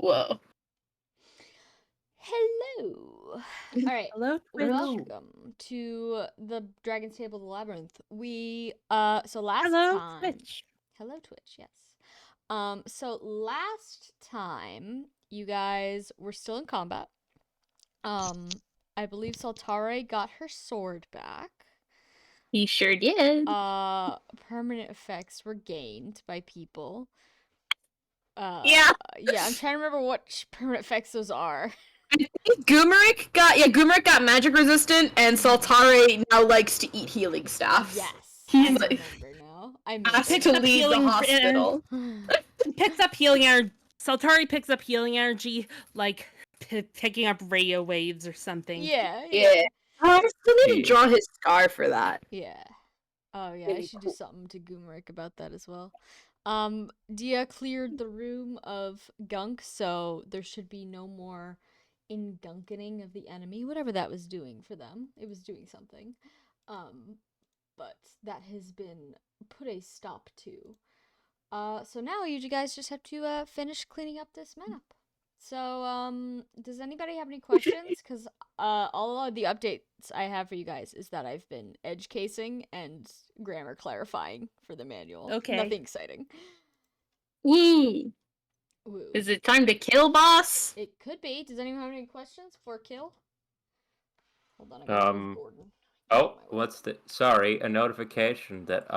Whoa. Hello. All right. Hello, Twitch. Welcome to the Dragon's Table, the Labyrinth. So last Hello, time. Twitch. Hello, Twitch. Yes. So last time you guys were still in combat. I believe Saltare got her sword back. He sure did. Permanent effects were gained by people. Yeah, I'm trying to remember what permanent effects those are. Goomeric got magic resistant, and Saltare now likes to eat healing staffs. Yes. He's I like remember now. I asked Picks to up leave the healing hospital. Picks up healing energy. Saltari picks up healing energy, like picking up radio waves or something. Yeah. I still need to draw his scar for that. Yeah. Oh yeah, I Really should do cool. something to Goomeric about that as well. Dia cleared the room of gunk, so there should be no more ingunkening of the enemy, whatever that was doing for them. It was doing something. But that has been put a stop to. So now you guys just have to finish cleaning up this map. So, does anybody have any questions? Because all of the updates I have for you guys is that I've been edge casing and grammar clarifying for the manual. Okay. Nothing exciting. Woo! Woo. Is it time to kill, boss? It could be. Does anyone have any questions for kill? Hold on, I gotta move Gordon. Oh, what's the... Sorry, a notification that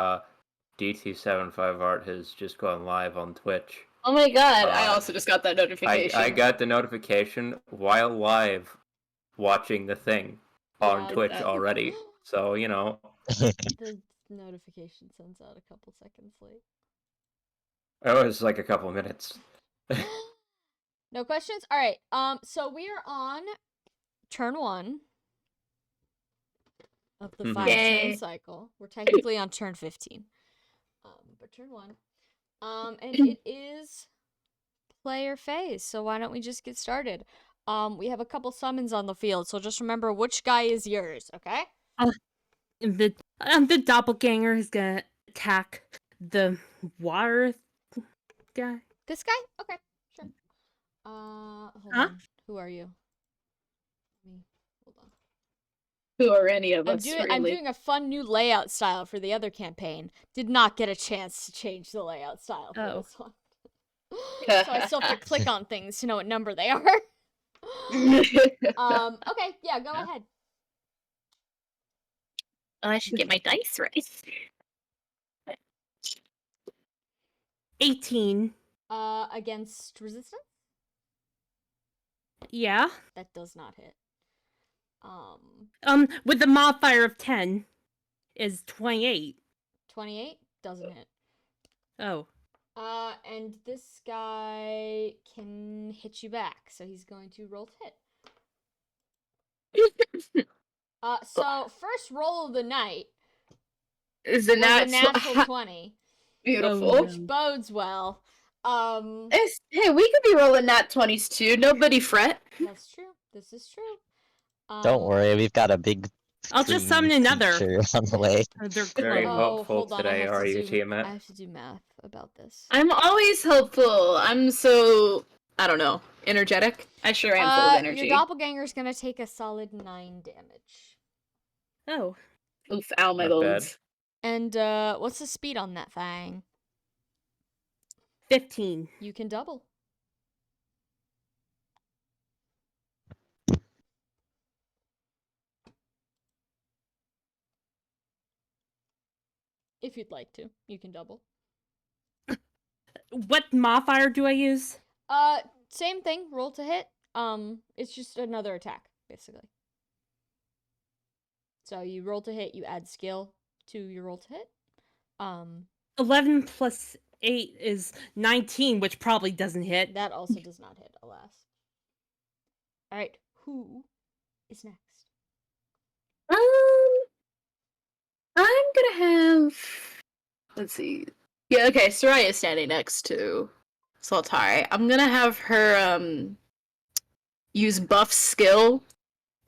DT75art has just gone live on Twitch. Oh my god, I also just got that notification. I got the notification while live watching the thing on Twitch already. So, you know. The notification sends out a couple seconds late. It was like a couple minutes. No questions? Alright, so we are on turn 1 of the 5-turn cycle. We're technically on turn 15. But turn 1. And it is player phase, so why don't we just get started? We have a couple summons on the field, so just remember which guy is yours, okay? The doppelganger is gonna attack the water guy. This guy? Okay, sure. Hold on. Who are you? Hold on. Who are any of us, really? I'm doing a fun new layout style for the other campaign. Did not get a chance to change the layout style for this one. So I still have to click on things to know what number they are. Okay, yeah, go ahead. I should get my dice right. 18. Against resistance? Yeah. That does not hit. With the modifier of 10 is 28. 28 doesn't hit. Oh. And this guy can hit you back, so he's going to roll to hit. So first roll of the night is a natural 20. Beautiful. Which bodes well. Hey, we could be rolling nat 20s too. Nobody fret. That's true. This is true. Don't worry, we've got a big. I'll just summon another on the way. They're Very hopeful today, are you, I Tiamat? have to do math about this. I'm always hopeful. I'm so, I don't know, energetic. I sure am full of energy. Your doppelganger's gonna take a solid 9 damage. Oh. Oof, ow, my bones. And what's the speed on that thing? 15. You can double. If you'd like to, you can double. What modifier do I use? Same thing. Roll to hit. It's just another attack, basically. So you roll to hit, you add skill to your roll to hit. 11 plus 8 is 19, which probably doesn't hit. That also does not hit, alas. Alright, who is next? I'm gonna have... Let's see. Yeah, okay, Soraya is standing next to Saltari. I'm gonna have her, use buff skill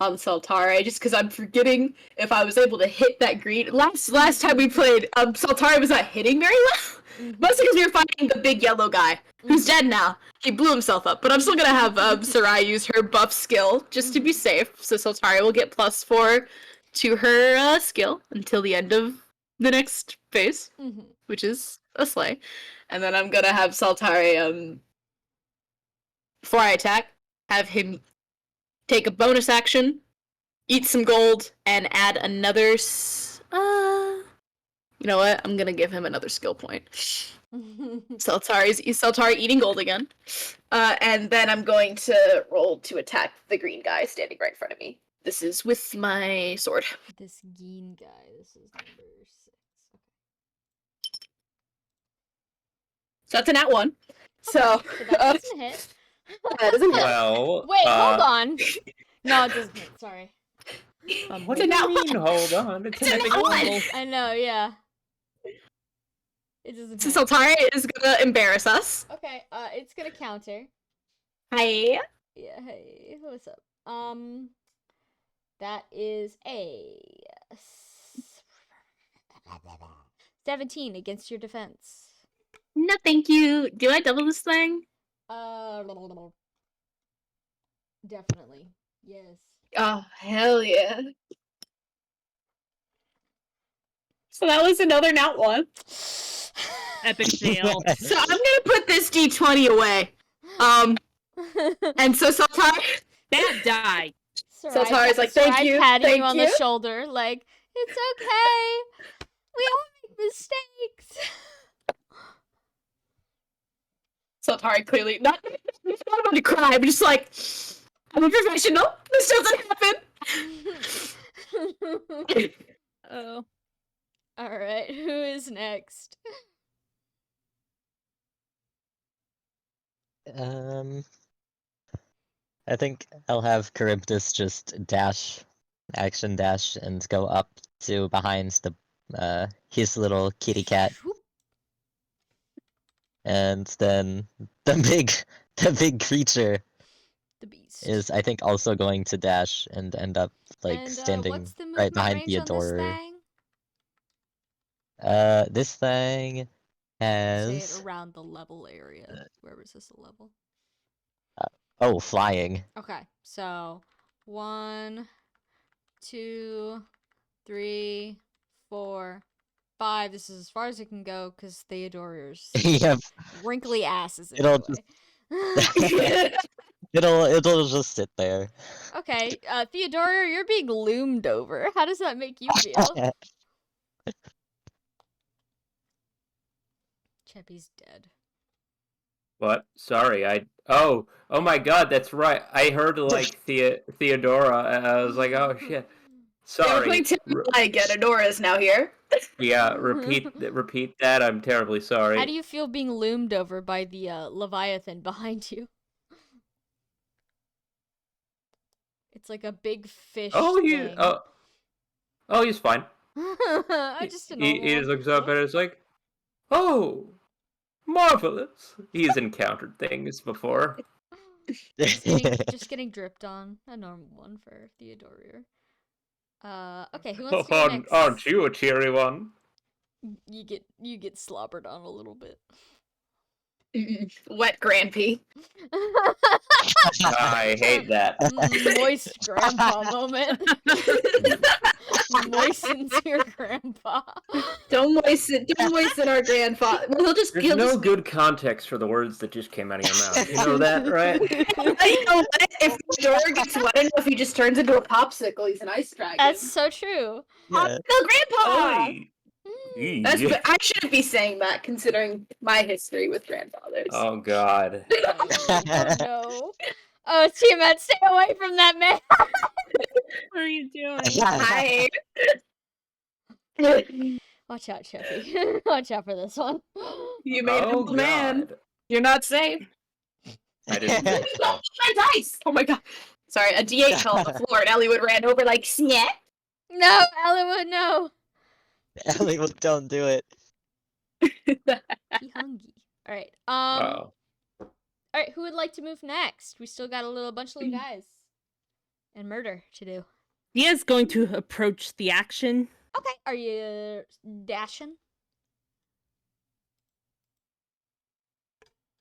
on Saltari, just because I'm forgetting if I was able to hit that green. Last time we played, Saltari was not hitting very well. Mostly because we were fighting the big yellow guy, who's dead now. He blew himself up, but I'm still gonna have Sarai use her buff skill, just to be safe, so Saltari will get +4 to her skill until the end of the next phase, which is a slay. And then I'm gonna have Saltari, before I attack, have him take a bonus action, eat some gold, and add another. You know what? I'm gonna give him another skill point. Saltari eating gold again, and then I'm going to roll to attack the green guy standing right in front of me. This is with my sword. This green guy. This is number 6. So that's a nat 1. So that doesn't hit. that doesn't hit. Well, Wait, hold on. No, it doesn't hit. Sorry. What do you mean? Hold on. It's a nat 1. I know. Yeah. It doesn't. So Saltari is gonna embarrass us. Okay. It's gonna counter. Hi. Yeah. Hey. What's up? That is a 17 against your defense. No, thank you. Do I double this thing? Definitely. Yes. Oh, hell yeah. So that was another nat 1. Epic fail. So I'm gonna put this d20 away. And so Saltari... Bad die. Saltari's like, thank you, patting thank you on you. the shoulder, like, it's okay. We all make mistakes. Saltari clearly not about to cry, but just like, I'm a professional. This doesn't happen. Oh. All right, who is next? I think I'll have Charybdis just action dash, and go up to behind his little kitty cat. And then the big creature The beast. is, I think, also going to dash and end up standing what's the right movement behind range on this Theodore. thing? This thing has... Say it around the level area. Where was this a level? Oh, flying. Okay, so 1, 2, 3, 4, 5. This is as far as it can go because Theodore's Yep. wrinkly ass is in It'll the way. It'll just sit there. Okay, Theodore, you're being loomed over. How does that make you feel? Cheppy's dead. What? Sorry, Oh my God, that's right. I heard like Theodora, and I was like, oh shit. Sorry. Adora's now here. Yeah, repeat that. I'm terribly sorry. How do you feel being loomed over by the Leviathan behind you? It's like a big fish. Oh, thing. He's fine. Just He just looks up and it's like, oh, marvelous. He's encountered things before. just getting dripped on. A normal one for Theodore. Okay, who wants to go next? Aren't you a cheery one? You get slobbered on a little bit. Wet Grampy. I hate that. Moist grandpa moment. Moistens your grandpa. Don't moisten our grandfather. Well, There's no good context for the words that just came out of your mouth. You know that, right? You know what? If the door gets wet enough, he just turns into a popsicle. He's an ice dragon. That's so true. Yeah. No, Grandpa! Oy. I shouldn't be saying that, considering my history with grandfathers. Oh God. Oh no. Oh, Tiamat, stay away from that man. What are you doing? Hi. Watch out, Cheppy. Watch out for this one. You made a Oh man. God. You're not safe. I didn't think so. My dice! Oh my God. Sorry, a D8 fell on the floor and Elliewood ran over like, snap. No, Elliewood, no. Elliewood, don't do it. He hungry. All right. Oh. All right. Who would like to move next? We still got a bunch of little guys. and murder to do. Dia's going to approach the action. Okay, are you dashing?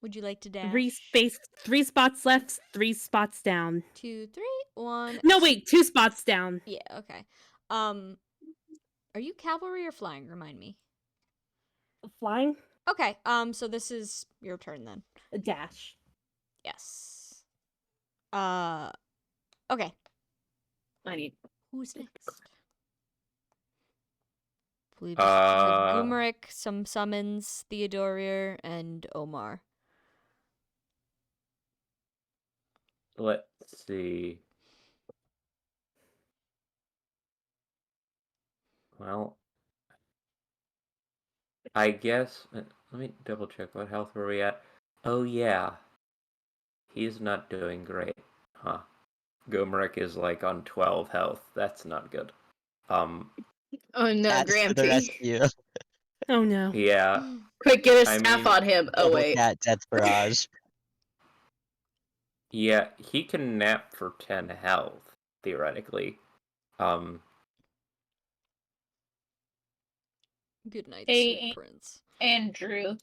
Would you like to dash? Three spots left, 3 spots down. 2, 3, 1. No, wait, 2 spots down. Yeah, okay. Are you cavalry or flying? Remind me. Flying? Okay, so this is your turn then. A dash. Yes. Okay. I need. Who's next? I believe this is Gumeric, some summons, Theodorier, and Omar. Let's see. Well, I guess. Let me double check. What health were we at? Oh yeah, he's not doing great, huh? Gomerick is like on 12 health. That's not good. Oh no, That's for the Grampy. rescue. Oh no. Yeah. Quick, get a I staff mean, on him. Oh Double wait. cat death barrage. Yeah, he can nap for 10 health, theoretically. Good night, Hey, sweet prince. Andrew.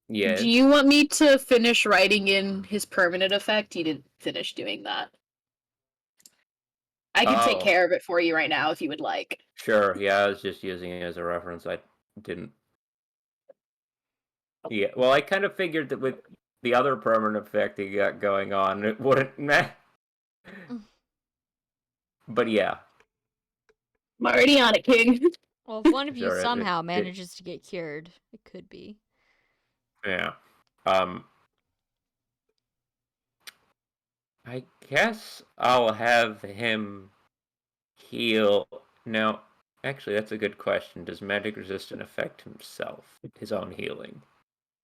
Yeah. Do you want me to finish writing in his permanent effect? He didn't finish doing that. I can take Oh. care of it for you right now if you would like. Sure, yeah, I was just using it as a reference. I didn't. Yeah, well, I kind of figured that with the other permanent effect he got going on, it wouldn't. Meh. But yeah. I'm already on it, King. Well, if one of you Sure, somehow it- manages to get cured, it could be. Yeah. I guess I'll have him heal. Now, actually, that's a good question. Does magic resistant affect himself, his own healing?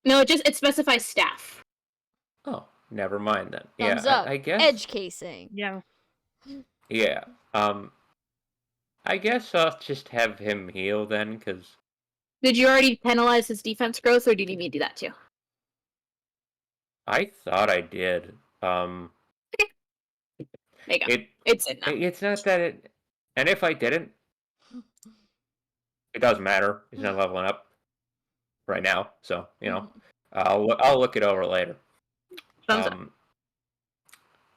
No, it specifies staff. Oh, never mind then. Thumbs yeah, up. I guess. Edge casing. Yeah. Yeah. I guess I'll just have him heal then, because Did you already penalize his defense growth, or do you need me to do that too? I thought I did. There you go. It It's in now. it's not that it, and if I didn't, it doesn't matter. He's not leveling up right now, so I'll look it over later. Thumbs up.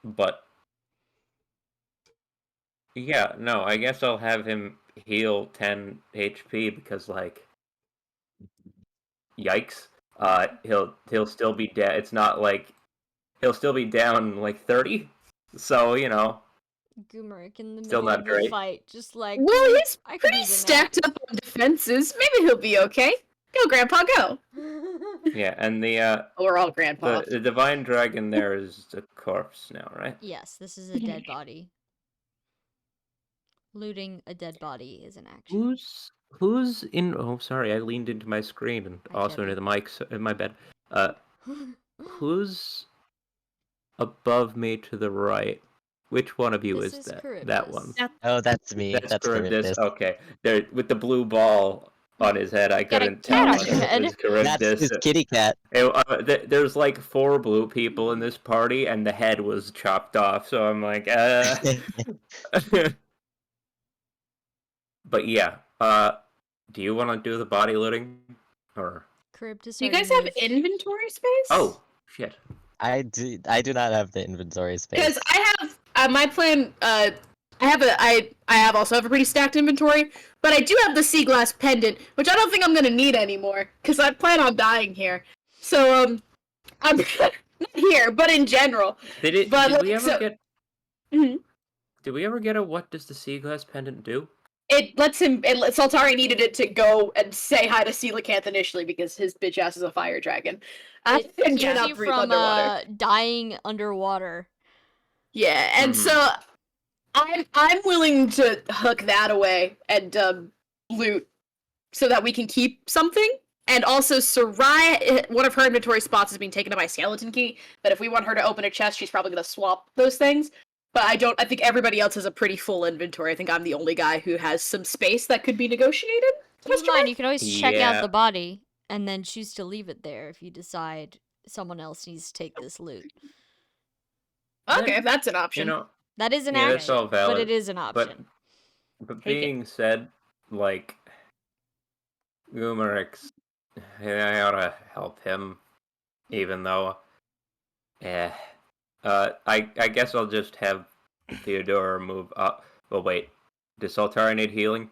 But yeah, no, I guess I'll have him heal 10 HP because, like, yikes. He'll still be dead. It's not like he'll still be down like 30. So, Gumeric in the Still middle not of the great. fight, just like. Well, he's I could pretty use a stacked up on defenses. Maybe he'll be okay. Go, Grandpa, go. nap. yeah, and We're all Grandpa. the divine dragon there is a corpse now, right? Yes, this is a dead body. Looting a dead body is an action. Who's in? Oh, sorry, I leaned into my screen and I also get into it. the mic in my bed. Who's above me to the right? Which one of you This is is that? Charybdis. That one. Oh, that's me. That's That's Charybdis. Charybdis. Okay, there with the blue ball on his head. I Got a couldn't cat tell on your if head. it was Charybdis. That's his kitty cat. There's like 4 blue people in this party, and the head was chopped off. So I'm like, But yeah, do you want to do the body looting, or? Charybdis. Do you guys have inventory space? Oh shit! I do not have the inventory space. Because I have my plan. I also have a pretty stacked inventory, but I do have the sea glass pendant, which I don't think I'm gonna need anymore because I plan on dying here. So I'm not here, but in general. Did we ever get? Mhm. Did we ever get a what does the sea glass pendant do? Saltari needed it to go and say hi to Coelacanth initially because his bitch ass is a fire dragon. And Keeps cannot you breathe from underwater. dying underwater. Yeah, and so I'm willing to hook that away and loot so that we can keep something. And also, Sarai, one of her inventory spots is being taken up by Skeleton Key. But if we want her to open a chest, she's probably gonna swap those things. But I think everybody else has a pretty full inventory. I think I'm the only guy who has some space that could be negotiated. Keep in mind, you can always check out Yeah. the body and then choose to leave it there if you decide someone else needs to take this loot. Okay, if that's an option. That is an Yeah, that's action, all but valid. it is an option. But Take it. being said, like, Gumarix, I ought to help him, even though, I guess I'll just have Theodora move up. Well, wait, does Saltari need healing?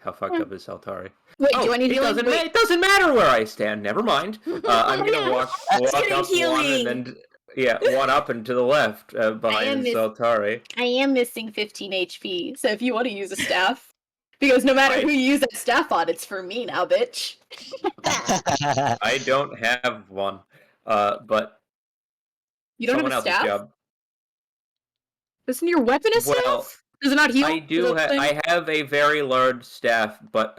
How fucked up is Saltari? Wait, Oh, do I need healing? it doesn't matter where I stand. Never mind. I'm gonna walk getting up healing. one and then one up and to the left behind Saltari. I am missing 15 HP, so if you want to use a staff, because no matter who you use that staff on, it's for me now, bitch. I don't have one, but You don't someone have a else's staff? job. Isn't your weapon a staff? Well, Does it not heal? I do. Is that the thing? I have a very large staff, but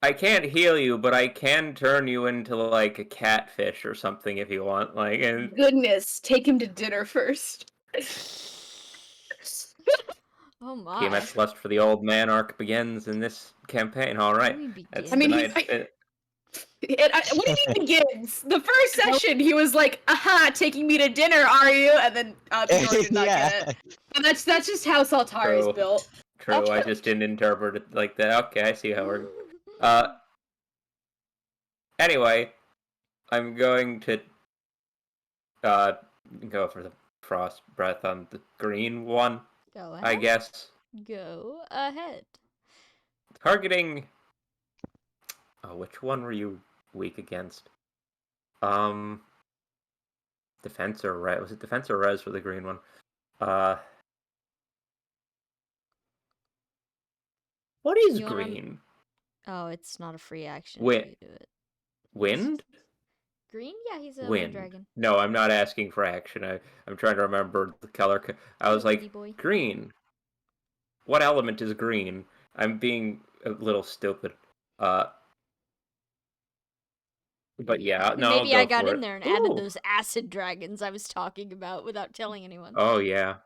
I can't heal you, but I can turn you into like a catfish or something if you want. Like, and Goodness, take him to dinner first. Oh my. TMS Lust for the Old Man arc begins in this campaign. All right, We that's begin. I mean, tonight. what do you mean begins? The first session, he was like, "Aha, taking me to dinner, are you?" And then Theodora did not get it. And that's just how Saltari is True. built. True, I just didn't interpret it like that. Okay, I see how we're. Anyway, I'm going to go for the frost breath on the green one, Go ahead. I guess. Go ahead. Targeting. Oh, which one were you weak against? Defense or res? Was it defense or res for the green one? What is You wanna- green? Oh, it's not a free action. Wait. If you do it. Wind? Green? Yeah, he's a wind Wind. dragon. No, I'm not asking for action. I'm trying to remember the color. I was Little like, kitty boy. green. What element is green? I'm being a little stupid. But yeah, no. Maybe I'll I go got for in it. there and added Ooh. those acid dragons I was talking about without telling anyone. Oh yeah.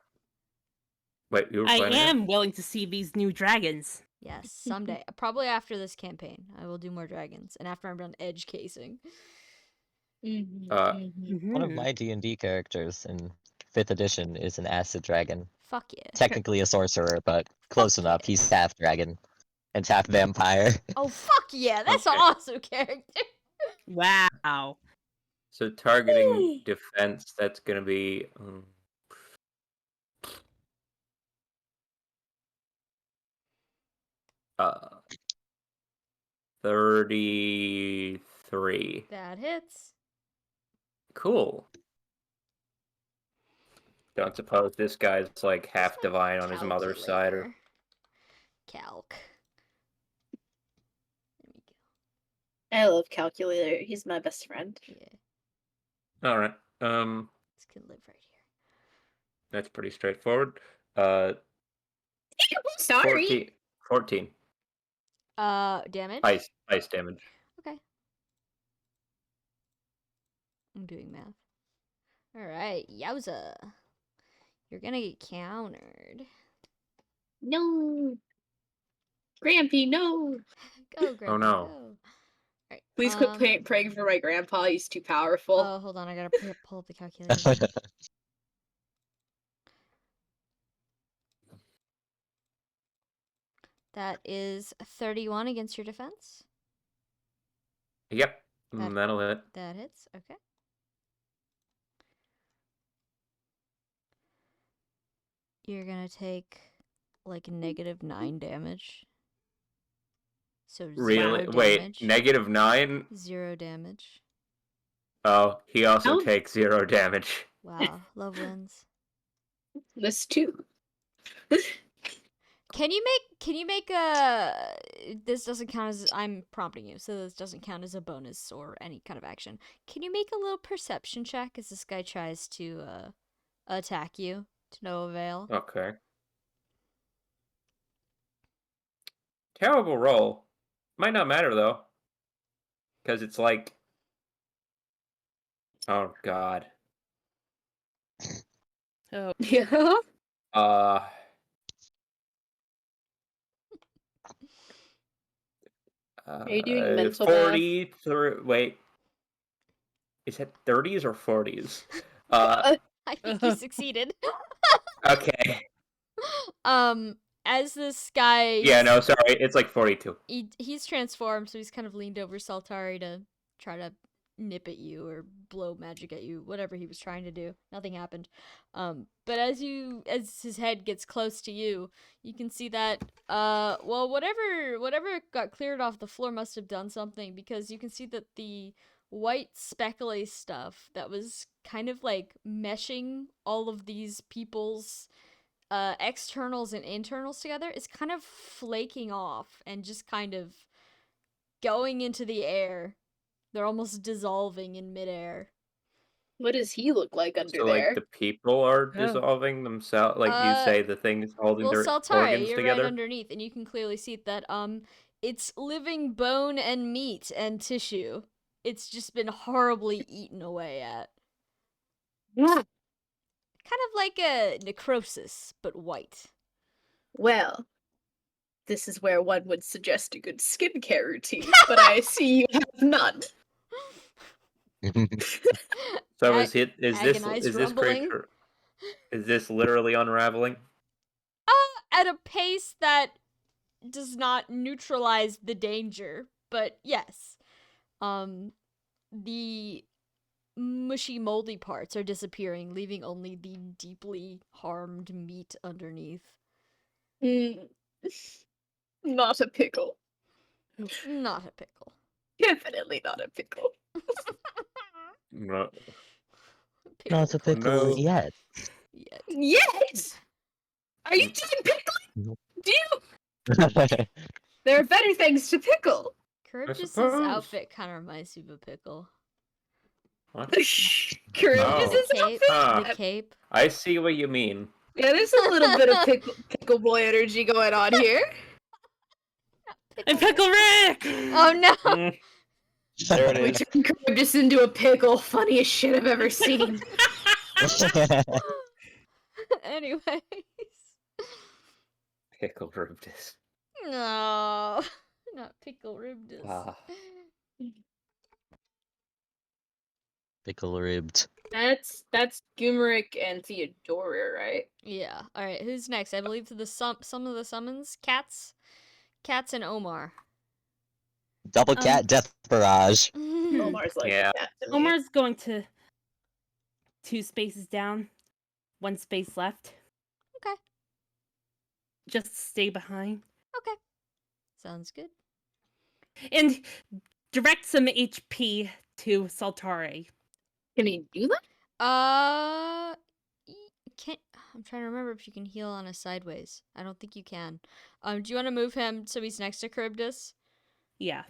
Wait, you were I planning it? am willing to see these new dragons. Yes, someday. Probably after this campaign, I will do more dragons, and after I'm done edge casing. One of my D&D characters in 5th edition is an acid dragon. Fuck yeah. Technically a sorcerer, but close Fuck enough. yeah. He's half dragon and half vampire. Oh fuck yeah, that's an Okay. awesome character. Wow. So targeting defense, that's gonna be. 33. That hits. Cool. Don't suppose this guy's like half It's divine on his mother's side, or Calc. There we go. I love Calculator. He's my best friend. Yeah, all right. this can live right here. That's pretty straightforward. Sorry. 14. Damage. Ice damage. Okay. I'm doing math. All right, yowza. You're gonna get countered. No. Grampy, no. Go, Grandpa. Oh, no. Go. All right. Please quit praying for my grandpa. He's too powerful. Oh, hold on. I gotta pull up the calculator. That is 31 against your defense. Yep. That- That'll hit. That hits. Okay. You're gonna take like -9 damage. So Really? 0 Wait, damage. -9? 0 damage. Oh, he also Oh. takes 0 damage. Wow, love wins. This too. Can you make a this doesn't count as I'm prompting you, so this doesn't count as a bonus or any kind of action. Can you make a little perception check as this guy tries to attack you to no avail? Okay. Terrible roll. Might not matter though. Because it's like. Oh god. Oh, Yeah. Are you doing mental math? 43. Wait. Is it 30s or 40s? I think you succeeded. Okay. As this guy, Yeah, no, sorry. It's like 42. he's transformed, so he's kind of leaned over Saltari to try to nip at you or blow magic at you, whatever he was trying to do. Nothing happened. But as his head gets close to you, you can see that well, whatever got cleared off the floor must have done something, because you can see that the white speckly stuff that was kind of like meshing all of these people's externals and internals together is kind of flaking off and just kind of going into the air. They're almost dissolving in midair. What does he look like under So, there? like, the people are Oh. dissolving themselves? Like, you say the things holding Well, their Saltari, organs you're together? right underneath, and you can clearly see that it's living bone and meat and tissue. It's just been horribly eaten away at. Yeah. Kind of like a necrosis, but white. Well, this is where one would suggest a good skincare routine, but I see you have none. So Agonized rumbling. creature, is this literally unraveling? At a pace that does not neutralize the danger, but yes. The mushy, moldy parts are disappearing, leaving only the deeply harmed meat underneath. Not a pickle. Not a pickle. Definitely not a pickle. No. Not a pickle No. yet. Yet. Yes! Are you doing pickling? Nope. Do you? There are better things to pickle. Charybdis' suppose. outfit kind of reminds me of a pickle. What? Charybdis' The cape. outfit? Huh. The cape. I see what you mean. Yeah, there's a little bit of pickle boy energy going on here. And Pickle Rick! Oh no! Mm, there it We is. turned Charybdis into a pickle. Funniest shit I've ever seen. Anyways. Pickle Charybdis. No. Not pickle ribdis. Ah. Pickle ribbed. That's Gumeric and Theodora, right? Yeah. Alright, who's next? I believe to the some of the summons. Cats and Omar. Double cat death barrage. Omar's like Yeah. that to me. Omar's going to 2 spaces down, 1 space left. Okay. Just stay behind. Okay. Sounds good. And direct some HP to Saltari. Can he do that? Can't. I'm trying to remember if you can heal on a sideways. I don't think you can. Do you want to move him so he's next to Charybdis? Yeah.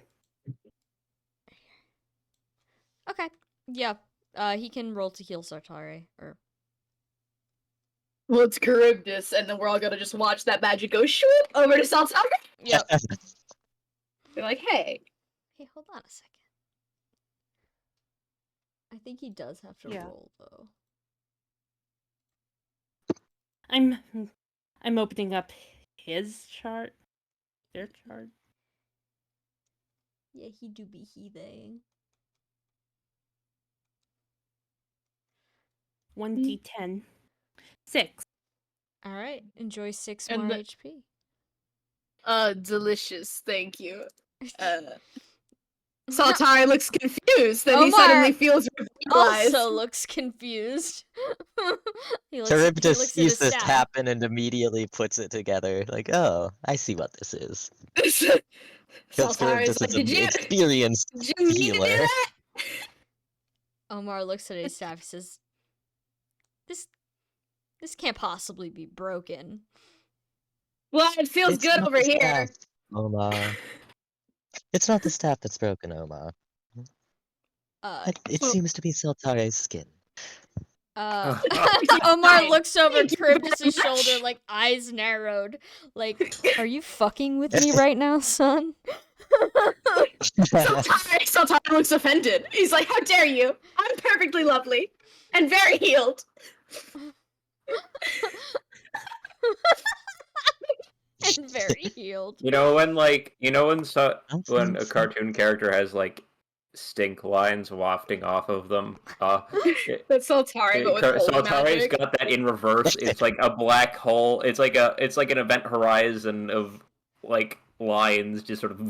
Okay. Yeah. He can roll to heal Saltari. Or Well, it's Charybdis, and then we're all gonna just watch that magic go shoot over to Saltari. yep. Be like, hey. Hey, hold on a second. I think he does have to Yeah. roll though. I'm opening up his chart. Their chart. Yeah, he do be they. 1d10. 6. All right. Enjoy 6 And more the- HP. Delicious, thank you. Saltari looks confused, then he Omar suddenly feels revitalized. Also looks confused. he Charybdis looks at sees his this staff. happen and immediately puts it together. Like, oh, I see what this is. Because Saltari's Charybdis like, is an did you experienced mean to do healer. that? Omar looks at his staff. He says, "This can't possibly be broken." Well, it feels It's good not over the here. staff, Omar. It's not the staff that's broken, Omar. It so- seems to be Saltari's skin. Omar Fine. looks over Thank you Charybdis' very shoulder, much. like eyes narrowed. Like, are you fucking with me right now, son? Saltari looks offended. He's like, how dare you? I'm perfectly lovely. And very healed. And very healed. You know when don't when a think so. cartoon character has like stink lines wafting off of them. That's Soltari, but with holy Soltari's magic. got that in reverse. It's like a black hole. It's like an event horizon of like lines just sort of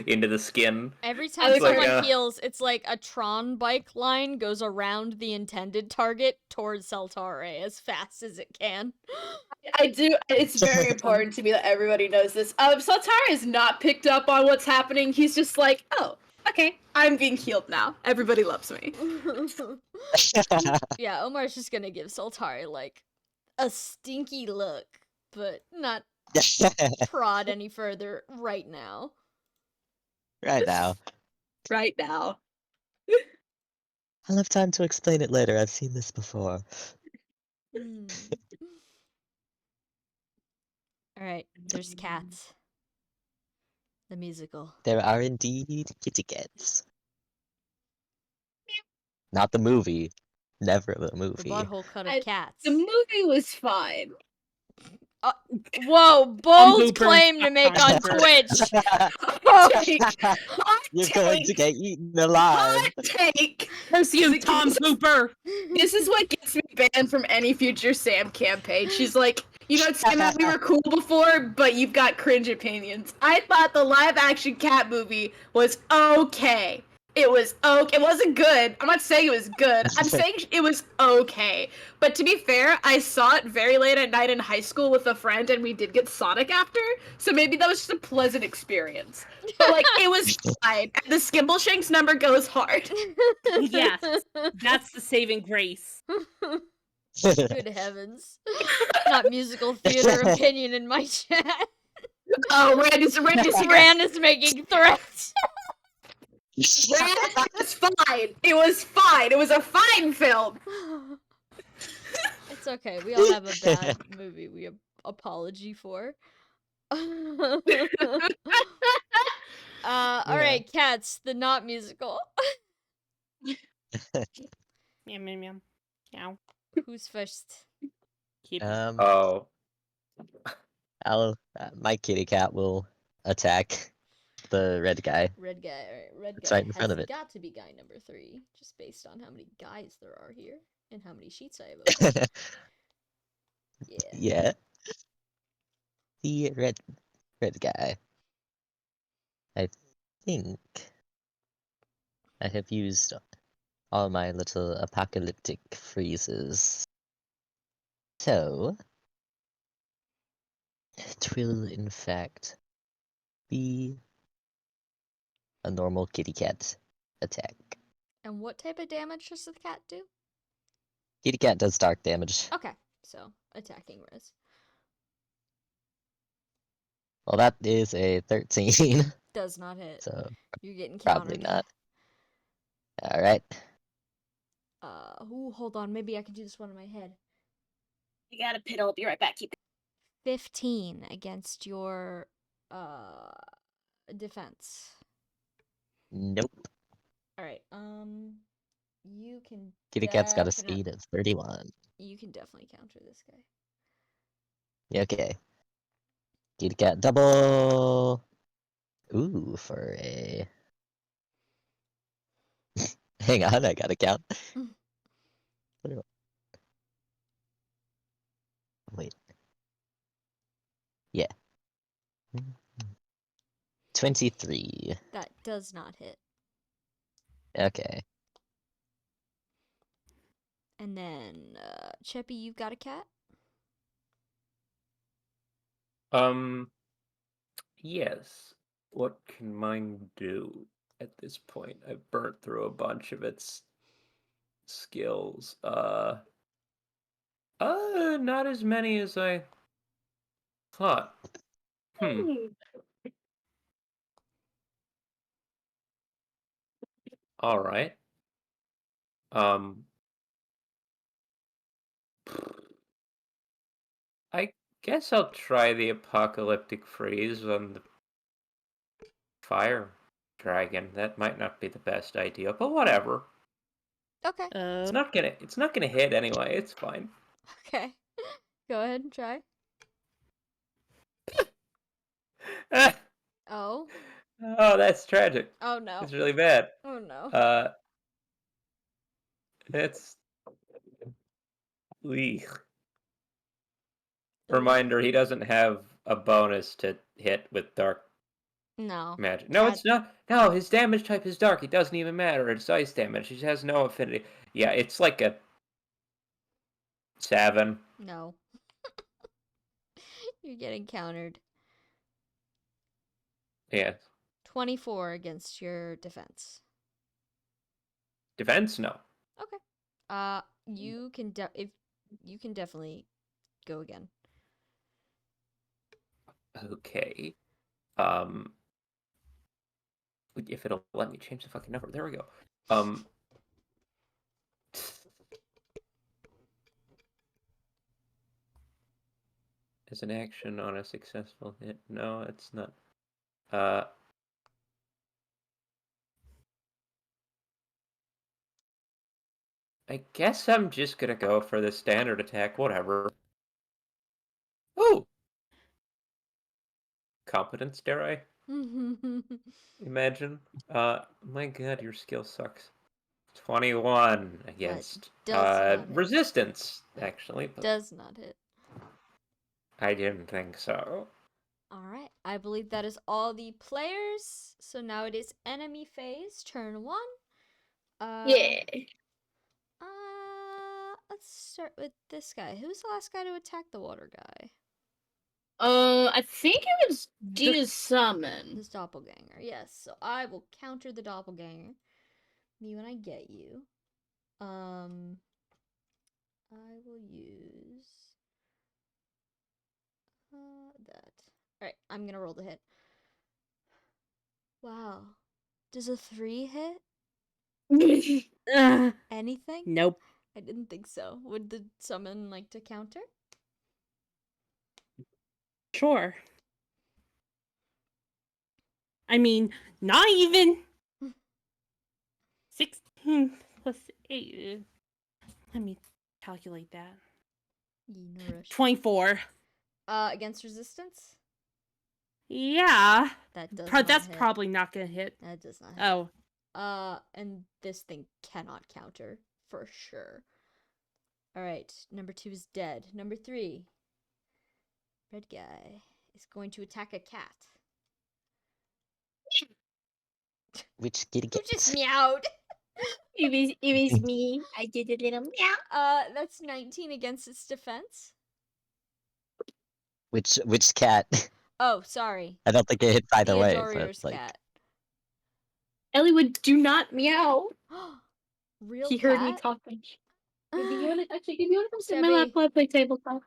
into the skin. Every I time look like someone a- heals, it's like a Tron bike line goes around the intended target towards Saltare as fast as it can. I do. It's very important to me that everybody knows this. Soltari is not picked up on what's happening. He's just like, oh, okay, I'm being healed now. Everybody loves me. Yeah, Omar's just gonna give Saltari like a stinky look, but not prod any further right now. Right now. Right now. I'll have time to explain it later. I've seen this before. Hmm. Alright, there's cats. The musical. There are indeed kitty cats. Not the movie. Never the The movie. butthole cut of I- cats. The movie was fine. Whoa, bold Hooper. claim to make on Hooper. Twitch! Hot You're going to get eaten alive. Hot take. Curse you, Tom Hooper! This is what gets me banned from any future Sam campaign. She's like, you know, Sam, we were cool before, but you've got cringe opinions. I thought the live-action cat movie was okay. It was okay. It wasn't good. I'm not saying it was good. I'm saying it was okay. But to be fair, I saw it very late at night in high school with a friend, and we did get Sonic after. So maybe that was just a pleasant experience. But like, it was fine. The Skimbleshanks number goes hard. Yes. That's the saving grace. Good heavens. Not musical theater opinion in my chat. Oh, Randy's Ran is making threats. It was fine. It was fine. It was a fine film. It's okay. We all have a bad movie we apology for. Alright, cats, the not musical. Meow, meow, meow. Meow. Who's first? Keep Oh, my kitty cat will attack the red guy. Red guy. Alright, red It's guy right in front has of it. got to be guy number 3, just based on how many guys there are here and how many sheets I have open. Yeah. Yeah. The red guy. I think I have used all my little apocalyptic freezes. So it will in fact be a normal kitty cat attack. And what type of damage does the cat do? Kitty cat does dark damage. Okay, so attacking res. Well, that is a 13, Does not hit. so You're getting probably countered. not. Alright. Ooh, hold on. Maybe I can do this one in my head. You got a pit. I'll be right back. 15 against your defense. Nope. All right. You can. Kitty cat's got a definite- speed of 31. You can definitely counter this guy. Yeah, okay. Kitty cat double. Ooh, for a. Hang on, I gotta count. Wait. Yeah. 23. That does not hit. Okay. And then, Cheppy, you've got a cat. Yes. What can mine do at this point? I've burnt through a bunch of its skills. Not as many as I thought. All right. I guess I'll try the apocalyptic freeze on the fire dragon. That might not be the best idea, but whatever. Okay. It's not gonna hit anyway. It's fine. Okay. Go ahead and try. Oh. Oh, that's tragic. Oh no. It's really bad. Oh no. It's Eek. Ooh. Reminder: he doesn't have a bonus to hit with dark No. magic. No, Cat- it's not. No, his damage type is dark. It doesn't even matter. It's ice damage. He has no affinity. Yeah, it's like a 7. No. You're getting countered. Yeah. 24 against your defense. Defense? No. Okay. You can if you can definitely go again. Okay. If it'll let me change the fucking number. There we go. As an action on a successful hit. No, it's not. I guess I'm just gonna go for the standard attack, whatever. Oh! Competence, dare I imagine? My god, your skill sucks. 21 against does not hit. resistance, actually, but Does not hit. I didn't think so. All right. I believe that is all the players. So now it is enemy phase, turn 1. Yeah. Let's start with this guy. Who's the last guy to attack the water guy? I think it was Dia's summon. This doppelganger. Yes. So I will counter the doppelganger. Me when I get you. I will use that. All right. I'm gonna roll the hit. Wow. Does a 3 hit? Anything? Nope. I didn't think so. Would the summon like to counter? Sure. I mean, not even 16 plus 8. Let me calculate that. No rush. 24. Against resistance? Yeah. That does That's not hit. probably not gonna hit. That does not hit. Oh. And this thing cannot counter for sure. All right, number 2 is dead. Number 3, red guy is going to attack a cat. Which kitty Who cat? just meowed? It was me. I did a little meow. That's 19 against its defense. Which cat? Oh, sorry. I don't think it hits either way, but Theodoria's like cat. Elliewood, do not meow. Real He cat? heard me talking. Give me one. Actually, give me one. Sit my Chubby. lap while I play tabletop.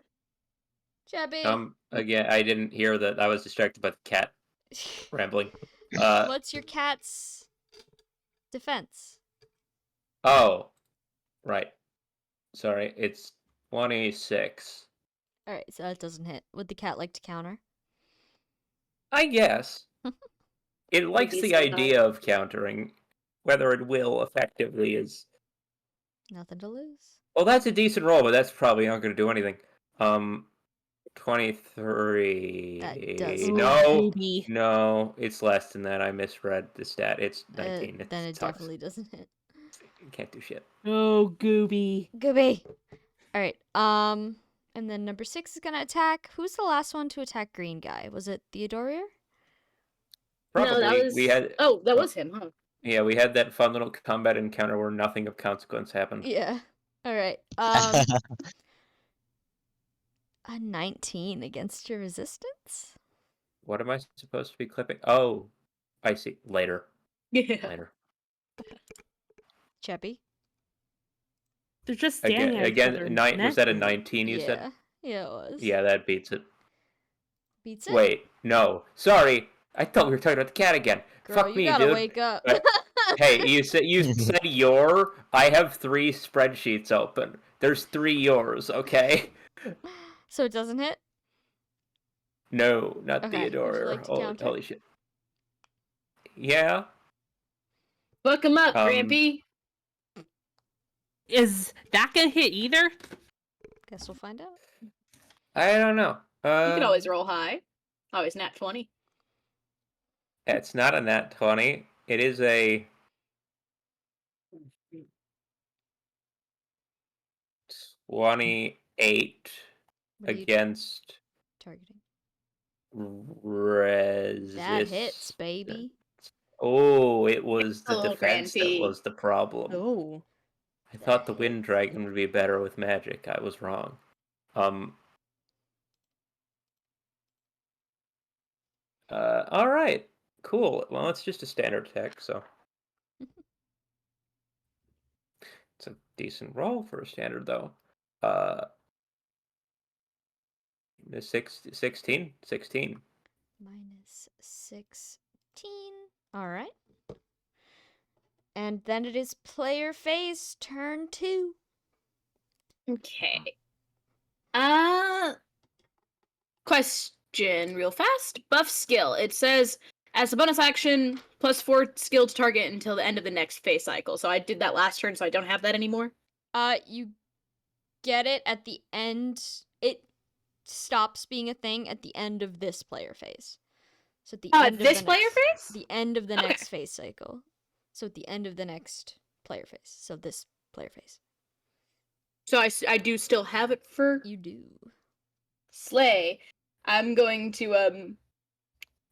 Chubby. Again, I didn't hear that. I was distracted by the cat rambling. What's your cat's defense? Oh, right. Sorry, it's 26. Alright, so that doesn't hit. Would the cat like to counter? I guess. It likes be the so idea of countering. Whether it will effectively is... Nothing to lose. Well, that's a decent roll, but that's probably not going to do anything. 23... That does No, Maybe. no, it's less than that. I misread the stat. It's 19. Then it sucks. definitely doesn't hit. Can't do shit. Oh, Gooby. Gooby. Alright, and then number 6 is gonna attack. Who's the last one to attack green guy? Was it Theodoria? Probably. No, that was. We had... Oh, that was him, huh? Yeah, we had that fun little combat encounter where nothing of consequence happened. Yeah. Alright. A 19 against your resistance? What am I supposed to be clipping? Oh, I see. Later. Yeah. Later. Cheppy? They're just standing at each other. Was that a 19 you said? Yeah, it was. Yeah, that beats it. Beats it? Wait, no. Sorry. I thought we were talking about the cat again. Girl, Fuck you me, gotta dude. wake up. Hey, you said your. I have 3 spreadsheets open. There's 3 yours, okay? So it doesn't hit? No, not Okay, would you Theodore. like to counter? Holy shit. Yeah. Fuck him up, Grampy. Is that gonna hit either? Guess we'll find out. I don't know. You can always roll high. Always nat 20. It's not a nat 20. It is a 28 What are you against targeting? resist. That hits, baby. Oh, it was the a little defense that crampy. was the problem. Oh. I thought the That wind hits. dragon would be better with magic. I was wrong. All right, cool. Well, it's just a standard attack, so it's a decent roll for a standard, though. The 16? 16. Minus 16. Alright. And then it is player phase, turn 2. Okay. Question real fast. Buff skill. It says as a bonus action, +4 skill to target until the end of the next phase cycle. So I did that last turn, so I don't have that anymore. You get it at the end. It stops being a thing at the end of this player phase. So at the end of This the player next, phase? the end of the Okay. next phase cycle. So at the end of the next player phase. So this player phase. So I do still have it for You do. Slay. I'm going to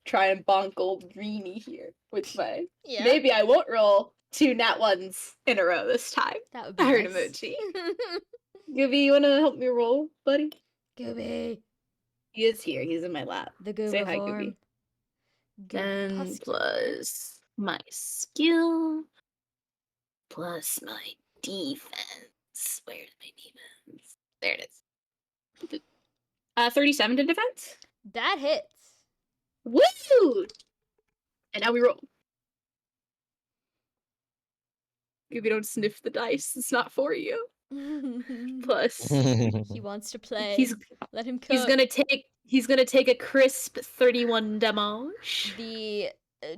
try and bonk old Greenie here with my. Yeah. Maybe I won't roll 2 nat ones in a row this time. That would be I heard nice. emoji. Gooby, you wanna help me roll, buddy? Gooby. He is here. He's in my lap. The Say Gooba hi, form. Gooby. 10 Goobapuscular. plus my skill plus my defense. Where's my defense? There it is. 37 to defense. That hits. Woo! And now we roll. Gooby, don't sniff the dice. It's not for you. Plus, He wants to play. he's Let him cook. he's gonna take a crisp 31 damage. The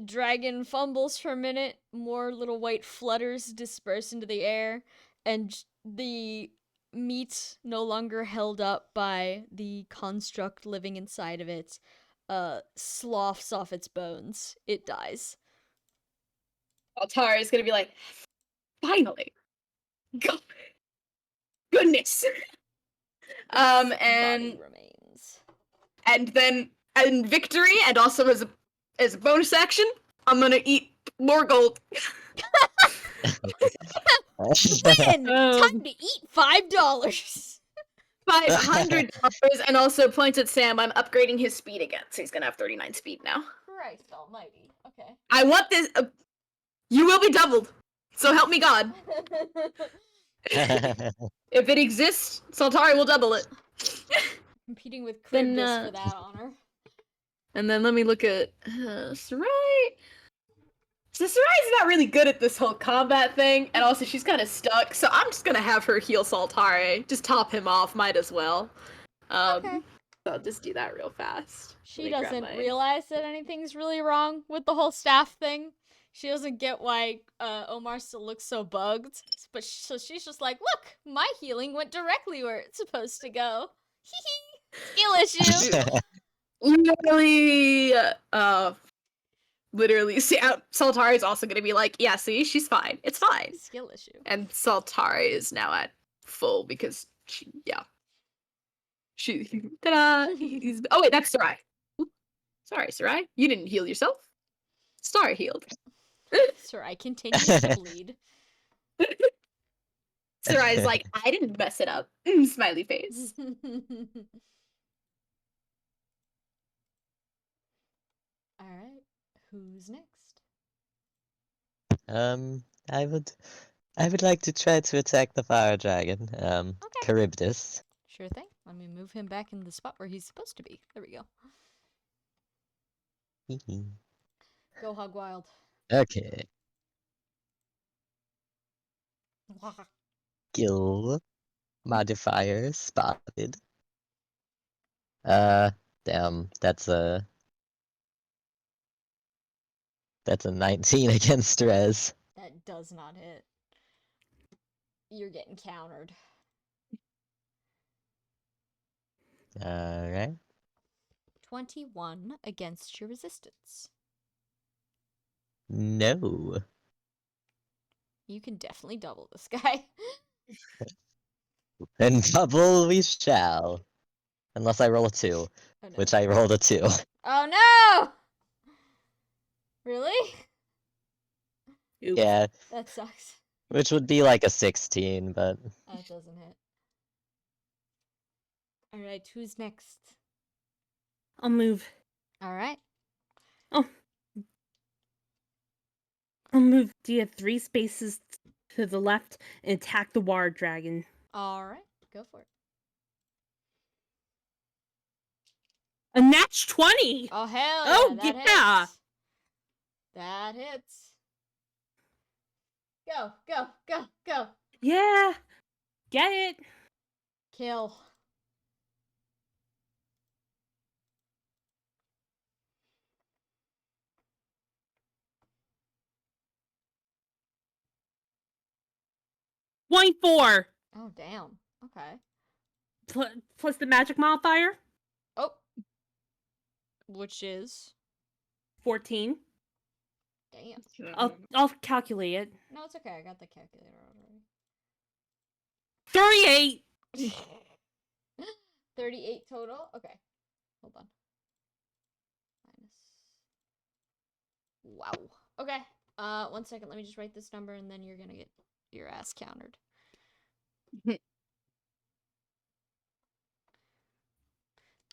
dragon fumbles for a minute. More little white flutters disperse into the air, and the meat, no longer held up by the construct living inside of it, sloughs off its bones. It dies. Altara is gonna be like, finally, goodness. Its And body remains. and then in victory, and also as a bonus action, I'm gonna eat more gold. Win! Time to eat $5. $500, and also points at Sam. I'm upgrading his speed again, so he's gonna have 39 speed now. Christ almighty. Okay. I want this. You will be doubled. So help me God. If it exists, Saltari will double it. Competing with Then, Kribdus for that honor. And then let me look at Sarai. So Sarai's not really good at this whole combat thing, and also she's kind of stuck. So I'm just gonna have her heal Saltari. Just top him off. Might as well. Okay. So I'll just do that real fast. She Let me grab doesn't my- realize that anything's really wrong with the whole staff thing. She doesn't get why Omar still looks so bugged. But so she's just like, look, my healing went directly where it's supposed to go. Hee hee. Skill issue. Literally, see, Saltari is also gonna be like, yeah, see, she's fine. It's fine. Skill issue. And Saltari is now at full because she, ta-da! Oh wait, that's Sarai. Oop. Sorry, Sarai, you didn't heal yourself. Star healed. Sarai continues to bleed. Sarai's like, I didn't mess it up. Smiley face. Alright, who's next? I would like to try to attack the fire dragon, Okay. Charybdis. Sure thing. Let me move him back in the spot where he's supposed to be. There we go. Go hog wild. Okay. Skill modifier spotted. Damn, that's a 19 against res. That does not hit. You're getting countered. Alright. 21 against your resistance. No. You can definitely double this guy. And double we shall. Unless I roll a 2, Oh, no. which I rolled a 2. Oh no! Really? Oops. Yeah, That sucks. which would be like a 16, but That doesn't hit. Alright, who's next? I'll move. Alright. I'll move Dia 3 spaces to the left and attack the water dragon. Alright, go for it. A natch 20! Oh, hell yeah, Oh, that yeah. hits. That hits. Go, go, go, go. Yeah! Get it! Kill. Point 4! Oh, damn. Okay. Plus the magic modifier? Oh. Which is? 14. Damn. I'll calculate it. No, it's okay. I got the calculator 38! already. 38 total? Okay. Hold on. Minus. Wow. Okay. 1 second. Let me just write this number and then you're gonna get your ass countered.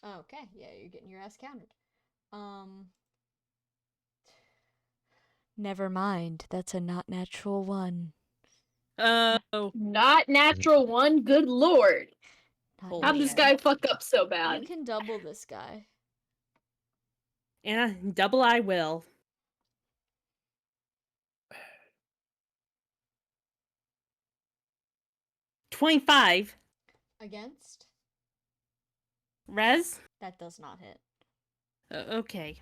Okay. Yeah, you're getting your ass countered. Never mind. That's a not natural 1. Oh. Not natural 1, good lord. Not Holy How'd this shit. guy fuck up so You bad? can double this guy. And double I will. $25. Against? Res? That does not hit. Okay.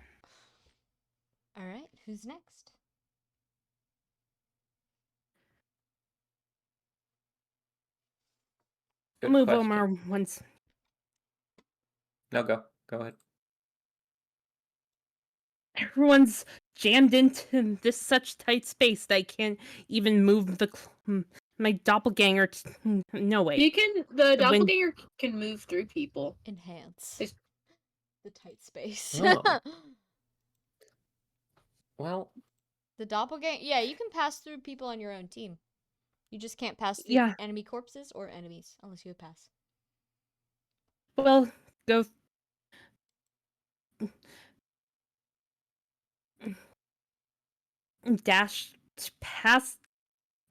Alright, who's next? Good I'll move question. Omar once. No, go. Go ahead. Everyone's jammed into this such tight space that I can't even move my doppelganger. No way. The doppelganger can move through people. Enhance. It's- The tight space. Oh. Well, The doppelganger. Yeah, you can pass through people on your own team. You just can't pass through Yeah. enemy corpses or enemies unless you pass. Well, go. Dash past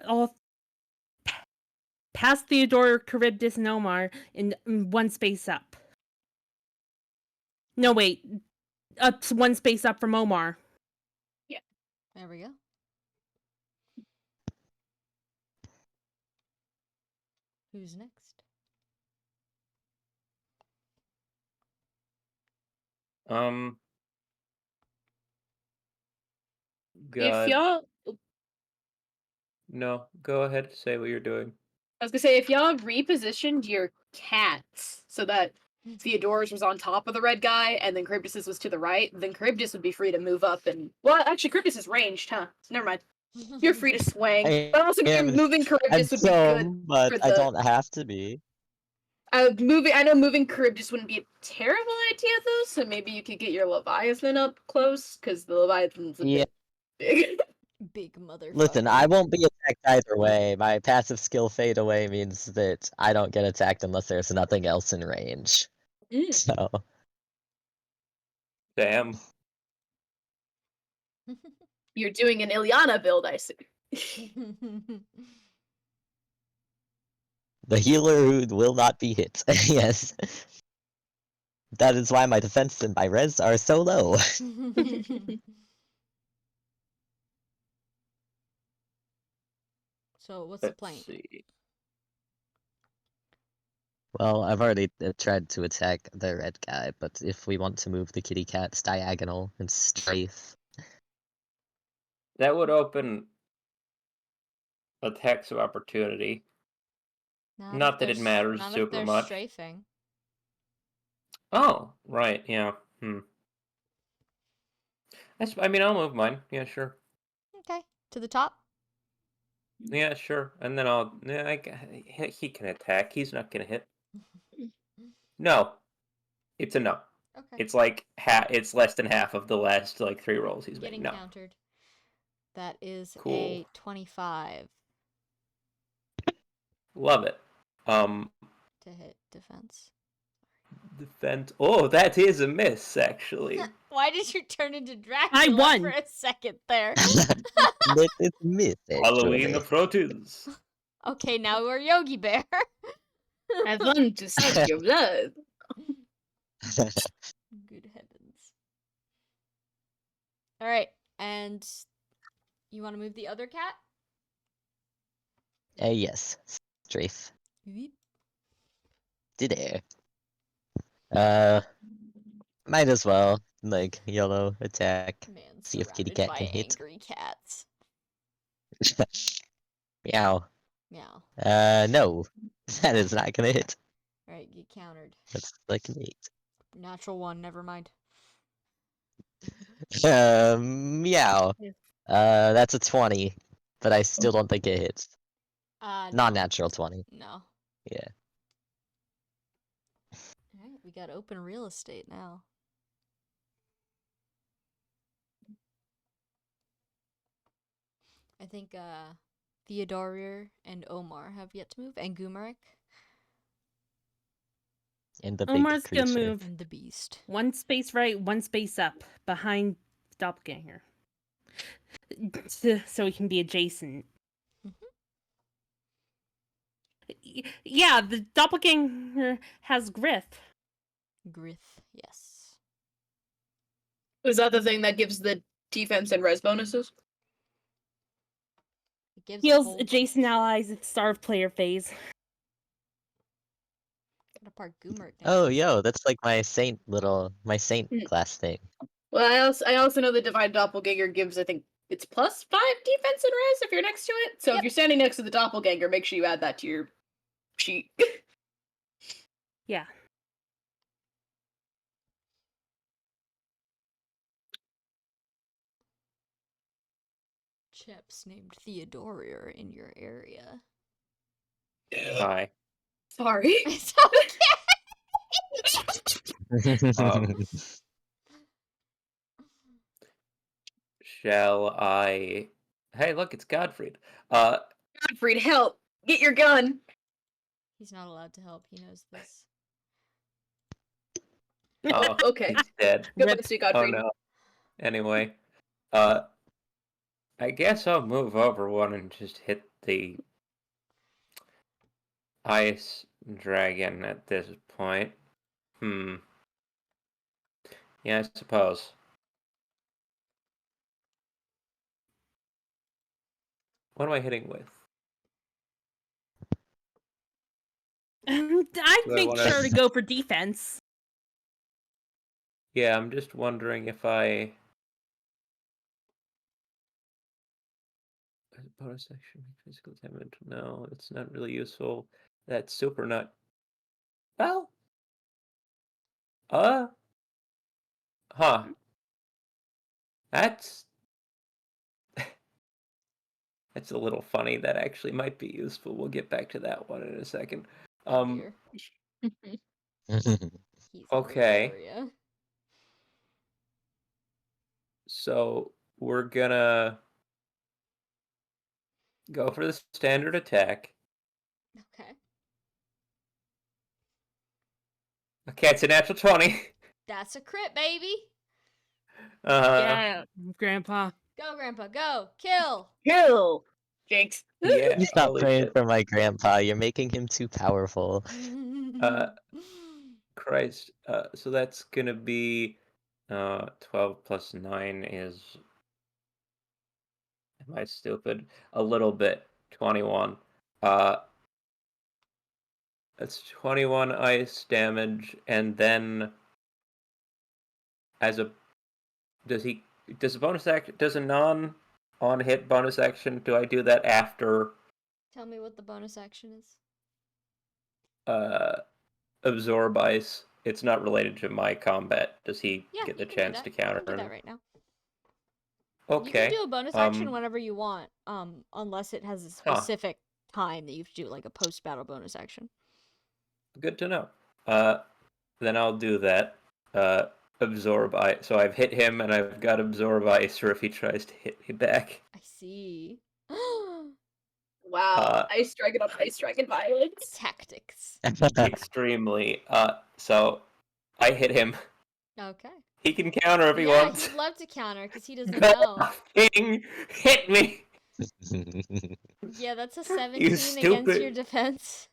all. Past Theodore, Charybdis, and Omar in 1 space up. No, wait. Up 1 space up from Omar. There we go. Who's next? If God. y'all, No, go ahead. Say what you're doing. I was gonna say, if y'all repositioned your cats so that Theodore's was on top of the red guy and then Charybdis's was to the right, then Charybdis would be free to move up and. Well, actually, Charybdis is ranged, huh? So never mind. You're free to swing. I But also, am moving Charybdis would be good. but for I the- don't have to be. I know moving Charybdis wouldn't be a terrible idea though, so maybe you could get your Leviathan up close, because the Leviathan's a Yeah. bit big. Big motherfucker. Listen, I won't be attacked either way. My passive skill fade away means that I don't get attacked unless there's nothing else in range. So Damn. You're doing an Ilyana build, I see. the healer who will not be hit. Yes. That is why my defense and my res are so low. So what's the Let's plan? see. Well, I've already tried to attack the red guy, but if we want to move the kitty cats diagonal and strafe, That would open attacks of opportunity. Not that it matters not if super they're much. strafing. Oh, right, yeah. I mean, I'll move mine. Yeah, sure. Okay. To the top? Yeah, sure. And then he can attack. He's not gonna hit. No, it's a no. Okay. It's like it's less than half of the last like 3 rolls he's made. Getting No, countered. That is Cool. a 25 love it. to hit defense. Defense. Oh, that is a miss actually. Why did you turn into Dracula won. for a second there? It's a myth, Halloween actually. of Proteus. Okay, now we're Yogi Bear. Have fun to suck your blood. Good heavens. All right, and you want to move the other cat? Yes. Strafe. Yeep. Did might as well. Like, yellow attack. Man, See if kitty surrounded cat by can hit. angry cats. Meow. Meow. No. That is not gonna hit. All right, get countered. That's like an 8. Natural 1, never mind. Meow. Yes. That's a 20. But I still don't think it hits. No. Non-natural 20. No. Yeah. All right, we got open real estate now. I think Theodorier and Omar have yet to move, and Gumeric And the Omar's big gonna creature. move and the Beast. 1 space right, 1 space up behind Doppelganger. So he can be adjacent. Yeah, the Doppelganger has Grith. Grith, yes. Is that the thing that gives the defense and res bonuses? It gives a Heals whole adjacent bunch. allies at the start of player phase. Got a part Gumeric now. Oh, yo, that's like my saint Hmm. class thing. Well, I also know the Divine Doppelganger gives, I think, it's +5 defense and res if you're next to it. So Yep. if you're standing next to the Doppelganger, make sure you add that to your sheet. Yeah. Chips named Theodorier in your area. Hi. Sorry. It's okay. Um, Shall I? Hey, look, it's Godfried. Godfried, help! Get your gun! He's not allowed to help. He knows this. Oh, Okay. he's dead. Goodbye, Rip. Sweet Oh Godfried. no. Anyway, I guess I'll move over one and just hit the ice dragon at this point. Yeah, I suppose. What am I hitting with? I'd Do I make wanna- sure to go for defense. Yeah, I'm just wondering if I... Bonus action, physical damage. No, it's not really useful. That's super nut. Well... Huh. That's... That's a little funny. That actually might be useful. We'll get back to that one in a second. Oh dear. He's in your Okay. area. So we're gonna go for the standard attack. Okay. Okay, it's a natural 20. That's a crit, baby. Yeah, Grandpa. Go, Grandpa, go. Kill. Kill! Jinx. Yeah, You stop holy praying shit. for my grandpa. You're making him too powerful. Christ. So that's gonna be 12 plus 9 is... Am I stupid? A little bit. 21. That's 21 ice damage, and then as a... Does a bonus action... Does a non-on hit bonus action, do I do that after Tell me what the bonus action is. absorb ice? It's not related to my combat. Does he Yeah, get the you can do chance that. to You counter? can do that right now. You Okay. can do a bonus action whenever you want, unless it has a specific time that you have to do, like a post-battle bonus action. Good to know. Then I'll do that. Absorb ice. So I've hit him, and I've got absorb ice for if he tries to hit me back. I see. Wow. Ice Dragon on Ice Dragon violence. Tactics. Extremely. So I hit him. Okay. He can counter if he Yeah, wants. he'd love to counter because he doesn't Go know. fucking hit me. Yeah, that's a 17 against stupid. your defense.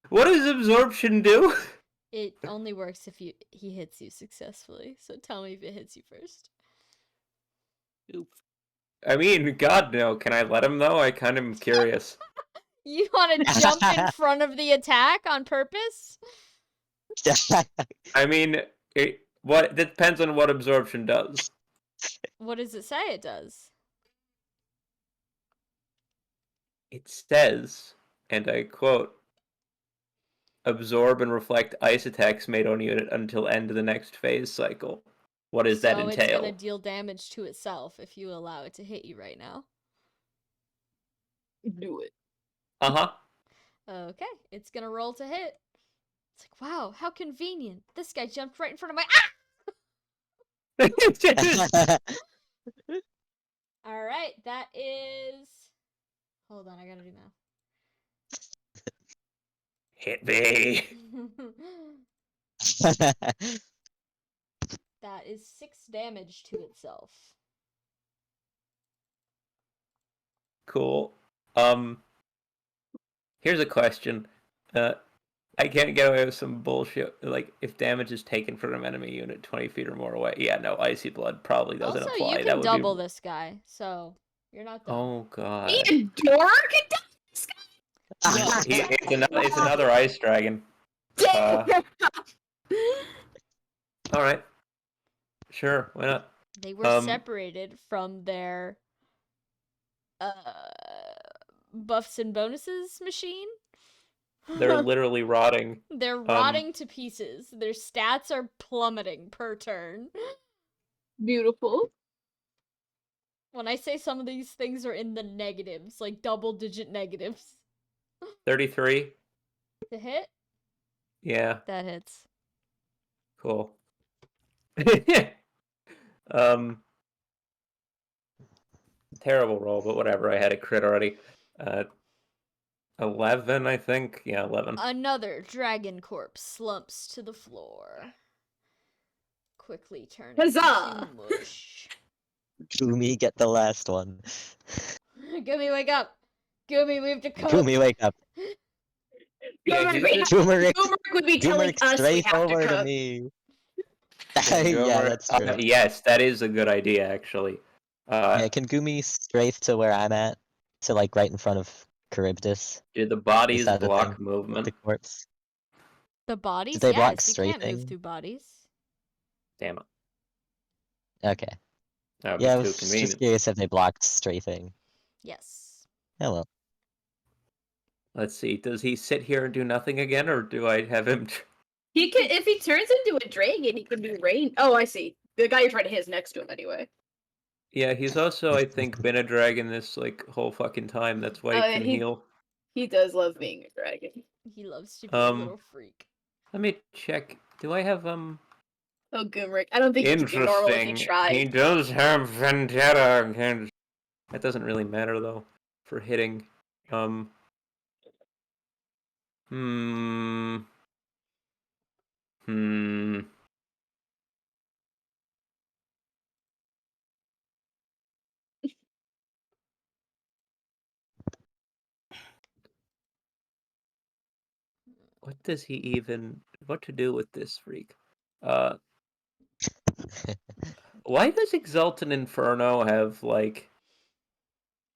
What does absorption do? It only works if he hits you successfully. So tell me if it hits you first. I mean, God no. Can I let him though? I kind of am curious. You want to jump in front of the attack on purpose? I mean, it depends on what absorption does. What does it say it does? It says, and I quote, absorb and reflect ice attacks made on unit until end of the next phase cycle. What does that So entail? it's gonna deal damage to itself if you allow it to hit you right now. Do it. Uh-huh. Okay, it's gonna roll to hit. It's like, wow, how convenient. This guy jumped right in front of my Alright, that is... Hold on, I gotta do math. Hit me. That is 6 damage to itself. Cool. Here's a question. I can't get away with some bullshit. Like, if damage is taken from an enemy unit 20 feet or more away. Yeah, no, Icy Blood probably doesn't Also, apply. you That can would double be... this guy, so you're not done. Oh, God. Theodora can do this guy? It's another ice dragon. Alright. Sure, why not? They were separated from their buffs and bonuses machine. They're literally rotting. They're rotting to pieces. Their stats are plummeting per turn. Beautiful. When I say some of these things are in the negatives, like double-digit negatives. 33? To hit? Yeah, That hits. cool. Terrible roll, but whatever. I had a crit already. 11, I think. Yeah, 11. Another dragon corpse slumps to the floor. Quickly turning Huzzah! into mush. Gumi, get the last one. Gumi, wake up! Gumi, we have to cope! Gumi, wake up. Yeah, Turmeric would be telling us we straight have to over to cook. me. Yeah, Yeah, that's true. yes, that is a good idea, actually. Yeah, can Gumi strafe to where I'm at? To like right in front of Charybdis? Do the Is bodies that a block thing with movement? the corpse? The bodies? Do they block Yes, you can't move strafing? through bodies. Damn it. Okay. That would Yeah, I be too was just convenient. curious if they blocked strafing. Yes. Oh well. Let's see. Does he sit here and do nothing again, or do I have him... He can, if he turns into a dragon, he can do rain. Oh, I see. The guy you're trying to hit is next to him anyway. Yeah, he's also, I think, been a dragon this, like, whole fucking time. That's why he can heal. He does love being a dragon. He loves to be a little freak. Let me check. Do I have, Oh, Goomrick. I don't think he can do normal if he Interesting. tried. He does have vendetta against... That doesn't really matter, though, for hitting. What does he even... What to do with this freak? Why does Exultant Inferno have, like,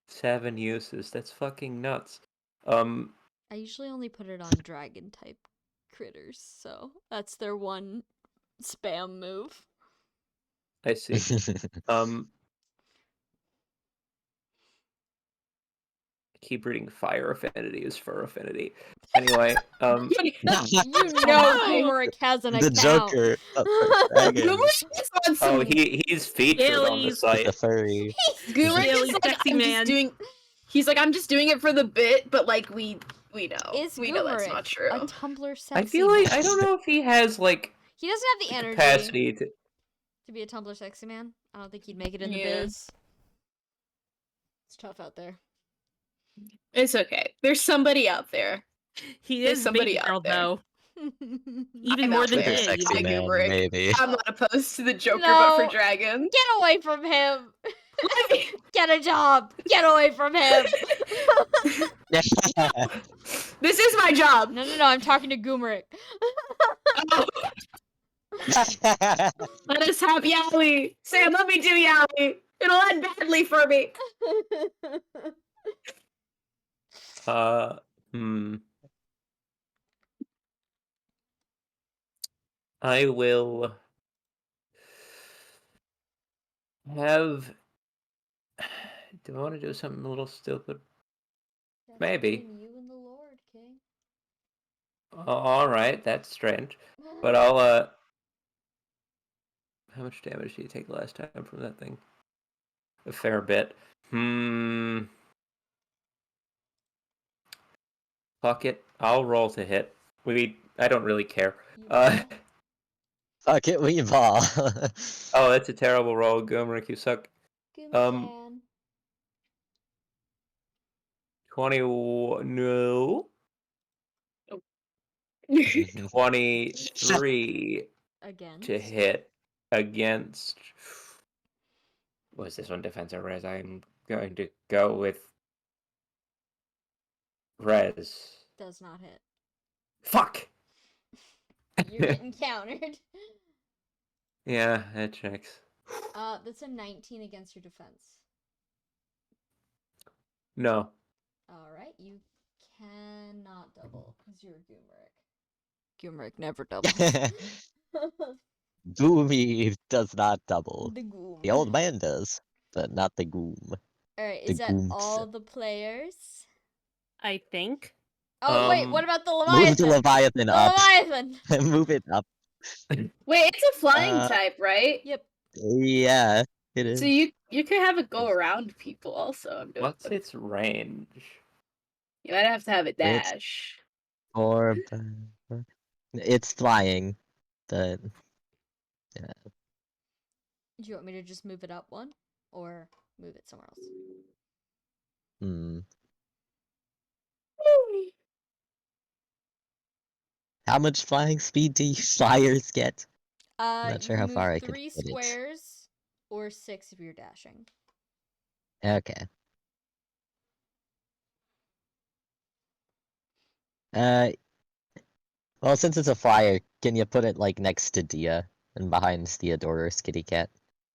7 uses? That's fucking nuts. I usually only put it on dragon type critters, so that's their one spam move. I see. keep reading fire affinity is fur affinity. Anyway, You know Gumeric has an The account. Joker of dragons. Gumeric on some. he's featured on the Gillies. site. The furry. Gumeric Really is like, sexy I'm man. just doing. He's like, I'm just doing it for the bit, but like we know, Is we know that's Gumeric not true. a Tumblr sexy I feel like man? I don't know if he has like He doesn't have the the energy capacity to. to be a Tumblr sexy man. I don't think he'd make it in Yeah. the biz. It's tough out there. It's okay. There's somebody out there. He There's is somebody baby out girl there. though. Even I'm more out than there. Twitter Jay. sexy Hi, man, Gumeric. maybe. I'm not opposed to the Joker, but No. for dragons. Get away from him! Get a job! Get away from him! This is my job. No, I'm talking to Gumeric. Oh, let us have Yali. Sam, let me do Yali. It'll end badly for me. I will have. Do I want to do something a little stupid? That's Maybe. between you and the Lord, King. All right, that's strange. But I'll How much damage did you take last time from that thing? A fair bit. Fuck it. I'll roll to hit. I don't really care. You will. Fuck it, we ball. Oh, that's a terrible roll, Gomerick. You suck. Gumcan. 21. No. 23 Against. to hit against. Was this one defense or res? I'm going to go with res. Does not hit. Fuck! You're getting countered. Yeah, that checks. That's a 19 against your defense. No. Alright, you cannot double, because you're Gumeric. Gumeric never doubles. Goomy does not double. The Goom. The old man does, but not the Goom. Alright, the is that Goomps. all the players? I think. Oh, wait, what about the Move the Leviathan? Leviathan The up. Leviathan! Move it up. Wait, it's a flying Uh, type, right? Yep. Yeah, it is. So you could have it go around people also. I'm doing. What's its range? You might have to have it It's- dash. Or it's flying, but Do you want me to just move it up one? Or move it somewhere else? How much flying speed do you flyers get? I'm not You sure how move far I could 3 put it. squares, or 6 if you're dashing. Okay. Well, since it's a flyer, can you put it like next to Dia and behind Theodora's kitty cat?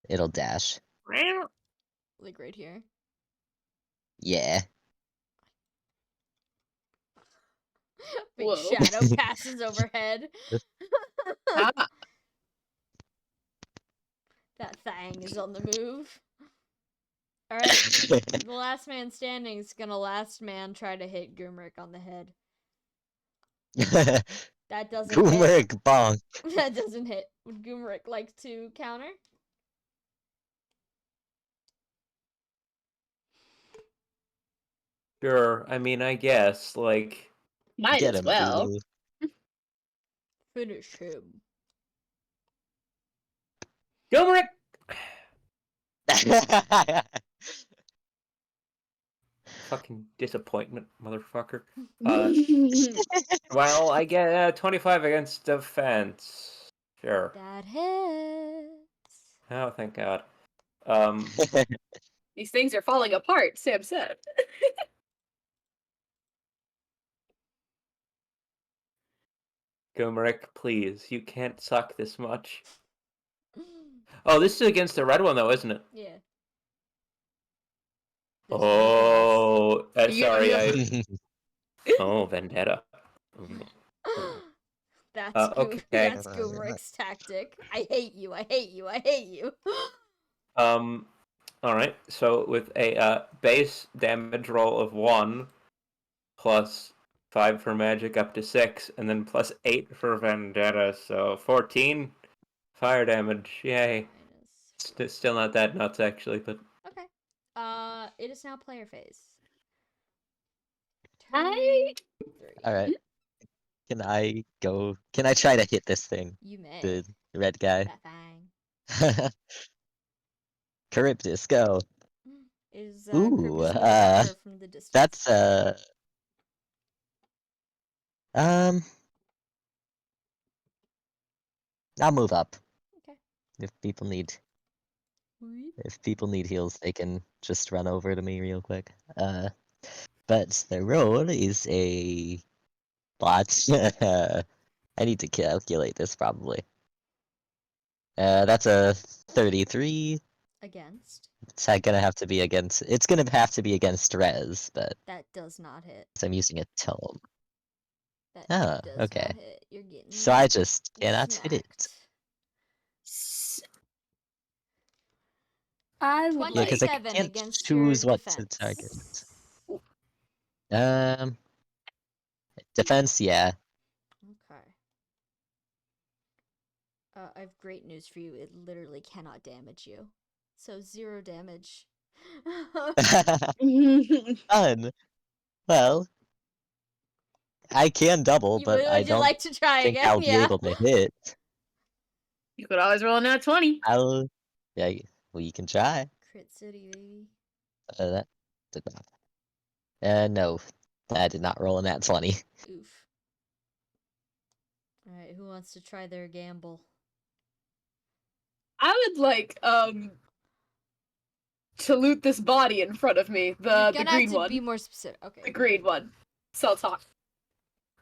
It'll dash. Like right here. Yeah. Big Whoa. shadow passes overhead. Ah, That thing is on the move. Alright, the last man standing is gonna last man try to hit Gumeric on the head. That doesn't hit. Gumeric bonk. That doesn't hit. Would Gumeric like to counter? Sure. I mean, I guess, like... might Get as him, well. Gumi. Finish him. Gomerick! Fucking disappointment, motherfucker. Well, I get 25 against defense. Sure. That hits. Oh, thank God. These things are falling apart, Sam said. Gomerick, please. You can't suck this much. Oh, this is against the red one, though, isn't it? Yeah. Oh, You- sorry, you- Oh, vendetta. That's okay. Gomeric's tactic. I hate you, I hate you, I hate you. All right. So with a base damage roll of 1, plus 5 for magic up to 6, and then plus 8 for vendetta, so 14 fire damage. Yay! Still not that nuts actually, but Okay. It is now player phase. I- Turn 3. All right. Can I go? Can I try to hit this thing? You may. The red guy. That thing. Charybdis, go. Is Ooh, Charybdis moving up or from the distance? That's um. I'll move up. Okay. If people need Sweet. if people need heals, they can just run over to me real quick. But the roll is a lot. I need to calculate this probably. That's a 33. Against. It's gonna have to be against. It's gonna have to be against res, but That does not hit. I'm using a tome. That Ah, does okay. not hit. You're getting So I just cannot hit it. smacked. I would Yeah, because I 27 can't against choose your what to defense. target. Defense, yeah. Okay. I have great news for you. It literally cannot damage you. So 0 damage. Fun. Well, I can double, but I Would you don't like to try think again? I'll be Yeah. able to hit. You could always roll a nat 20. Yeah, well, you can try. Crit City, baby. That did not. No, I did not roll a nat 20. Oof. Alright, who wants to try their gamble? I would like to loot this body in front of me. You're The gonna green have to one. be more specific. Okay. The green one. Saltar.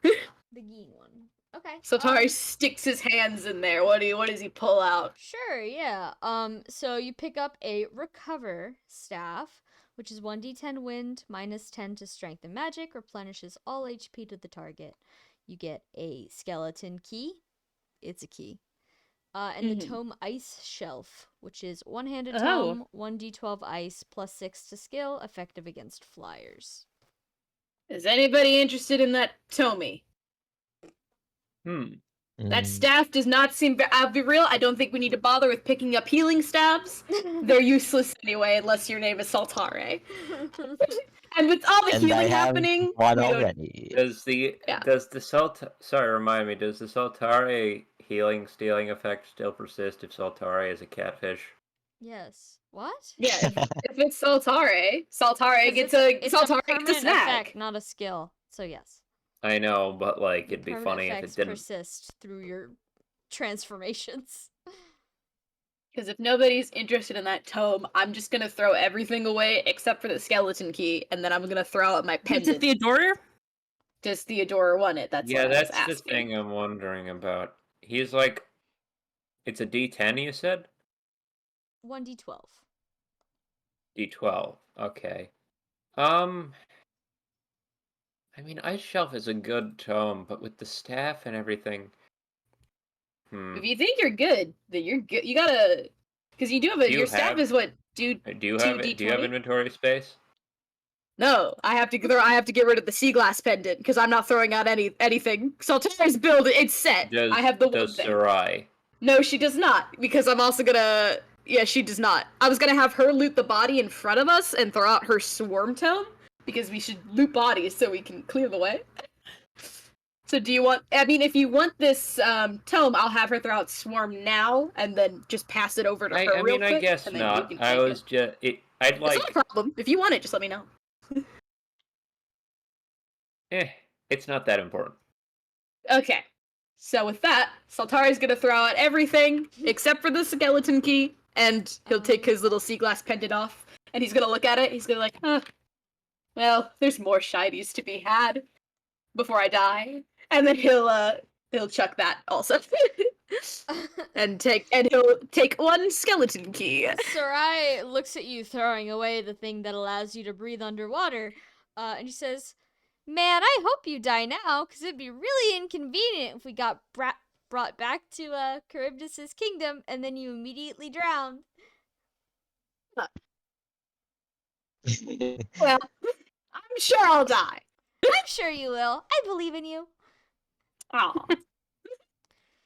The green one. Okay. Saltari sticks his hands in there. What does he pull out? Sure, yeah. So you pick up a recover staff, which is 1d10 wind, minus 10 to strength and magic, replenishes all HP to the target. You get a skeleton key. It's a key. And the tome ice shelf, which is one-handed tome, 1d12 ice, plus 6 to skill, effective against flyers. Is anybody interested in that Tommy? That staff does not seem. I'll be real. I don't think we need to bother with picking up healing staves. They're useless anyway, unless your name is Saltare. And with all the And healing I have happening, one we don't- already. does the remind me, does the Saltare healing stealing effect still persist if Saltare is a catfish? Yes. What? Yeah, if it's Saltare gets it's a Saltare permanent gets a snack. effect, not a skill. So yes. I know, but like The it'd be permanent funny if effects it didn't. persist through your transformations. Because if nobody's interested in that tome, I'm just gonna throw everything away except for the skeleton key, and then I'm gonna throw out my It's a pendant. Theodora? Does Theodora want it? That's Yeah, what I was that's the asking. thing I'm wondering about. He's like, it's a D10, you said? 1d12. D12. Okay. I mean, Ice Shelf is a good tome, but with the staff and everything. If you think you're good, then you're good. You gotta, because you do have your staff is what Do you 2 have D20? Do you have inventory space? No, I have to get rid of the sea glass pendant because I'm not throwing out anything. Saltari's build, it's set. I have the one Does thing. Sarai? No, she does not, because I'm also gonna. Yeah, she does not. I was gonna have her loot the body in front of us and throw out her swarm tome because we should loot bodies so we can clear the way. So do you want? I mean, if you want this tome, I'll have her throw out swarm now and then just pass it over to her I real mean, quick. I guess and then not. You can I take was it. just I'd It's like. not a problem. If you want it, just let me know. It's not that important. Okay. So with that, Saltari's gonna throw out everything except for the skeleton key, and he'll take his little sea glass pendant off, and he's gonna look at it. He's gonna like, well, there's more shinies to be had before I die, and then he'll chuck that also, and he'll take one skeleton key. Sarai looks at you throwing away the thing that allows you to breathe underwater, and she says, "Man, I hope you die now, because it'd be really inconvenient if we got brought back to Charybdis' kingdom and then you immediately drowned." Well, I'm sure I'll die. I'm sure you will. I believe in you. Aw.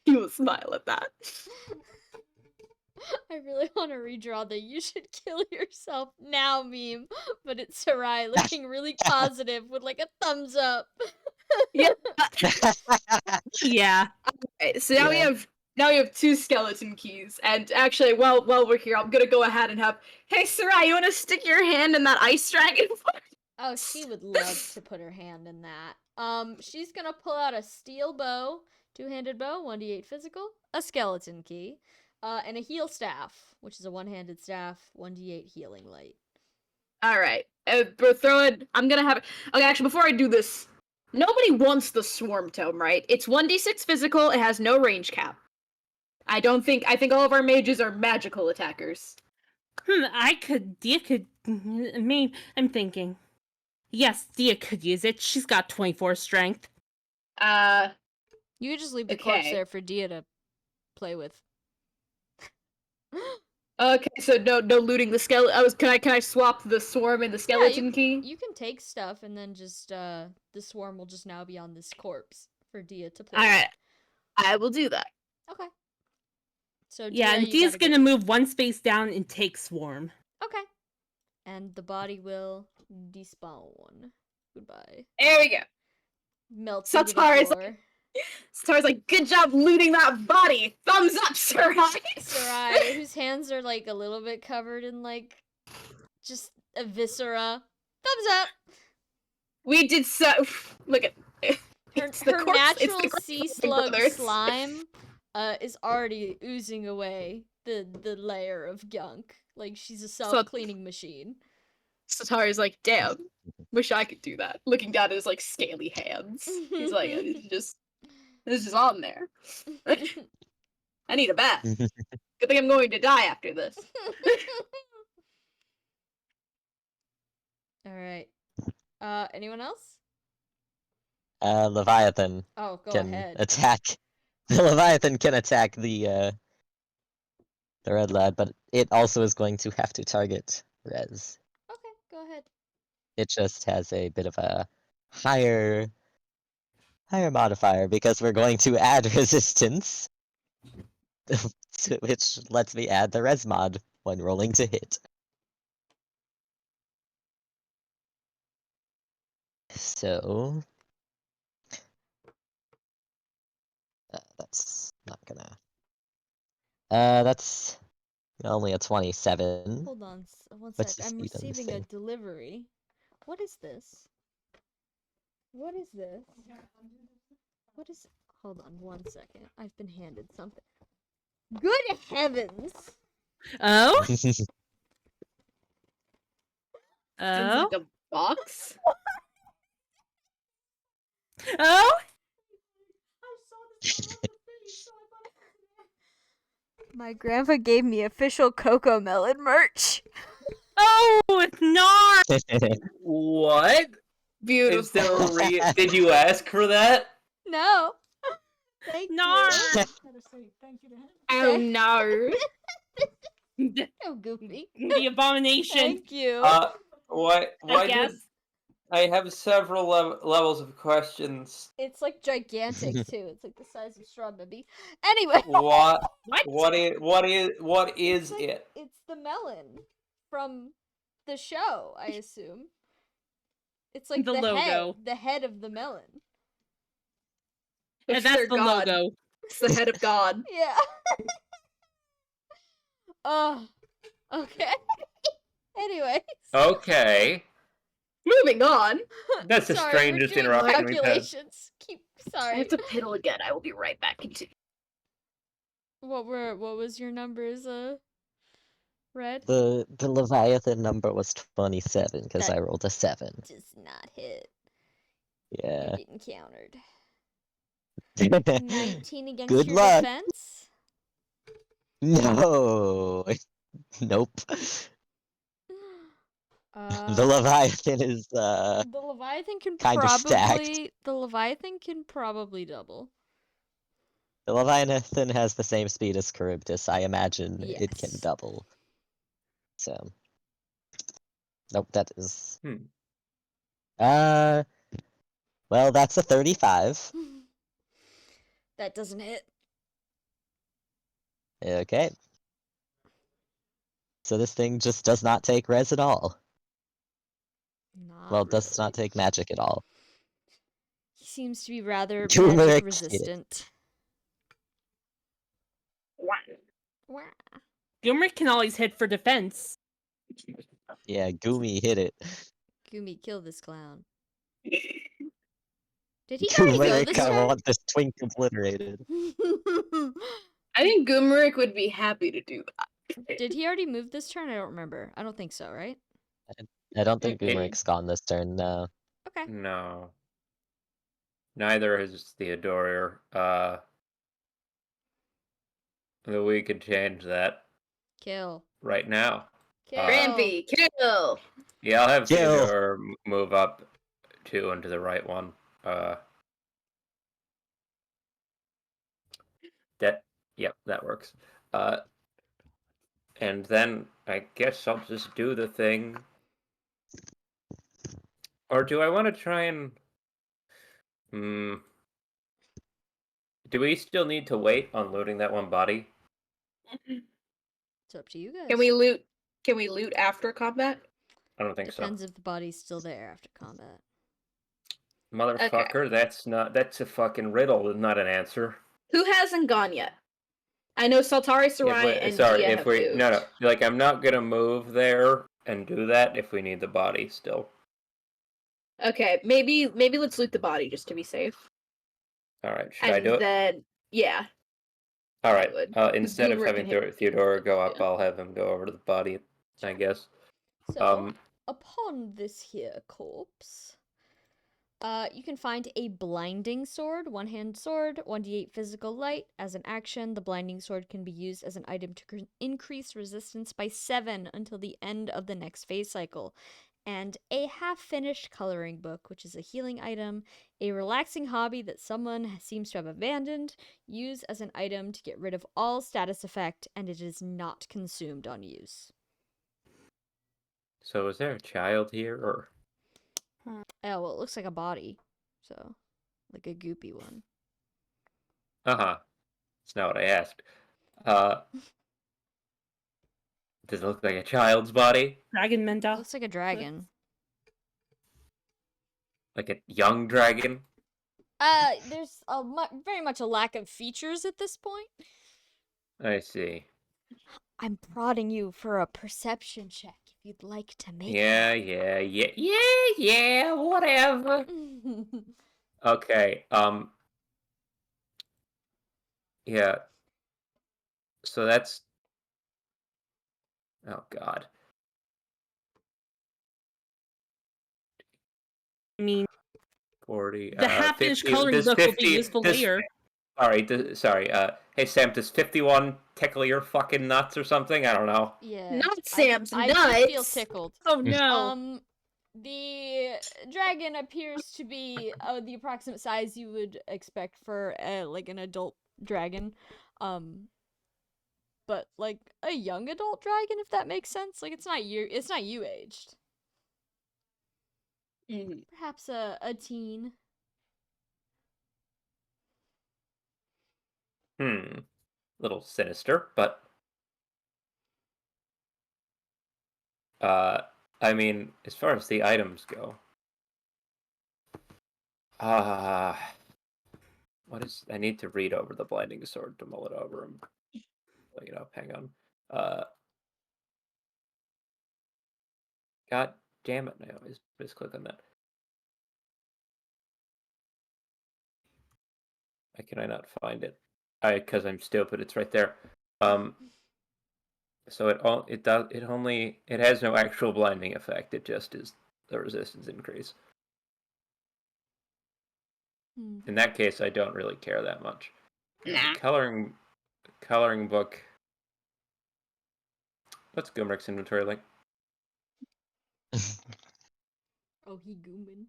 You will smile at that. I really want to redraw the "you should kill yourself now" meme, but it's Sarai looking really positive with like a thumbs up. Yeah. Yeah. Okay, so now Yeah. we have 2 skeleton keys, and actually, while we're here, I'm gonna go ahead and have. Hey, Sarai, you want to stick your hand in that ice dragon? Oh, she would love to put her hand in that. She's gonna pull out a steel bow, 2-handed bow, 1d8 physical, a skeleton key, and a heal staff, which is a 1-handed staff, 1d8 healing light. All right, we're throwing. I'm gonna have. Okay, actually, before I do this, nobody wants the swarm tome, right? It's 1d6 physical. It has no range cap. I think all of our mages are magical attackers. Dia could, I'm thinking. Yes, Dia could use it. She's got 24 strength. You could just leave the corpse Okay. there for Dia to play with. Okay, so no looting the skeleton. Can I swap the swarm and the skeleton key? You can take stuff and then just the swarm will just now be on this corpse for Dia to play. All with. right, I will do that. Okay. So Yeah, Dia, and you Dia's gotta gonna move one space down and take swarm. Okay. And the body will despawn. Goodbye. There we go. Melt So into the Tara's floor. Star's like, good job looting that body. Thumbs up, Sarai. Sarai, whose hands are like a little bit covered in like just a viscera. Thumbs up. We did so. Look at Her, it's the her corpse, it's natural the corpse sea of my slug brothers. slime is already oozing away the layer of gunk. Like she's a self-cleaning machine. So Tara's like, damn, wish I could do that. Looking down at his like scaly hands. He's like, it's just on there. I need a bath. Good thing I'm going to die after this. All right. Anyone else? Leviathan Oh, go can ahead. attack. The Leviathan can attack the red lad, but it also is going to have to target Rez. Okay, go ahead. It just has a bit of a higher modifier because we're going to add resistance, which lets me add the res mod when rolling to hit. So that's not gonna. That's only a 27. Hold on one What's sec. the I'm speed on this receiving a thing? delivery. What is this? What is this? What is... Hold on one second. I've been handed something. Good heavens! Oh? Sends Oh? like a box. Oh? My grandpa gave me official Coco Melon merch. Oh, Nar! What? Beautiful. Is there Did you ask for that? No. Thank Nar! Oh no. you. Oh, Goofy. The abomination. Thank you. Why I guess. did I have several levels of questions? It's like gigantic too. It's like the size of straw baby. Anyway. What What? is It's like- it? It's the melon from the show, I assume. It's like The logo. the head of the melon. And It's that's their the god. logo. It's the head of God. Yeah. Oh, okay. Anyways. Okay. Moving on. That's the Sorry, we're strangest doing interruption we've had. calculations. I Sorry. have to piddle again. I will be right back. What was your numbers, Red? The Leviathan number was 27 because That- I rolled a 7. Does not hit. Yeah. It encountered. 19 against Good your luck. defense? No. Nope. The Leviathan is the Leviathan can kinda stacked. probably double. the Leviathan has the same speed as Charybdis. I imagine it can Yes. double. So Nope, that is. Hmm. Well, that's a 35. That doesn't hit. Okay. So this thing just does not take res at all. Not Well, does really. not take magic at all. He seems to be rather Turmeric magic hit it. resistant. Wah. Gilmerick can always hit for defense. Yeah, Goomy hit it. Gumi, kill this clown. Did he already go Turmeric, this I turn? want this twink obliterated. I think Goomeric would be happy to do that. Did he already move this turn? I don't remember. I don't think so, right? I don't think Mm-mm. Goomeric's gone this turn, no. Okay. No. Neither is Theodore. We could change that Kill. right now. Kill. Rampy, kill! Yeah, I'll have Kill. Theodore move up 2 into the right one. Yep, that works. And then I guess I'll just do the thing. Or do I want to try and... Do we still need to wait on looting that one body? It's up to you guys. Can we loot? Can we loot after combat? I don't think Depends so. if the body's still there after combat. Motherfucker, that's a fucking riddle, not an answer. Who hasn't gone yet? I know Saltari, Sarai, and Dia have moved. No, like I'm not gonna move there and do that if we need the body still. Okay, maybe let's loot the body just to be safe. All right, should I do it? Then, yeah. All I right. would. Instead of Boomer having can hit- Theodora go up, yeah. I'll have him go over to the body, I Sure. guess. So, upon this here corpse, you can find a blinding sword, one-hand sword, 1d8 physical light. As an action, the blinding sword can be used as an item to increase resistance by 7 until the end of the next phase cycle. And a half-finished coloring book, which is a healing item, a relaxing hobby that someone seems to have abandoned, use as an item to get rid of all status effect, and it is not consumed on use. So is there a child here, or? Oh, well, it looks like a body, so, like a goopy one. Uh-huh. That's not what I asked. Does it look like a child's body? Dragon It Menda. looks like a dragon. Like a young dragon? There's very much a lack of features at this point. I see. I'm prodding you for a perception check if you'd like to make Yeah, whatever. one. Okay, yeah. So that's... Oh, God. I mean, 40, the half-finished 50, coloring does book will 50, be useful does- later. Sorry, hey Sam, does 51 tickle your fucking nuts or something? I don't know. Yeah. Not Sam's I nuts. do feel tickled. Oh no. The dragon appears to be the approximate size you would expect for like an adult dragon. But like a young adult dragon, if that makes sense. Like it's not you aged. Perhaps a teen. Little sinister, but I mean, as far as the items go, what is? I need to read over the blinding sword to mull it over and look it up. Hang on. God damn it! I always misclick on that. Why can I not find it? Because I'm stupid. It's right there. So it has no actual blinding effect. It just is the resistance increase. In that case, I don't really care that much. Nah. Coloring book. What's Gumrick's inventory like? Oh, he goomin.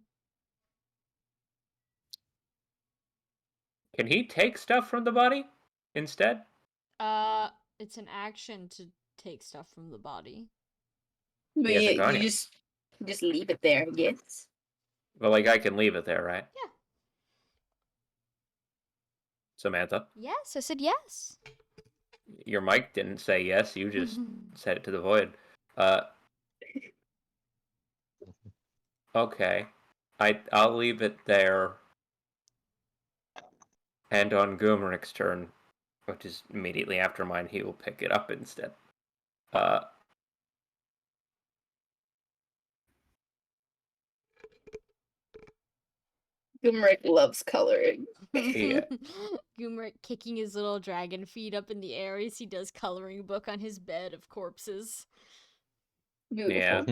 Can he take stuff from the body instead? It's an action to take stuff from the body. He hasn't gone yet. Just leave it there, I guess. Well, like, I can leave it there, right? Yeah. Samantha? Yes, I said yes. Your mic didn't say yes, you just said it to the void. Okay. I'll leave it there. And on Goomeric's turn, which is immediately after mine, he will pick it up instead. Gumrick loves coloring. Yeah. Goomert kicking his little dragon feet up in the air as he does coloring book on his bed of corpses. Beautiful. Yeah.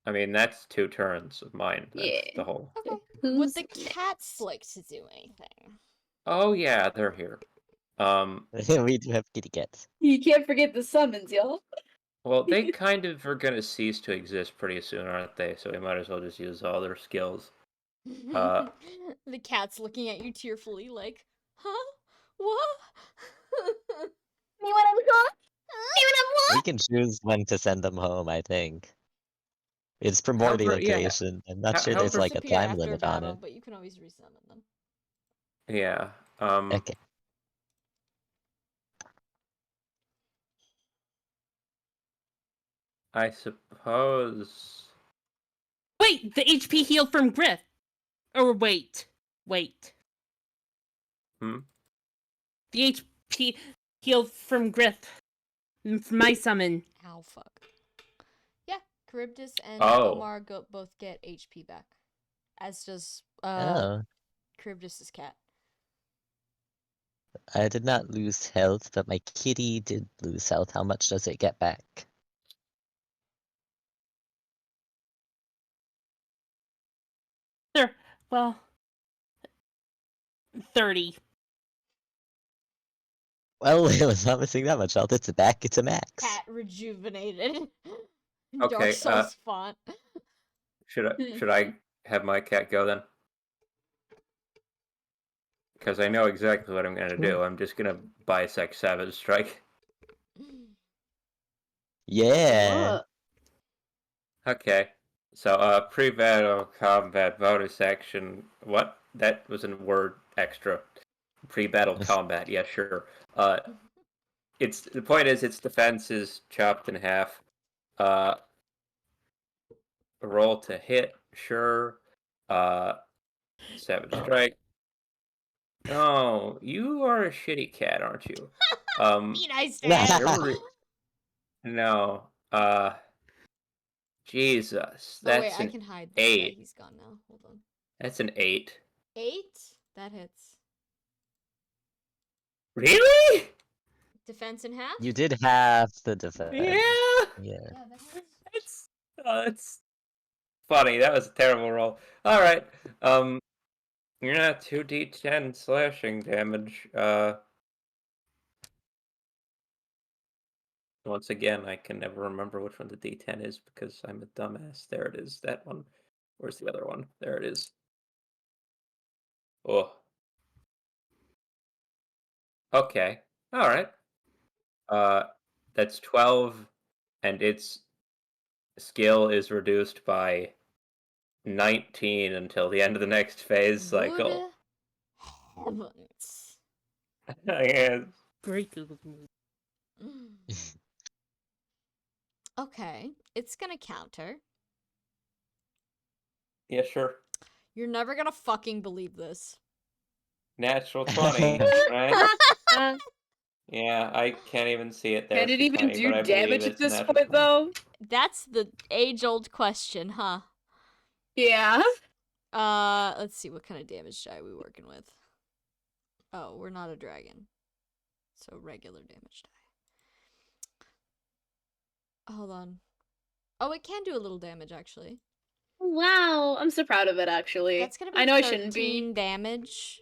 I mean, that's 2 turns of mine. That's Yeah. the whole. Okay. Who's Would the next? cats like to do anything? Oh yeah, they're here. We do have kitty cats. You can't forget the summons, y'all. Well, they kind of are gonna cease to exist pretty soon, aren't they? So we might as well just use all their skills. The cat's looking at you tearfully, like, huh? What? Anyone have a call? We can choose when to send them home, I think. It's primordial yeah. creation. I'm not How- sure how there's per- like a Disappear time after limit battle, on it. but you can always resummon them. Yeah. Okay. I suppose. Wait, the HP healed from Griff. Or wait. Hmm? The HP healed from Griff. From my summon. Ow, fuck. Yeah, Charybdis and Oh. Omar both get HP back. As does Oh. Charybdis's cat. I did not lose health, but my kitty did lose health. How much does it get back? There. Well. 30. Well, it was not missing that much health. It's back. It's a max. Cat rejuvenated. Okay, Dark Souls font. Should I have my cat go then? Because I know exactly what I'm gonna do. I'm just gonna bisect Savage Strike. Yeah. What? Okay. So pre-battle combat bonus action. What? That was a word extra. Pre-battle combat. Yeah, sure. It's the point is its defense is chopped in half. A roll to hit, sure. Savage Strike. Oh, you are a shitty cat, aren't you? Be nice to him. You're no. Jesus, Oh wait, that's I an can hide this 8. guy. He's gone now. Hold on. That's an 8. 8? That hits. Really? Defense in half? You did have the defense. Yeah. Yeah. Yeah, that hits. That's funny. That was a terrible roll. All right. You're not 2d10 slashing damage. Once again, I can never remember which one the d10 is because I'm a dumbass. There it is. That one. Where's the other one? There it is. Oh. Okay. All right. That's 12, and its skill is reduced by 19 until the end of the next phase cycle. Good heavens. Yes. Great Google move. Okay, it's gonna counter. Yeah, sure. You're never gonna fucking believe this. Natural 20, right? Yeah, I can't even see it there. Can it for even 20, do but I believe damage at it's this natural point, 20. though? That's the age-old question, huh? Yeah. Let's see, what kind of damage die are we working with? Oh, we're not a dragon. So regular damage die. Hold on. Oh, it can do a little damage, actually. Wow, I'm so proud of it, actually. That's gonna be I know I 13 shouldn't be. damage.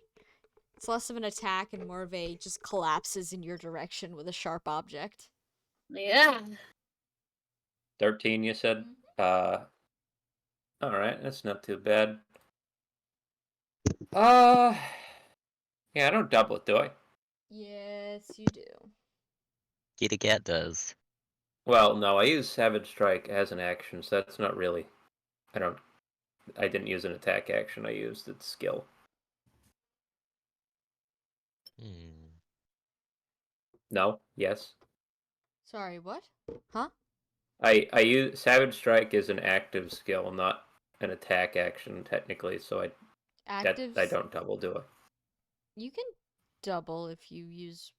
It's less of an attack and more of a just collapses in your direction with a sharp object. Yeah. 13, you said? Alright, that's not too bad. Yeah, I don't double it, do I? Yes, you do. Kitty Cat does. Well, no, I use Savage Strike as an action, so that's not really. I didn't use an attack action. I used its skill. Hmm. No. Yes. Sorry, what? Huh? I use Savage Strike is an active skill, not an attack action technically. So I Actives. don't double do it. You can double if you use.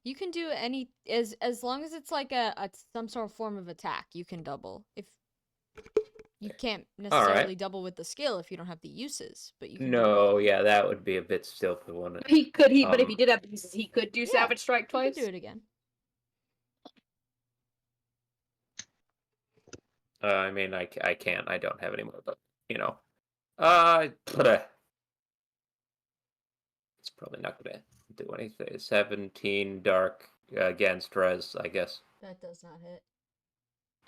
You can do any as long as it's like a some sort of form of attack. You can double if you can't necessarily double with the skill if you don't have the uses, but you can. No, yeah, that would be a bit stupid, wouldn't it? He could, but if he did have pieces, he could do Yeah, Savage Strike You can twice. do it again. I mean, I can't. I don't have any more, but you know, bleh. It's probably not gonna do anything. 17 dark against res, I guess. That does not hit.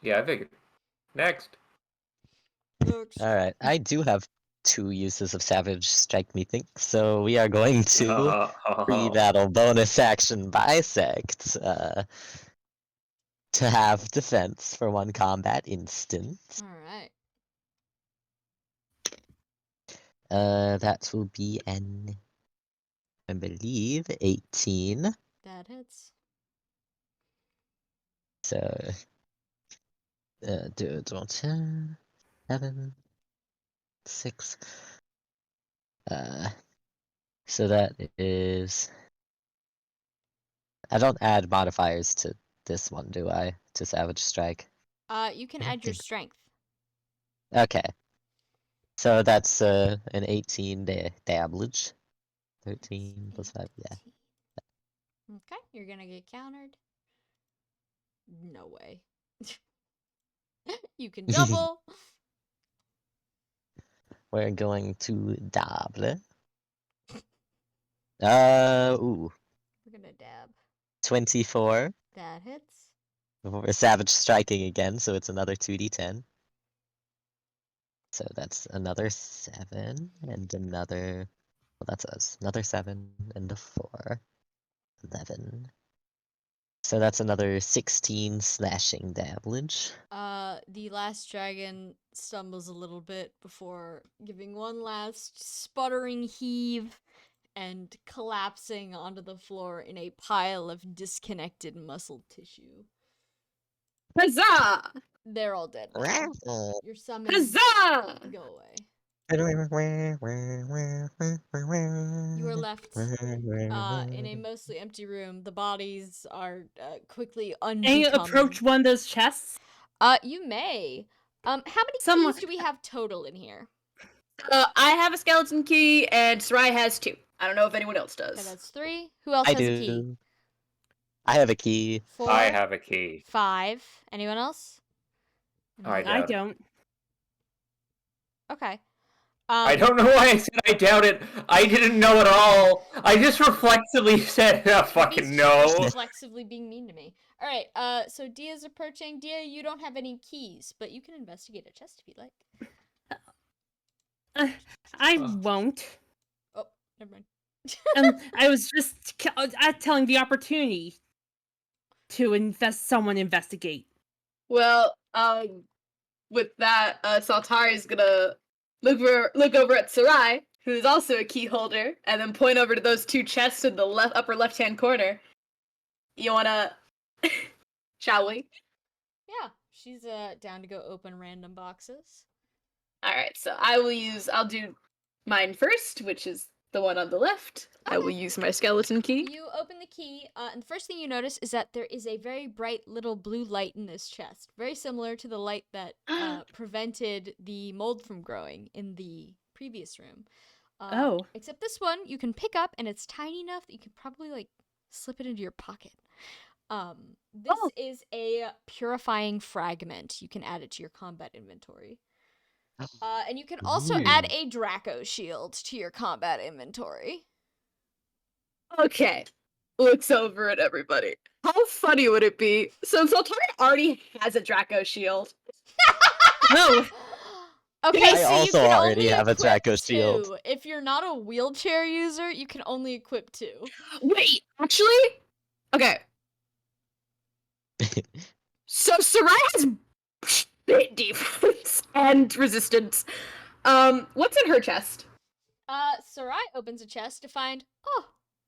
Yeah, I figured. Next. Next. Alright, I do have 2 uses of Savage Strike, methinks, so we are going to pre-battle bonus action bisect to have defense for 1 combat instant. Alright. That will be an, I believe, 18. That hits. So, 7, 6. So that is. I don't add modifiers to this one, do I? To Savage Strike. You can I don't add your think- strength. Okay. So that's an 18 damage. 13 plus 5, yeah. Okay, you're gonna get countered. No way. You can double. We're going to double. Ooh. We're gonna dab. 24. That hits. We're Savage Striking again, so it's another 2d10. So that's another 7 and another. Well, that's us. Another 7 and a 4. 11. So that's another 16 slashing damage. The last dragon stumbles a little bit before giving one last sputtering heave and collapsing onto the floor in a pile of disconnected muscle tissue. Huzzah! They're all dead now. Your summons Huzzah! go away. You You are left in a mostly empty room. The bodies are quickly Can you unbecoming. approach one of those chests? You may. How many Someone- keys do we have total in here? I have a skeleton key, and Sarai has 2. I don't know if anyone else does. Okay, that's 3. Who else I has a key? do. I have a key. 4. I have a key. 5. Anyone else? I Anyone I else? don't. Okay. I don't know why I said I doubt it. I didn't know at all. I just reflexively said, He's fucking just no. reflexively being mean to me. All right. So Dia's approaching. Dia, you don't have any keys, but you can investigate a chest if you'd like. I Oh. won't. Oh, never mind. I was just telling the opportunity to someone investigate. Well, with that, Saltari's gonna look over at Sarai, who's also a key holder, and then point over to those 2 chests in the upper left-hand corner. You wanna... Shall we? Yeah, she's down to go open random boxes. Alright, so I'll do mine first, which is the one on the left. I will use my skeleton key. You open the key, and the first thing you notice is that there is a very bright little blue light in this chest, very similar to the light that prevented the mold from growing in the previous room. Oh. Except this one you can pick up, and it's tiny enough that you can probably like slip it into your pocket. This is a purifying fragment. You can add it to your combat inventory. And you can also add a Draco shield to your combat inventory. Okay. Looks over at everybody. How funny would it be? So Saltari already has a Draco shield. No. Okay, I so you also can already only have a equip Draco shield. 2. If you're not a wheelchair user, you can only equip 2. Wait, actually? Okay. So Sarai has bit defense and resistance. What's in her chest? Sarai opens a chest to find,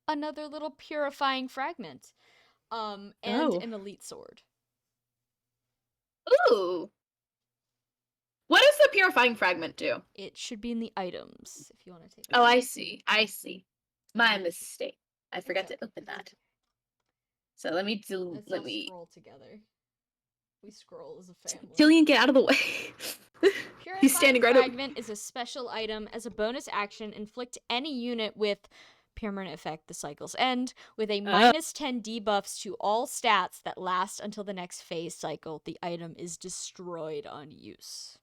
another little purifying fragment. And Oh. an elite sword. Ooh. What does the purifying fragment do? It should be in the items, if you want to take a Oh, look. I see. I see. My mistake. I forgot to open that. So let me do. Let's Let all me. scroll together. We scroll as a family. Jillian, get out of the way. He's standing right over. Fragment is a special item. As a bonus action, inflict any unit with permanent effect, the cycle's end, with a minus 10 debuffs to all stats that last until the next phase cycle. The item is destroyed on use.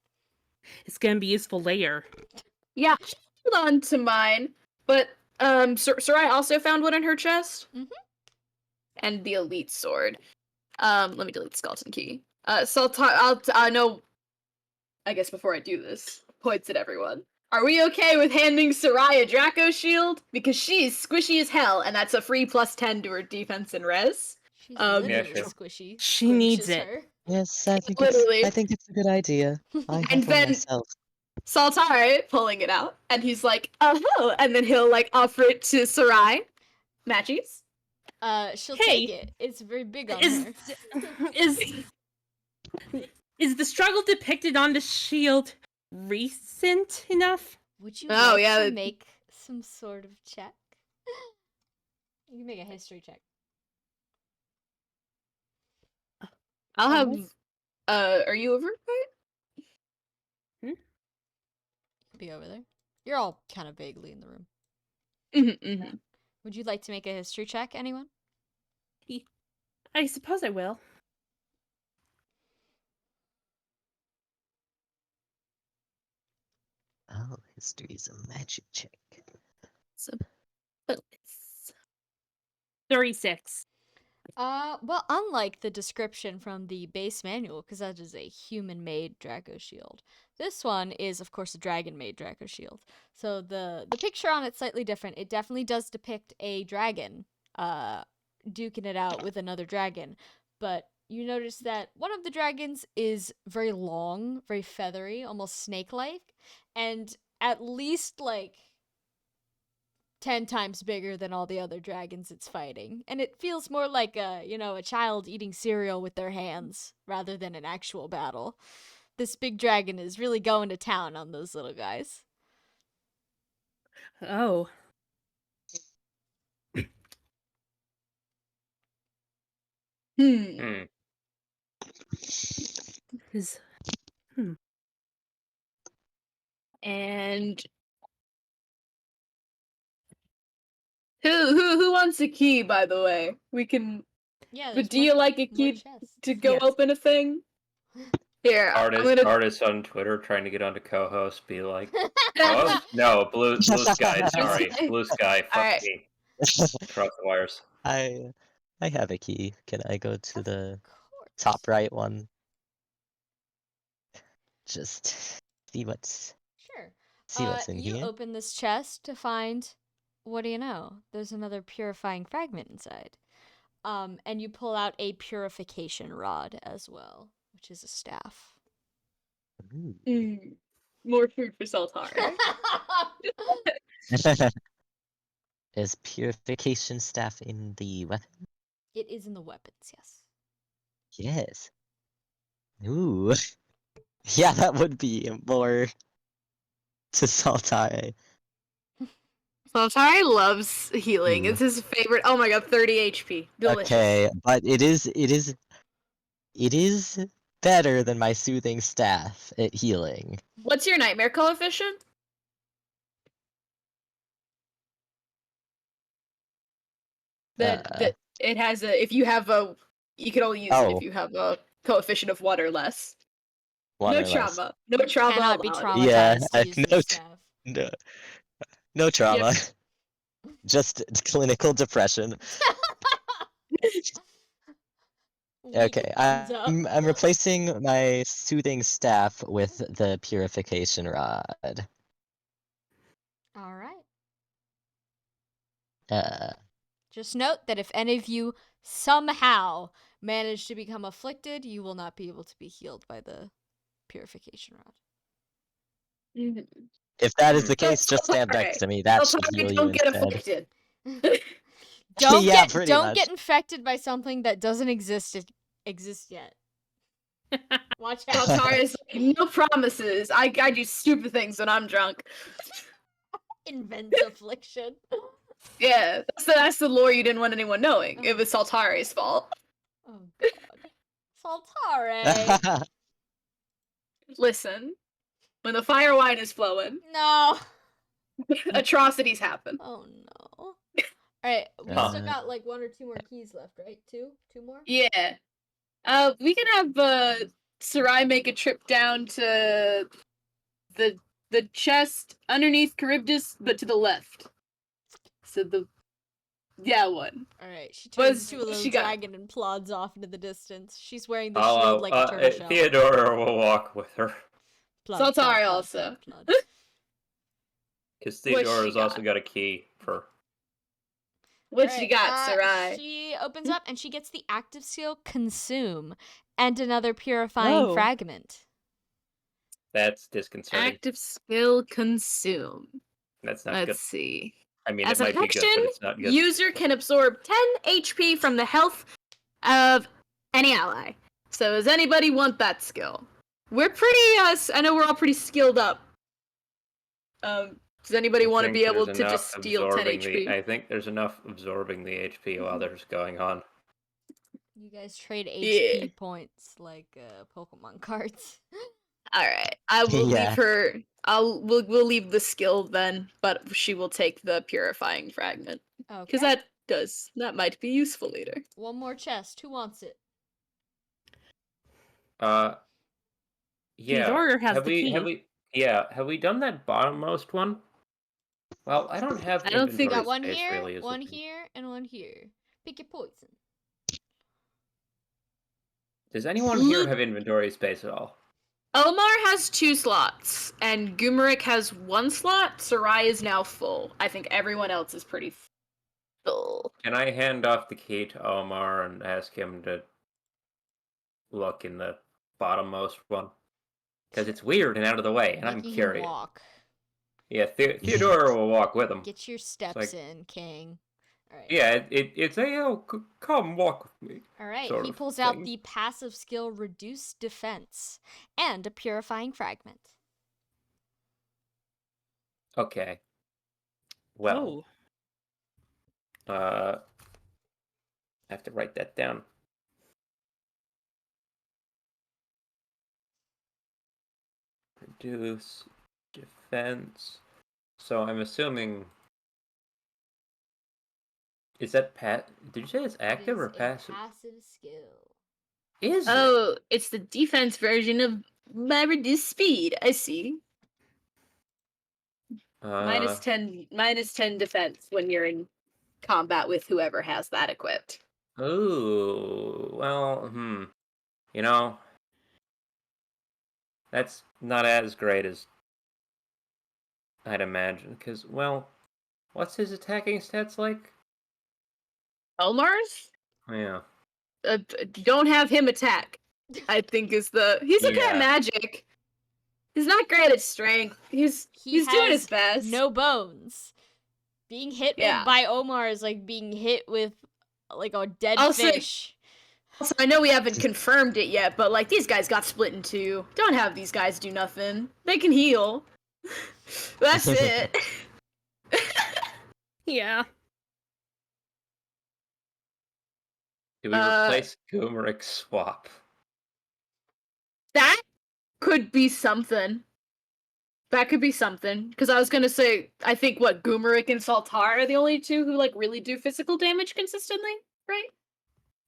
It's gonna be useful later. Yeah, hold on to mine. But Sarai also found one in her chest. Mhm. And the elite sword. Let me delete the skeleton key. So I know. I guess before I do this, points at everyone. Are we okay with handing Sarai a Draco shield? Because she's squishy as hell, and that's a free +10 to her defense and res. She's Yeah, literally sure. squishy. She needs Squishes it. her. Yes, Literally. I think it's a good idea. I And have one then- myself. Saltare pulling it out, and he's like, "Oh!" And then he'll like offer it to Sarai. Matchies. She'll Hey, take it. It's very big on Is her. is the struggle depicted on the shield recent enough? Would you Oh, like yeah, to it- make some sort of check? You can make a history check. I'll have. Alright. Are you over? Be over there. You're all kind of vaguely in the room. Mm-hmm. Would you like to make a history check, anyone? I suppose I will. Oh, history is a magic check. So, bonus. 36. Well, unlike the description from the base manual, because that is a human-made Draco shield, this one is, of course, a dragon-made Draco shield. So the picture on it's slightly different. It definitely does depict a dragon, duking it out with another dragon, but you notice that one of the dragons is very long, very feathery, almost snake-like, and at least, like, 10 times bigger than all the other dragons it's fighting. And it feels more like a child eating cereal with their hands rather than an actual battle. This big dragon is really going to town on those little guys. Oh. Hmm. Is And who wants a key? By the way, we can. Yeah, But do you like a more key chests. to go Yes. open a thing? Here, I'm gonna. Artists on Twitter trying to get onto co-host be like, oh no, blue sky, sorry, blue sky, fuck Alright. me, cross the wires. I have a key. Can I go to Of the course. top right one? Just see what's Sure. in You here. open this chest to find, what do you know? There's another purifying fragment inside. And you pull out a purification rod as well, which is a staff. Ooh. More food for Saltare. Is purification staff in the weapon? It is in the weapons, yes. Yes. Ooh. Yeah, that would be more to Saltare. Saltare loves healing. Ooh. It's his favorite. Oh my god, 30 HP. Delicious. Okay, but it is better than my soothing staff at healing. What's your nightmare coefficient? That it has a. If you have a, you can only use it if you have a coefficient of 1 or less. One No or less. trauma. No trauma Cannot be allowed. traumatized Yeah, to use no this staff. No trauma. Just clinical depression. Okay, Weekends up. I'm replacing my soothing staff with the purification rod. All right. Uh, Just note that if any of you somehow manage to become afflicted, you will not be able to be healed by the purification rod. If that is Hmm. the case, just stand next to me. That should heal you Don't get instead. afflicted. Yeah, pretty don't much. get infected by something that doesn't exist yet. Watch out. Saltari's like, no promises. I do stupid things when I'm drunk. Invents affliction. Yeah, that's the lore you didn't want anyone knowing. It was Saltari's fault. Oh god. Saltare. Listen, when the fire wine is flowing, No. atrocities happen. Oh no. Alright, we Huh. still got like 1 or 2 more keys left, right? Two more? Yeah. We can have Sarai make a trip down to the chest underneath Charybdis, but to the left. So one. Alright, she turns Was- into a little she got- dragon and plods off into the distance. She's wearing the shield like a turtle shell. Theodora will walk with her. Plod, Saltari plod, also. plod, plod. Because What's Theodora's she also got? got a key for. What you Alright, got, Sarai? She opens up and she gets the active skill Consume and another purifying Oh. fragment. That's disconcerting. Active skill consume. That's not Let's good. see. I mean, As it a might be good, protection, but it's not good. user can absorb 10 HP from the health of any ally. So does anybody want that skill? We're pretty, I know we're all pretty skilled up. Does anybody want to think be able there's to enough just steal 10 absorbing HP? I think there's enough absorbing the HP while there's going on. You guys trade Yeah. HP points like Pokemon cards. Alright, I will Yeah. leave her, we'll leave the skill then, but she will take the purifying fragment. Okay. Because that might be useful later. One more chest. Who wants it? Yeah. Theodora has have the we key. have we done that bottommost one? Well, I don't have I don't think- We inventory got one space here, really. Is the one thing. here, and one here. Pick your poison. Does anyone here Look- have inventory space at all? Omar has 2 slots, and Gumeric has 1 slot. Sarai is now full. I think everyone else is pretty full. Can I hand off the key to Omar and ask him to look in the bottommost one? Because it's weird and out of the way, and I'm Making him curious. walk. Yeah, Theodora will walk with him. Get your steps like- in, King. Alright. Yeah, it's a come walk with me. Alright, sort he of pulls out thing. the passive skill Reduce Defense and a purifying fragment. Okay. Well, Oh. I have to write that down. Reduce defense. So I'm assuming. Is that Did you say it's active It or is a passive? passive skill. Is it? Oh, it's the defense version of my reduced speed. I see. Minus 10 defense when you're in combat with whoever has that equipped. Oh, well, You know, that's not as great as I'd imagine. Because, well, what's his attacking stats like? Omar's? Yeah. Don't have him attack. I think is he's okay Yeah. at magic. He's not great at strength. He's doing his has best. No bones. Being hit Yeah. by Omar is like being hit with like a dead I'll say- fish. Also, I know we haven't confirmed it yet, but like these guys got split in 2. Don't have these guys do nothing. They can heal. That's it. Yeah. Do we replace Goomeric swap? That could be something. That could be something. Because I was gonna say, I think Gumeric and Saltar are the only 2 who like really do physical damage consistently, right?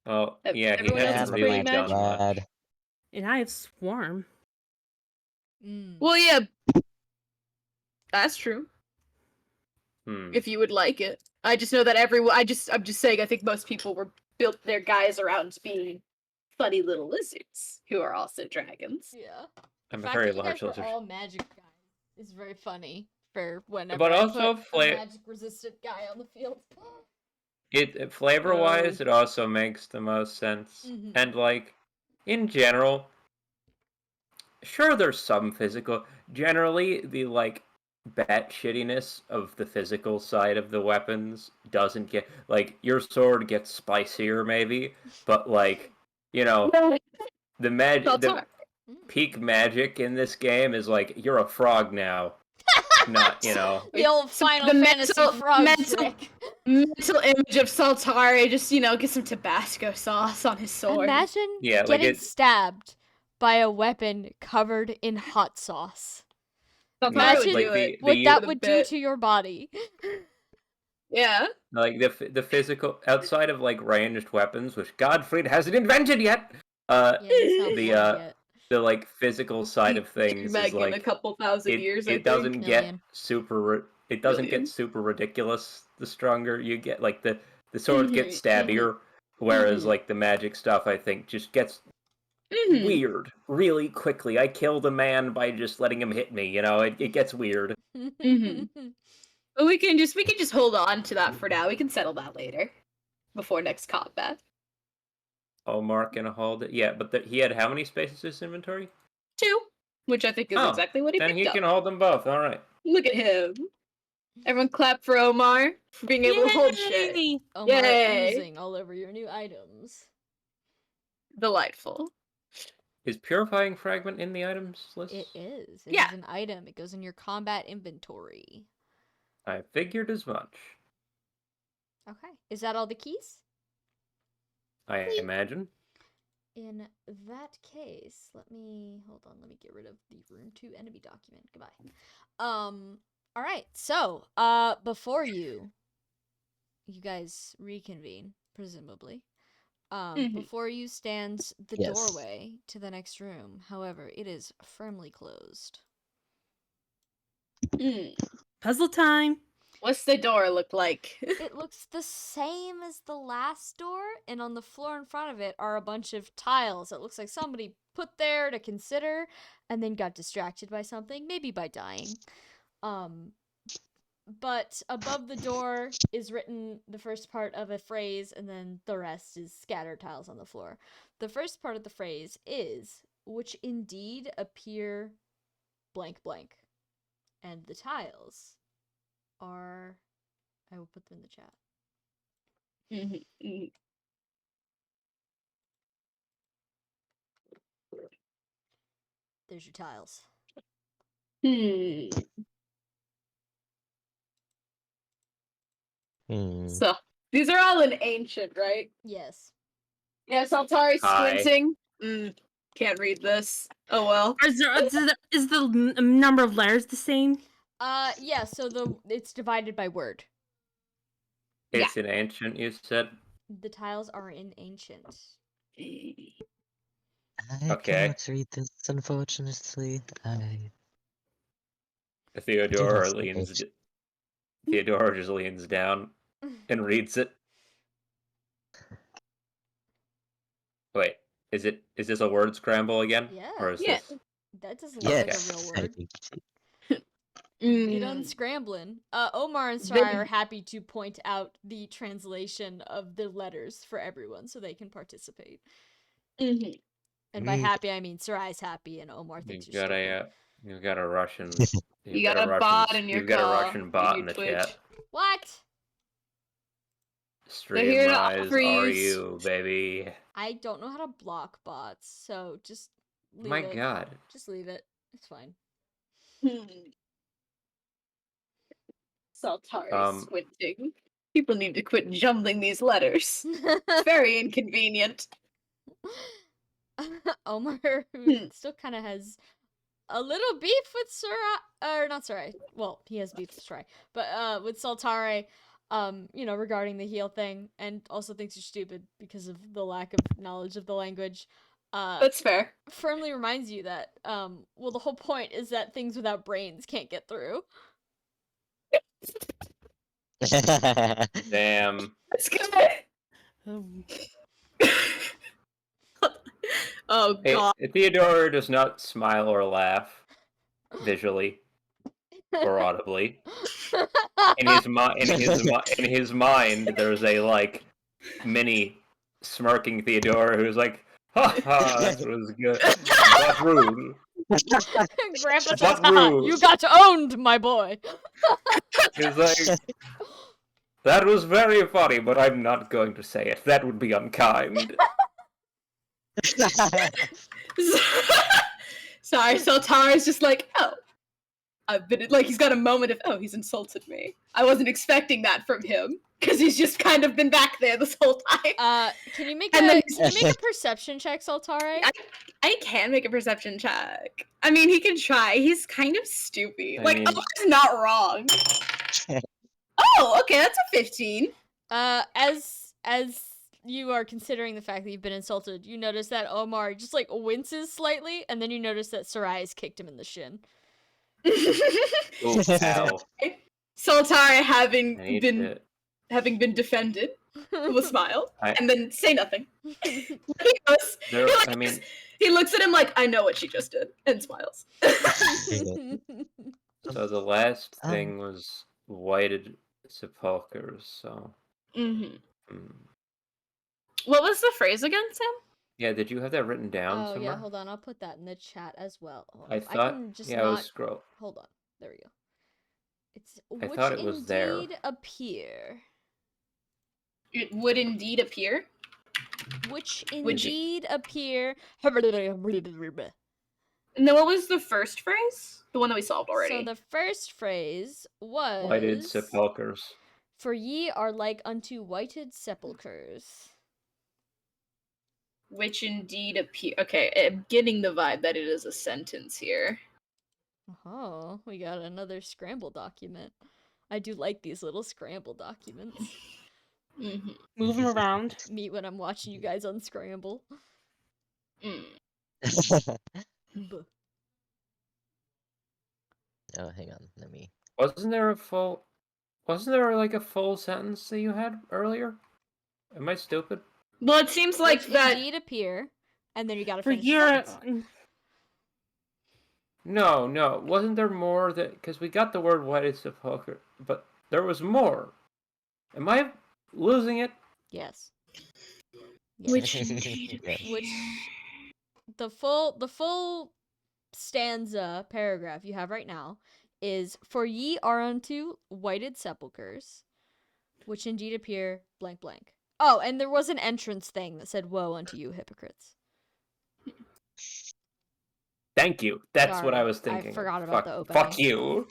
Oh, yeah, he Everyone else hasn't is really pretty done much. Bad. And I have Swarm. Mm. Well, yeah. That's true. Hmm. If you would like it. I just know that I'm just saying, I think most people were built their guys around being funny little lizards who are also dragons. Yeah. I'm The a fact very that you large guys were lizard. all magic guys is very funny for whenever But I also put a fla- magic resistant guy on the field. Flavor-wise, it also makes the most sense. Mhm. And, like, in general, sure, there's some physical. Generally, the, like, bat shittiness of the physical side of the weapons doesn't get. Like, your sword gets spicier, maybe, but, like, you know, the Saltar. peak magic in this game is, like, you're a frog now. Not, you know. The old So Final the Fantasy mental- frog mental- trick. Mental image of Saltare, just, get some Tabasco sauce on his sword. Imagine Yeah, like getting it- stabbed by a weapon covered in hot sauce. Saltare Imagine would like do it. What the- that with a would do bit. to your body. Yeah. Like the physical outside of like ranged weapons, which Godfried hasn't invented yet. Yeah, he's not The, born yet. The like physical side of things Meg is in a like couple thousand years, I it think. doesn't get Million. super it doesn't Million. get super ridiculous the stronger you get. Like the swords get Mhm, stabbier, whereas mhm. like the magic stuff I think just gets Mhm. weird really quickly. I killed a man by just letting him hit me. It gets weird. Mhm. But we can just hold on to that for now. We can settle that later, before next combat. Omar can hold it. Yeah, but he had how many spaces in his inventory? 2, which I think is Oh, exactly what he then picked he up. can hold them both. All right. Look at him. Everyone clap for Omar for being able to hold shit. Yay! Omar Yay. oozing all over your new items. Delightful. Is purifying fragment in the items list? It is. It Yeah. is an item. It goes in your combat inventory. I figured as much. Okay. Is that all the keys? I imagine. In that case, let me get rid of the room 2 enemy document. Goodbye. All right. So, before you guys reconvene, presumably. Mhm. Before you stands the Yes. doorway to the next room. However, it is firmly closed. Mm. Puzzle time. What's the door look like? It looks the same as the last door, and on the floor in front of it are a bunch of tiles. It looks like somebody put there to consider and then got distracted by something, maybe by dying. But above the door is written the first part of a phrase, and then the rest is scattered tiles on the floor. The first part of the phrase is, which indeed appear blank blank. And the tiles are, I will put them in the chat. Mhm, mhm. There's your tiles. Hmm. Hmm. So, these are all in ancient, right? Yes. Yeah, Saltari Hi. squinting. Can't read this. Oh well. Is the number of letters the same? Yeah, so it's divided by word. It's an ancient, you said? The tiles are in ancient. I Okay. cannot read this, unfortunately. Theodora some Theodora just leans down and reads it. Wait, is this a word scramble again? Yeah. Or is Yeah. this That doesn't look like a Yes, real I word. think Get Mm. unscrambling. Omar and Sarai are happy to point out the translation of the letters for everyone so they can participate. Mhm. And by happy, I mean Sarai's happy and Omar thinks you've you're got stupid. you've got a Russian You got a bot in your you've got a call, Russian bot in in your the Twitch. chat. What? They're here to Streamrise offer are you you, baby? I don't know how to block bots, so just leave My it. god. Just leave it. It's fine. Saltari squinting. People need to quit jumbling these letters. It's very inconvenient. Omar, who still kind of has a little beef with Sarai, or not Sarai. Well, he has beef with Sarai, but with Saltare, regarding the heal thing, and also thinks you're stupid because of the lack of knowledge of the language. That's fair. Firmly reminds you that, the whole point is that things without brains can't get through. Damn. That's good. Um, Oh god. Theodora does not smile or laugh visually. audibly. In his mind, there's a like mini smirking Theodora who's like, "Ha ha, that was good, but rude." Grandpa says, But "Haha, rude. you got owned, my boy." He's like, "That was very funny, but I'm not going to say it. That would be unkind." Sorry, so Tara's just like, oh. I've been like he's got a moment of he's insulted me. I wasn't expecting that from him because he's just kind of been back there this whole time. Can you make And a then- can you make a perception check, Saltare? I can make a perception check. I mean, he can try. He's kind of stupid. I Like, mean- he's not wrong. Oh, okay, that's a 15. As you are considering the fact that you've been insulted, you notice that Omar just like winces slightly, and then you notice that Sarai has kicked him in the shin. Ooh, ow. Soltara I need been defended will smile I- and then say nothing. He goes, There, he, like, I mean, he looks at him like, I know what she just did, and smiles. so the last Um. thing was whited sepulchres. So, Mm-hmm. hmm. What was the phrase again, Sam? Yeah, did you have that written down Oh somewhere? yeah, hold on, I'll put that in the chat as well. I thought. can just Yeah, I not... was scroll. Hold on, there we go. It's I which thought it was there. indeed appear. It would indeed appear. Which Would you- indeed appear. And then what was the first phrase? The one that we solved already. So the first phrase was Whited sepulchres. For ye are like unto whited sepulchres. Which indeed appear. Okay, I'm getting the vibe that it is a sentence here. Oh, we got another scramble document. I do like these little scramble documents. Mm-hmm. Moving around. Me when I'm watching you guys unscramble. Mm. Buh. Oh, hang on. Let me. Wasn't there like a full sentence that you had earlier? Am I stupid? Well, it seems like Which that. indeed appear, and then you gotta For finish the your sentence. No. Wasn't there more that? Because we got the word whited sepulchre, but there was more. Am I losing it? Yes. Which Yeah. indeed Yeah. appear. Which the full stanza paragraph you have right now is for ye are unto whited sepulchres, which indeed appear blank blank. Oh, and there was an entrance thing that said woe unto you hypocrites. Thank you. That's what Sorry, I was I thinking. forgot about Fuck, the fuck opening. you.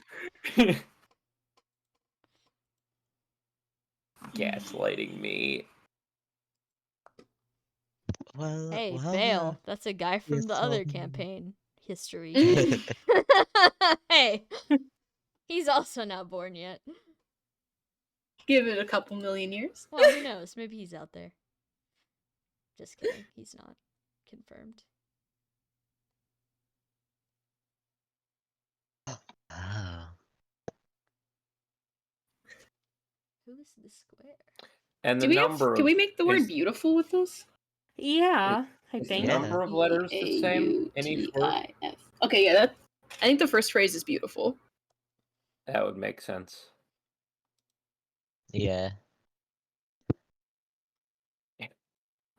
Gaslighting me. Well, Hey, well, Bale, that's a guy from yes, the other well, campaign history. yeah. Hey, he's also not born yet. Give it a couple million years. Well, who knows? Maybe he's out there. Just kidding. He's not confirmed. Oh. Who is the square? And the Do we number can we make the word is- beautiful with this? yeah, I is the think. Yeah. number of letters the same in each word? B-A-U-T-I-F. Okay, yeah, that. I think the first phrase is beautiful. That would make sense. Yeah.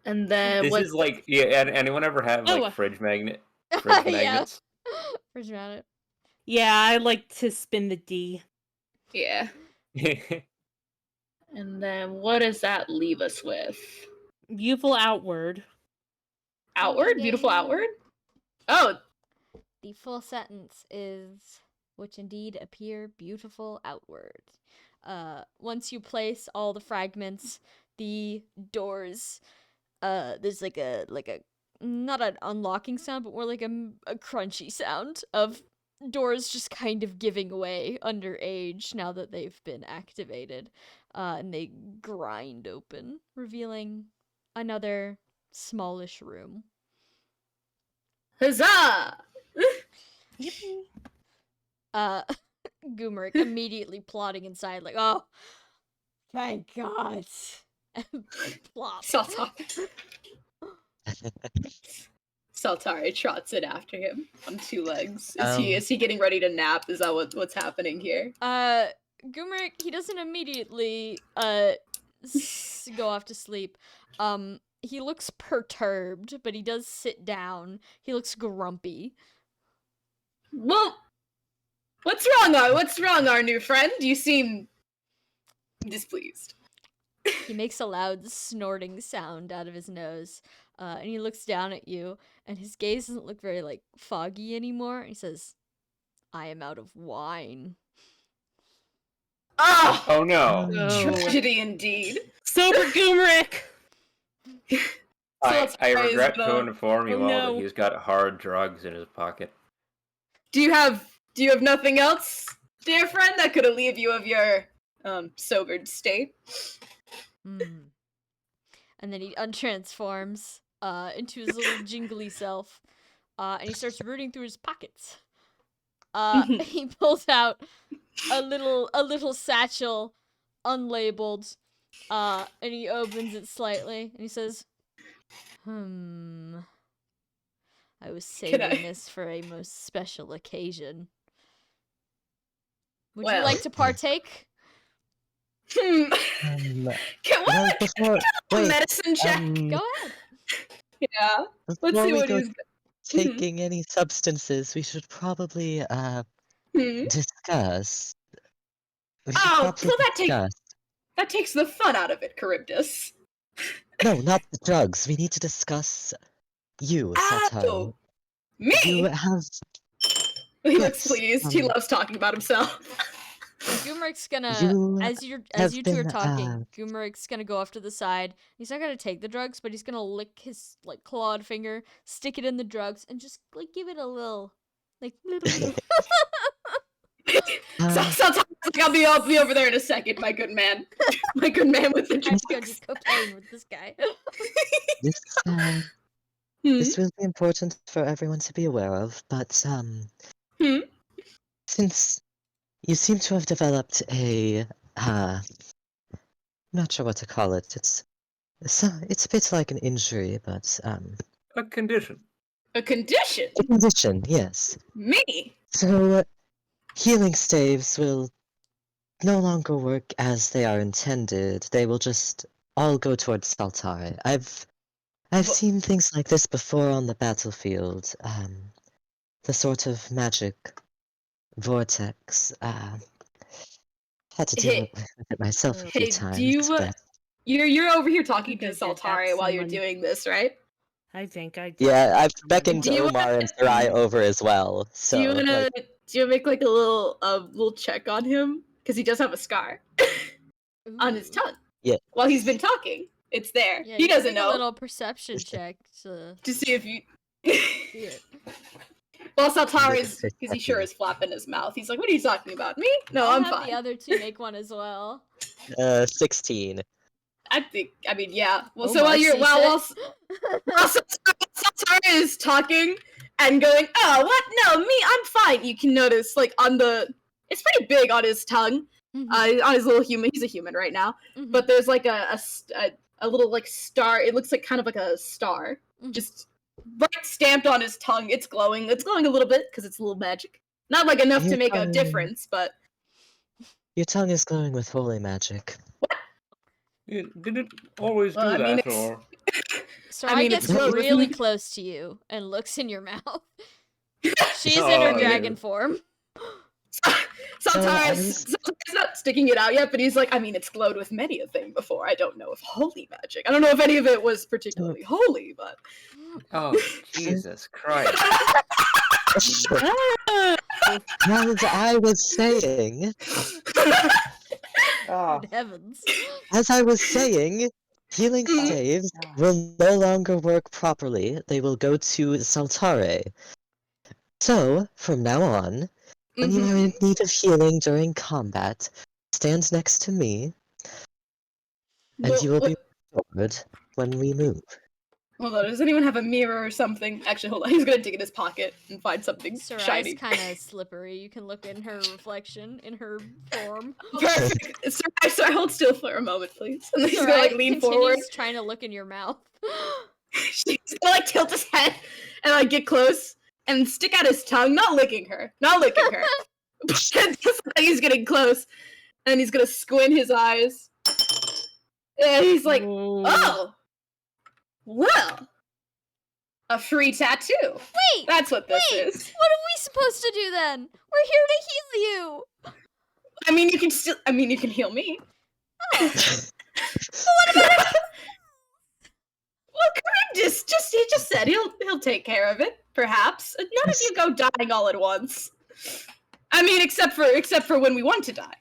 And then This what? is like, yeah. Anyone ever have like Oh. Fridge Yeah. magnets? Where's Janet? Yeah, I like to spin the D. Yeah. And then what does that leave us with? Beautiful outward. Outward, beautiful outward. Oh, The full sentence is which indeed appear beautiful outward. Once you place all the fragments, the doors, there's like a not an unlocking sound, but more like a crunchy sound of doors just kind of giving away under age now that they've been activated. And they grind open, revealing another smallish room. huzzah! Goomeric immediately plotting inside, like, oh, thank God. Plop. Saltara. Saltari trots in after him on two legs. Is Um, he getting ready to nap? Is that what's happening here? Gumeric, he doesn't immediately go off to sleep. He looks perturbed, but he does sit down. He looks grumpy. Well, what's wrong, our new friend? You seem displeased. He makes a loud snorting sound out of his nose, and he looks down at you, and his gaze doesn't look very, like, foggy anymore. He says, I am out of wine. Ah, Oh no. No. tragedy indeed. Sober Goomerick! I Saltari is regret to gonna- inform you Oh, all no. that he's got hard drugs in his pocket. Do you have nothing else, dear friend, that could relieve you of your sobered state? Mm. And then he untransforms into his little jingly self, and he starts rooting through his pockets. He pulls out a little satchel, unlabeled, and he opens it slightly, and he says, I was saving this for a most special occasion. Would you Well. like to partake? Can well, we before, a wait, medicine check? Go ahead. Yeah. Let's before see we what go he's. taking any substances, we should probably discuss. We should Oh, probably well, discuss. that takes the fun out of it, Charybdis. No, not the drugs. We need to discuss you, Saltari. Oh, me? You have He looks yes, pleased. He loves talking about himself. Gumeric's gonna, You as you have two are been, talking, Gumeric's gonna go off to the side. He's not gonna take the drugs, but he's gonna lick his like clawed finger, stick it in the drugs, and just like give it a little, like little. Sometimes I'll be over there in a second, my good man. My good man with the I'm gonna do drugs. cocaine with this guy. this, this will be important for everyone to be aware of, but since you seem to have developed a I'm not sure what to call it. It's a bit like an injury, but A condition. A condition? a condition, yes. Me? So healing staves will no longer work as they are intended. They will just all go towards Saltari. I've seen things like this before on the battlefield. The sort of magic vortex. Had to deal Hey. with it myself a few Hey, times. do you, but you're over here talking to Because you have Saltari while you're someone- doing this, right? I think I did. yeah, I've beckoned Do you Omar and Sarai over as well. So do you wanna like, do you make like a little check on him? Because he does have a scar on his Ooh. tongue. Yeah. While he's been talking. It's there. Yeah, he you can doesn't make know. A little perception check to See if you see it. Well, Saltari's Look at because he sure is flapping his mouth. He's like, "What are you talking about? Me? No, I'll I'm have fine." the other two make one as well. 16. I mean, yeah. Well, Oh so while my, you're see while it? Saltari is talking and going, "Oh, what? No, me, I'm fine." You can notice, like, it's pretty big on his tongue. Mhm, On his little human. He's a human right now, mhm, but there's like a little like star. It looks like kind of like a star, mhm. just right stamped on his tongue. It's glowing. It's glowing a little bit because it's a little magic. Not like enough to Your make a tongue- difference, but Your tongue is glowing with holy magic. Did it always Well, do I mean, that, it's- or Sarai mean, gets it's glowed with really me. close to you and looks in your mouth. She's in Oh, her yeah. dragon form. Saltari's not sticking it out yet, but he's like, I mean, it's glowed with many a thing before. I don't know if holy magic. I don't know if any of it was particularly holy, but oh Jesus Christ! As I was saying, Oh, Good heavens. healing Mhm. staves will no longer work properly. They will go to Saltare. So, from now on, when you are in need of healing during combat, stand next to me, and you will be restored when we move. Hold on, does anyone have a mirror or something? Actually, hold on. He's gonna dig in his pocket and find something Sarai's shiny. kind of slippery. You can look in her reflection in her form. Perfect. Sorry, hold still for a moment, please. And then he's gonna Sarai like lean continues forward. trying to look in your mouth. She's gonna like tilt his head and like get close and stick out his tongue, not licking her. But just like he's getting close, and he's gonna squint his eyes. And he's like, Whoa. oh, well, a free tattoo. Wait! That's what this Wait! is. What are we supposed to do then? We're here to heal you! I mean, you can heal me. Oh. But what about Well, he just said he'll take care of it. Perhaps none of you go dying all at once. I mean, except for when we want to die.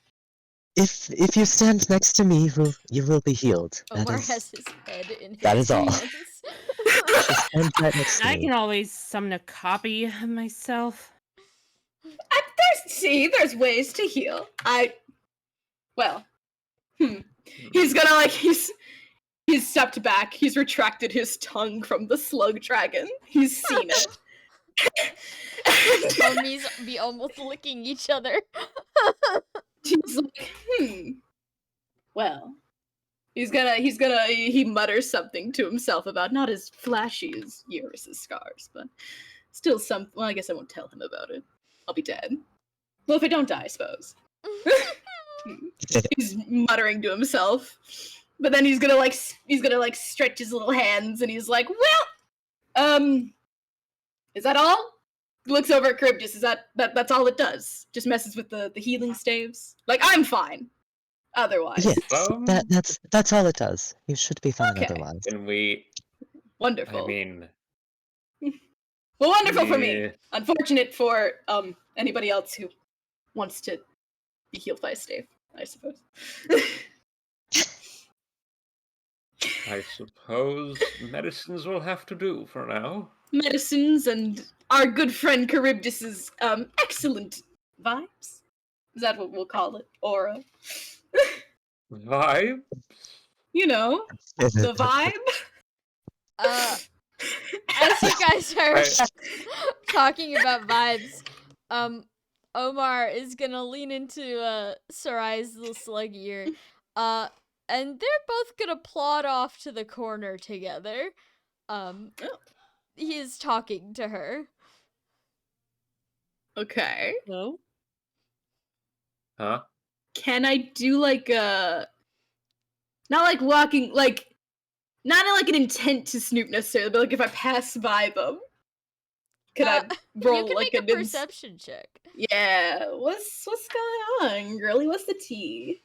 If you stand next to me, you will be healed. Omar has his head in his that is all. hands. Just stand right next to I me. can always summon a copy of myself. There's ways to heal. He's gonna like he's stepped back. He's retracted his tongue from the slug dragon. He's seen it. Homies be almost licking each other. He's like, well, he mutters something to himself about not as flashy as Eurus's scars, but still well, I guess I won't tell him about it. I'll be dead. Well, if I don't die, I suppose. He's muttering to himself. But then he's gonna stretch his little hands and he's like, well, is that all? He looks over at Charybdis. Is that's all it does? Just messes with the healing staves? Like, I'm fine. Otherwise. Yes, that's all it does. You should be fine Okay. otherwise. Can we? Wonderful. I mean, well, wonderful for me. yeah. Unfortunate for anybody else who wants to be healed by a stave, I suppose. I suppose medicines will have to do for now. Medicines and our good friend Charybdis's excellent vibes. Is that what we'll call it? Aura. Vibe? You know, the vibe. As you guys are talking about vibes, Omar is gonna lean into Sarai's little slug ear, and they're both gonna plod off to the corner together. He is talking to her. Okay. Hello? Huh? Can I do like a not like walking like not like an intent to snoop necessarily, but like if I pass by them, could I roll you can like make a ins- perception check. Yeah, what's going on, girly? What's the tea?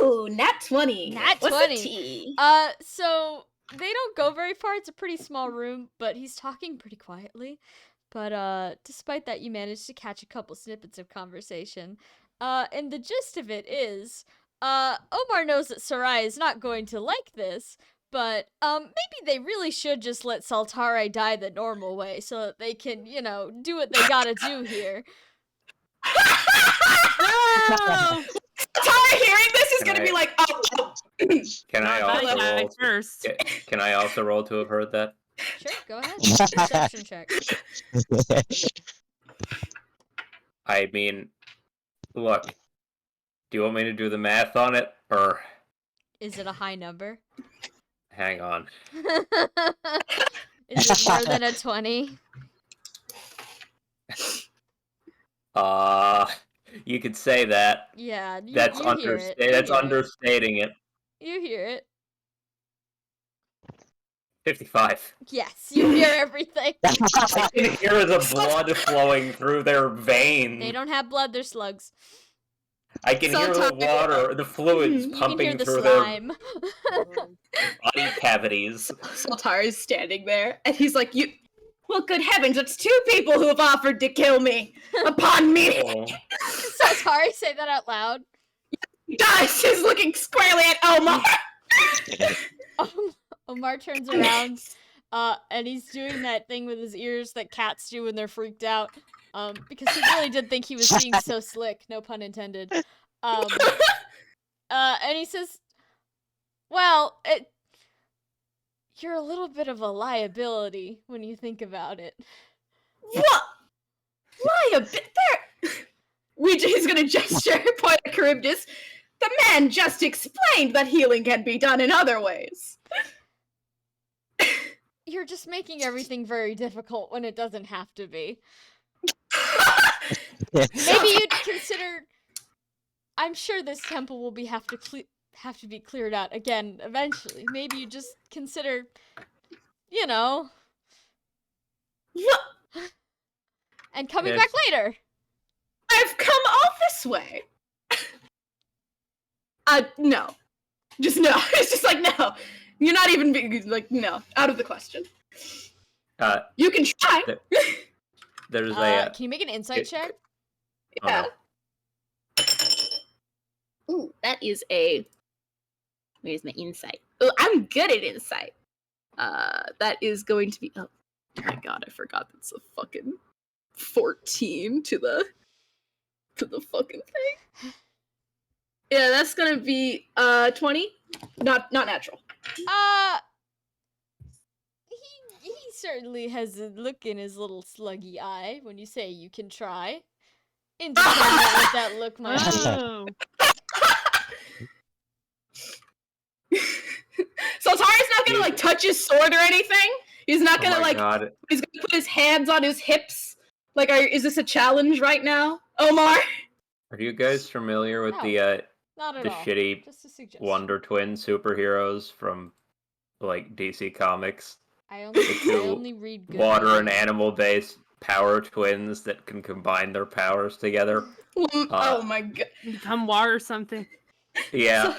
Ooh, nat 20. Nat What's 20. the tea? So they don't go very far. It's a pretty small room, but he's talking pretty quietly. But despite that, you managed to catch a couple snippets of conversation. And the gist of it is, Omar knows that Sarai is not going to like this, but maybe they really should just let Saltare die the normal way so that they can, do what they gotta do here. Oh! Tara hearing this is Can gonna I- be like, oh. Can I I also die roll? first. Can I also roll to have heard that? Sure, go ahead. Perception check. I mean, look. Do you want me to do the math on it, or Is it a high number? hang on? Is it more than a 20? You could say that. Yeah, That's you hear it. You That's hear it. understating it. You hear it. 55. Yes, you hear everything. I can hear the blood flowing through their veins. They don't have blood, they're slugs. I can hear the water, the fluids You can hear pumping the through slime. their body cavities. Saltar is standing there, and he's like, well, good heavens, it's 2 people who have offered to kill me upon me. Oh. Saltari, say that out loud. Guys, he's looking squarely at Omar. Omar turns around, and he's doing that thing with his ears that cats do when they're freaked out. Because he really did think he was being so slick, no pun intended. And he says, well, you're a little bit of a liability when you think about it. What? He's gonna gesture, point at Charybdis. The man just explained that healing can be done in other ways. You're just making everything very difficult when it doesn't have to be. Maybe you'd consider. I'm sure this temple will have to be cleared out again eventually. Maybe you just consider, you know, What? and coming Yes. back later. I've come all this way. No. Just no. It's just like, no. You're not even being, like, no. Out of the question. You can try. There's Can you make an insight it- check? oh, Yeah. no. Ooh, that is a... Where's my insight? Oh, I'm good at insight. That is going to be... Oh my god, I forgot that's a fucking 14 to the fucking thing. Yeah, that's gonna be 20. Not natural. He certainly has a look in his little sluggy eye when you say you can try. Independent what that look might be. Oh. So Tari's not gonna like touch his sword or anything. He's not gonna God. He's gonna put his hands on his hips. Like, is this a challenge right now, Omar? Are you guys familiar with No, the Not at the all. shitty Just a suggestion. Wonder Twin superheroes from like DC Comics? I two only read good. Water and animal based power twins that can combine their powers together. Oh my god. Become water or something. Yeah.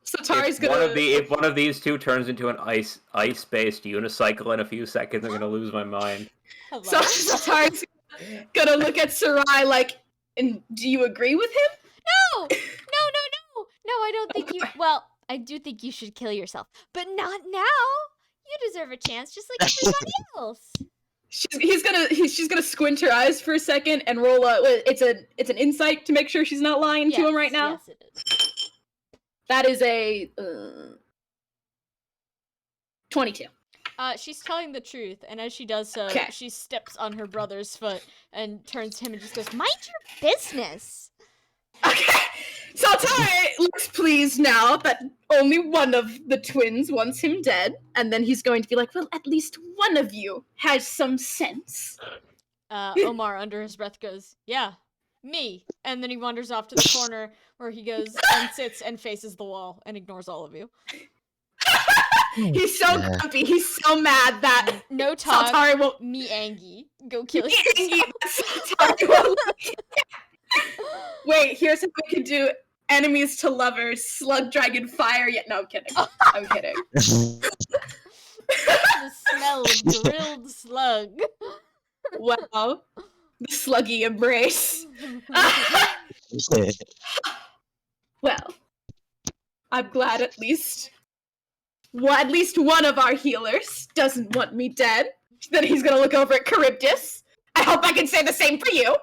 So Tari's If gonna. if one of these two turns into an ice based unicycle in a few seconds, I'm gonna lose my mind. Hello? So Tari's gonna look at Sarai like, and do you agree with him? No, I don't think you. Well, I do think you should kill yourself, but not now. You deserve a chance, just like everybody else. She's gonna squint her eyes for a second and roll a. It's an insight to make sure she's not lying to him right now. Yes, it is. That is a 22. She's telling the truth, and as she does so, Okay. she steps on her brother's foot and turns to him and just goes, "Mind your business." Okay. So Tari looks pleased now that only one of the twins wants him dead, and then he's going to be like, well, at least one of you has some sense. Omar, under his breath, goes, "Yeah, me." And then he wanders off to the corner where he goes and sits and faces the wall and ignores all of you. He's so grumpy. He's so mad that No talk. Saltari won't. Me Angie. Go kill Me yourself. Saltari won't. Wait, here's how we can do enemies to lovers, slug dragon fire. Yeah, no, I'm kidding. I'm kidding. The smell of grilled slug. Wow, the sluggy embrace. Well, I'm glad at least one of our healers doesn't want me dead. Then he's gonna look over at Charybdis. I hope I can say the same for you.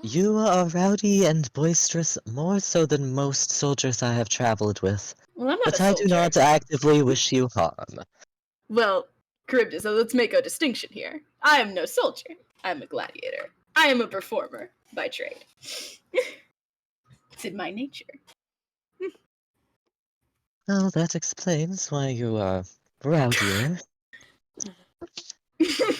You are rowdy and boisterous, more so than most soldiers I have traveled with. Well, I'm not But a I soldier. do not actively wish you harm. Well, Charybdis, so let's make a distinction here. I am no soldier. I am a gladiator. I am a performer by trade. It's in my nature. Well, that explains why you are rowdier.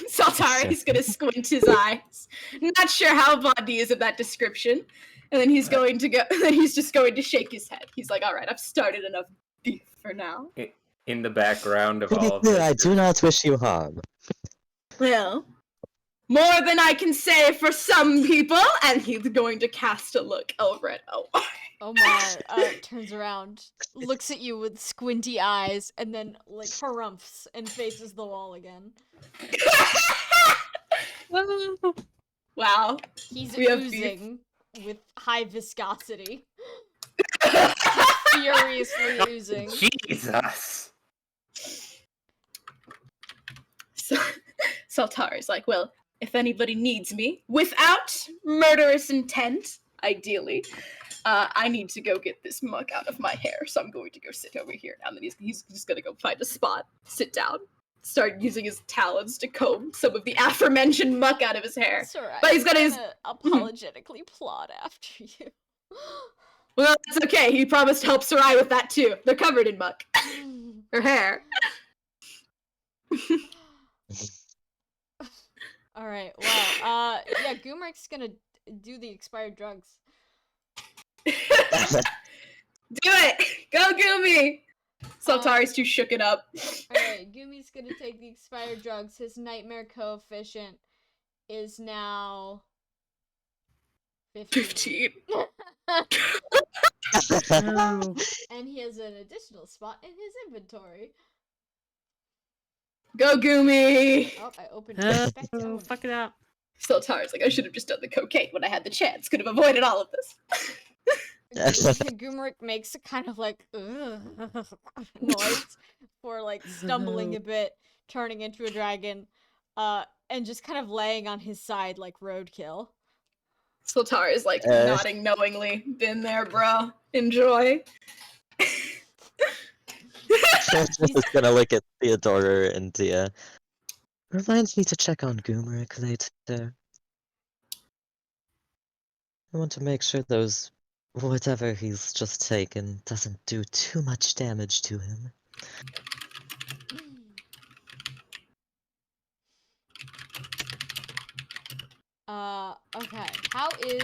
Saltari's gonna squint his eyes. Not sure how fond he is of that description. And then he's going to go. Then he's just going to shake his head. He's like, "All right, I've started enough beef for now." In the background of To be all of clear, this, I do not wish you harm. Well, more than I can say for some people. And he's going to cast a look over at Omar. Omar turns around, looks at you with squinty eyes, and then like harumphs and faces the wall again. Wow. He's We have oozing with high viscosity. Furiously oozing. Jesus. So, Saltari's like, well, if anybody needs me, without murderous intent, ideally, I need to go get this muck out of my hair, so I'm going to go sit over here now. And then he's just gonna go find a spot, sit down, start using his talons to comb some of the aforementioned muck out of his hair. Sorry, But he's got I'm his- gonna apologetically plot after you. Well, it's okay. He promised to help Sarai with that too. They're covered in muck. Her hair. All right. Well, yeah, Goomrik's gonna do the expired drugs. Do it! Go Goomy! Saltari's too shooken up. All right, Gumi's gonna take the expired drugs. His nightmare coefficient is now 15. 15. Oh. And he has an additional spot in his inventory. Go Goomy! Oh, I opened his Oh, fuck it up. Saltari's like, I should have just done the cocaine when I had the chance. Could have avoided all of this. Goomrik makes a kind of like noise for like stumbling a bit, turning into a dragon, and just kind of laying on his side like roadkill. Saltari's like nodding knowingly. Been there, bro. Enjoy. Just gonna look at Theodora and Dia. Reminds me to check on Goomeric later. I want to make sure those whatever he's just taken doesn't do too much damage to him. Okay. How is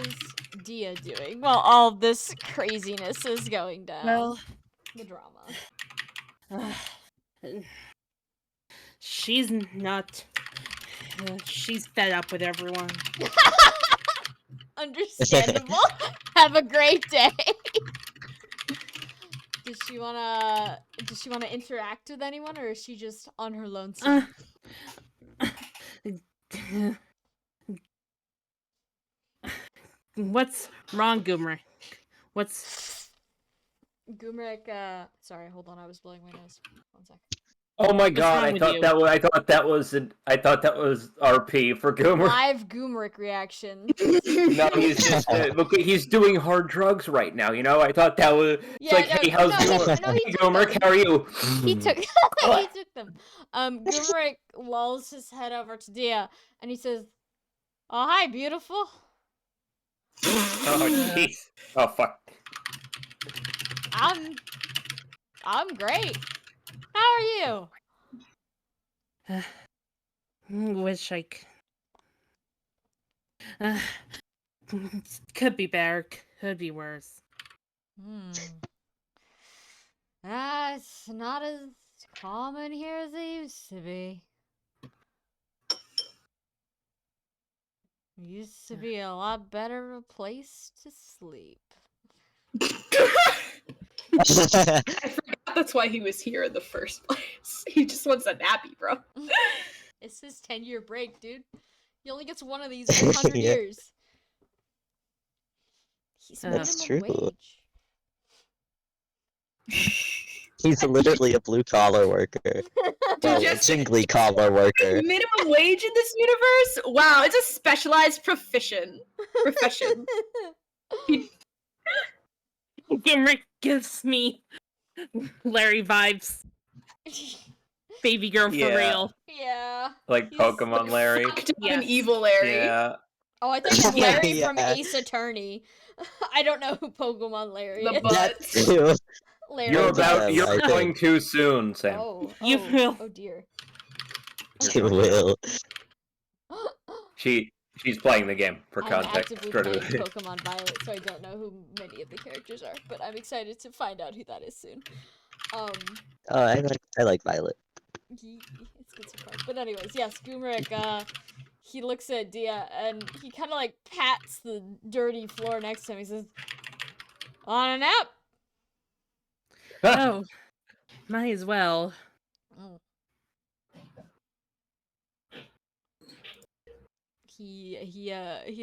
Dia doing? Well, all this craziness is going down. Well, The drama. she's not. She's fed up with everyone. Understandable. Have a great day. Does she wanna interact with anyone, or is she just on her lonesome? What's wrong, Goomer? What's Goomeric, sorry, hold on, I was blowing my nose. 1 sec. Oh my What's god! wrong I with thought you? that was RP for Goomer. Live Goomeric reaction. No, he's just look. He's doing hard drugs right now. You know. I thought that was. It's Yeah, like, no, hey, how's no, Goomer? no, he Hey, took Goomer, them. how are you? He took he took them. Goomeric lolls his head over to Dia and he says, "Oh, hi, beautiful." Oh jeez. Oh fuck. I'm great. How are you? wish I could be better, could be worse. It's not as common here as it used to be. It used to be a lot better place to sleep. I forgot that's why he was here in the first place. He just wants a nappy, bro. It's his 10-year break, dude. He only gets one of these every 100 Yeah. years. He's That's minimum true. wage. He's literally a blue collar worker. Well, a just- jingly collar worker. Minimum wage in this universe? Wow, it's a specialized profession. Goomer gives me Larry vibes. Baby girl for Yeah. real. Yeah. Like He's Pokemon Larry. Fucked up Yes. and evil Larry. Yeah. Oh, I thought it was Larry from Yeah. Ace Attorney. I don't know who Pokemon Larry The is. butt. That too. Larry. You're I think. going too soon, Sam. Oh, You oh, will. oh dear. You will. She's playing the game for I'm context. actively Try playing to- Pokemon Violet, so I don't know who many of the characters are, but I'm excited to find out who that is soon. Oh, I like Violet. It's good so far. But anyways, yes, Goomeric, he looks at Dia and he kind of like pats the dirty floor next to him. He says, "On a nap." Oh, might as well. Oh. He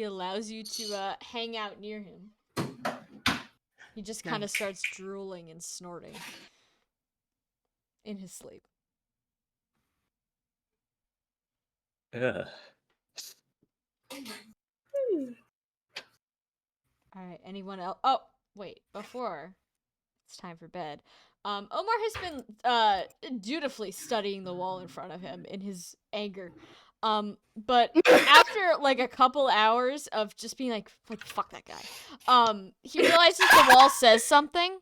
allows you to hang out near him. He just kind of Nice. starts drooling and snorting in his sleep. Ugh. All right, anyone else? Oh, wait, before it's time for bed. Omar has been dutifully studying the wall in front of him in his anger. But after like a couple hours of just being like fuck that guy, he realizes the wall says something.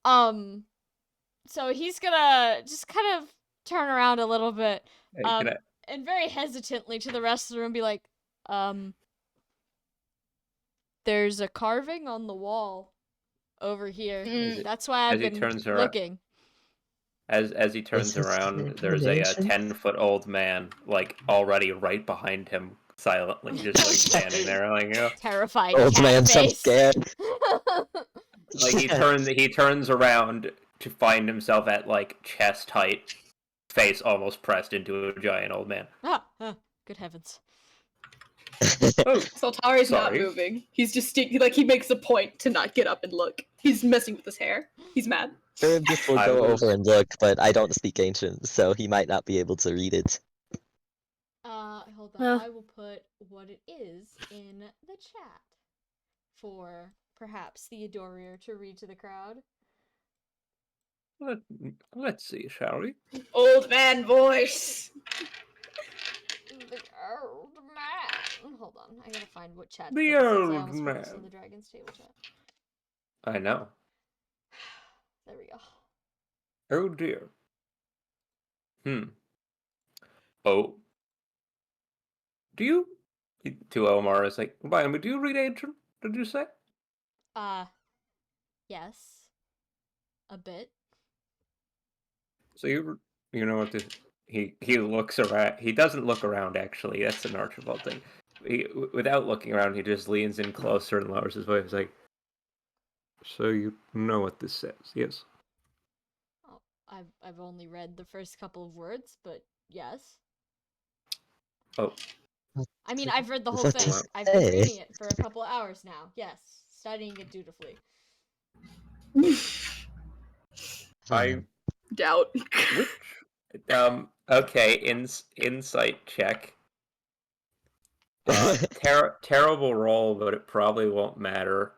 So he's gonna just kind of turn around a little bit, Hey, can I- and very hesitantly to the rest of the room be like, there's a carving on the wall over here. Mm. That's why I've as he been turns around- looking. As he turns this around, an there's a ancient? 10-foot-old man, like, already right behind him, silently, just, like, standing there, like, Terrified Old cat man, so face. scared. like, he turns around to find himself at, like, chest height, face almost pressed into a giant old man. Good heavens. Oh, Saltari's not sorry. moving. He's just he makes a point to not get up and look. He's messing with his hair. He's mad. Charybdis will I go was- over and look, but I don't speak ancient, so he might not be able to read it. Hold on. I will put what it is in the chat for perhaps the Adorier to read to the crowd. Let's see, shall we? Old man voice. The old man. Hold on. I gotta find what chat. The to put, since I old almost put this in man. the Dragon's Table chat. I know. There we go. Oh dear. Oh. Do you? To Omar, is like, by the way, do you read ancient? Did you say? Yes. A bit. So you know what this? He looks around. He doesn't look around. Actually, that's an Archibald thing. Without looking around, he just leans in closer and lowers his voice. He's like, "So you know what this says? Yes." Oh, I've only read the first couple of words, but yes. Oh, I mean, I've read the whole What thing. does it I've been say? reading it for a couple hours now. Yes, studying it dutifully. I Doubt. which okay. Insight check. Terrible roll, but it probably won't matter.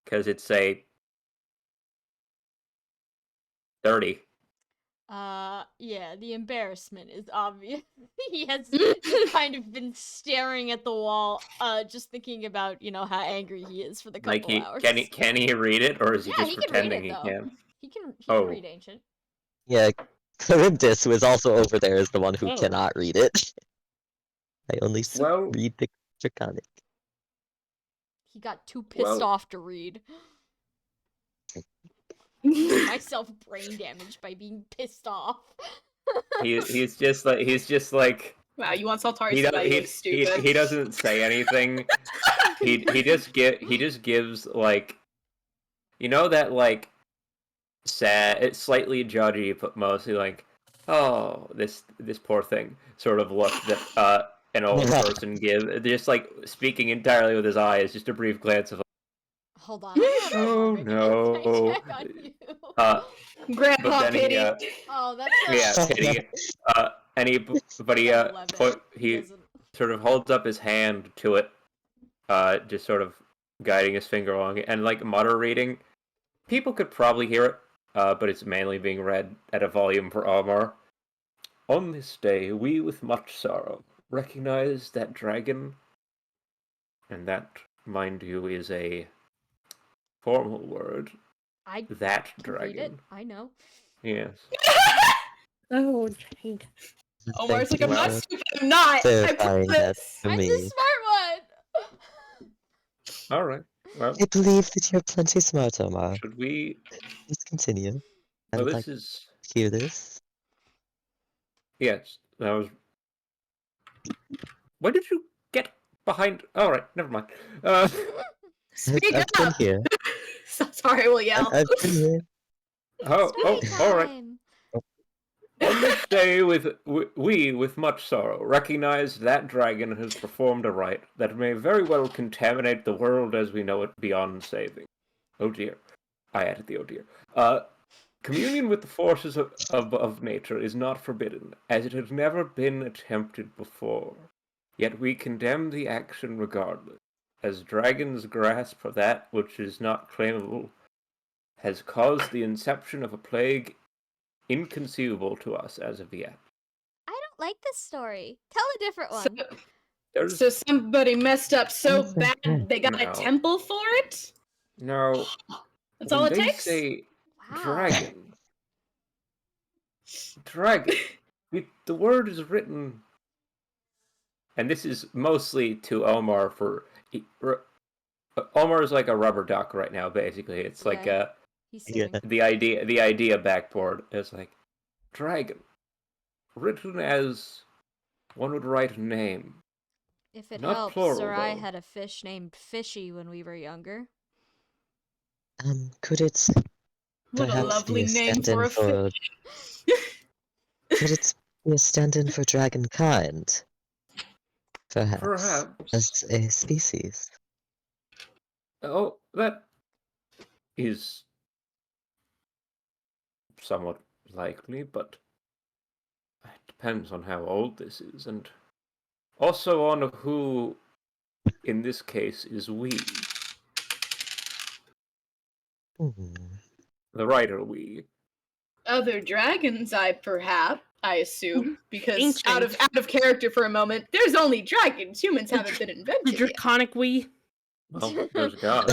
Because it's a 30. Yeah, the embarrassment is obvious. He has just kind of been staring at the wall, just thinking about, how angry he is for the Like couple hours. can he read it, or is he Yeah, just he can read pretending it, he though. can? He can Oh. read Ancient. Yeah, Charybdis, who is also over there, is the one who Oh. cannot read it. I only Well- read the Draconic. He got too pissed Well- off to read. Myself brain damage by being pissed off. He's just like Wow, you want Saltari he, to do- be he, stupid. he doesn't say anything. he just gives like, that like sad, it's slightly judgy, but mostly like, oh, this poor thing sort of look that an old person give, just like speaking entirely with his eyes, just a brief glance of Hold on. I'm gonna Oh, make an no. insight check on you. Grandpa but then he, pity. Oh, that's a... yeah, pity. But he That's 11. he Doesn't- sort of holds up his hand to it, just sort of guiding his finger along it, and like mutter reading. People could probably hear it, but it's mainly being read at a volume for Omar. On this day, we with much sorrow recognize that dragon, and that, mind you, is a formal word. I That can read it. dragon. I know. Yes. Oh, Jane. Omar's like, Thank I'm you not for stupid, I'm not. I clarifying put that this. to I'm me. the smart one! All right. Well, I believe that you're plenty smart, Omar. should we? Please continue. I Well, would this like is. to hear this. Yes, that was. When did you get behind? All right, never mind. Speak I've been up. here. Saltari will yell. I've been here. Oh, Story all right. time! On this day, we, with much sorrow, recognize that dragon has performed a rite that may very well contaminate the world as we know it beyond saving. Oh dear. I added the oh dear. Communion with the forces of nature is not forbidden, as it has never been attempted before. Yet we condemn the action regardless, as dragons' grasp for that which is not claimable has caused the inception of a plague inconceivable to us as of yet. I don't like this story. Tell a different one. There's So somebody messed up so That's bad okay. they got No. a temple for it? no. That's all when it they takes? say Wow. dragon, Dragon. The word is written, and this is mostly to Omar for. Omar is like a rubber duck right now. Basically, it's like Okay. He's Yeah. sitting. the idea backboard is like dragon, written as one would write a name. If it Not helps, plural, Sarai though. had a fish named Fishy when we were younger. Could it What a perhaps be lovely a name stand-in for a for? fish. Could it be a stand-in for dragonkind? Perhaps Perhaps. as a species. Oh, that is somewhat likely, but it depends on how old this is, and also on who, in this case, is we. Hmm. The writer we. Other dragons, I assume, because out Ancient. of character for a moment. There's only dragons. Humans The haven't been The invented yet. draconic we. Well, there's God.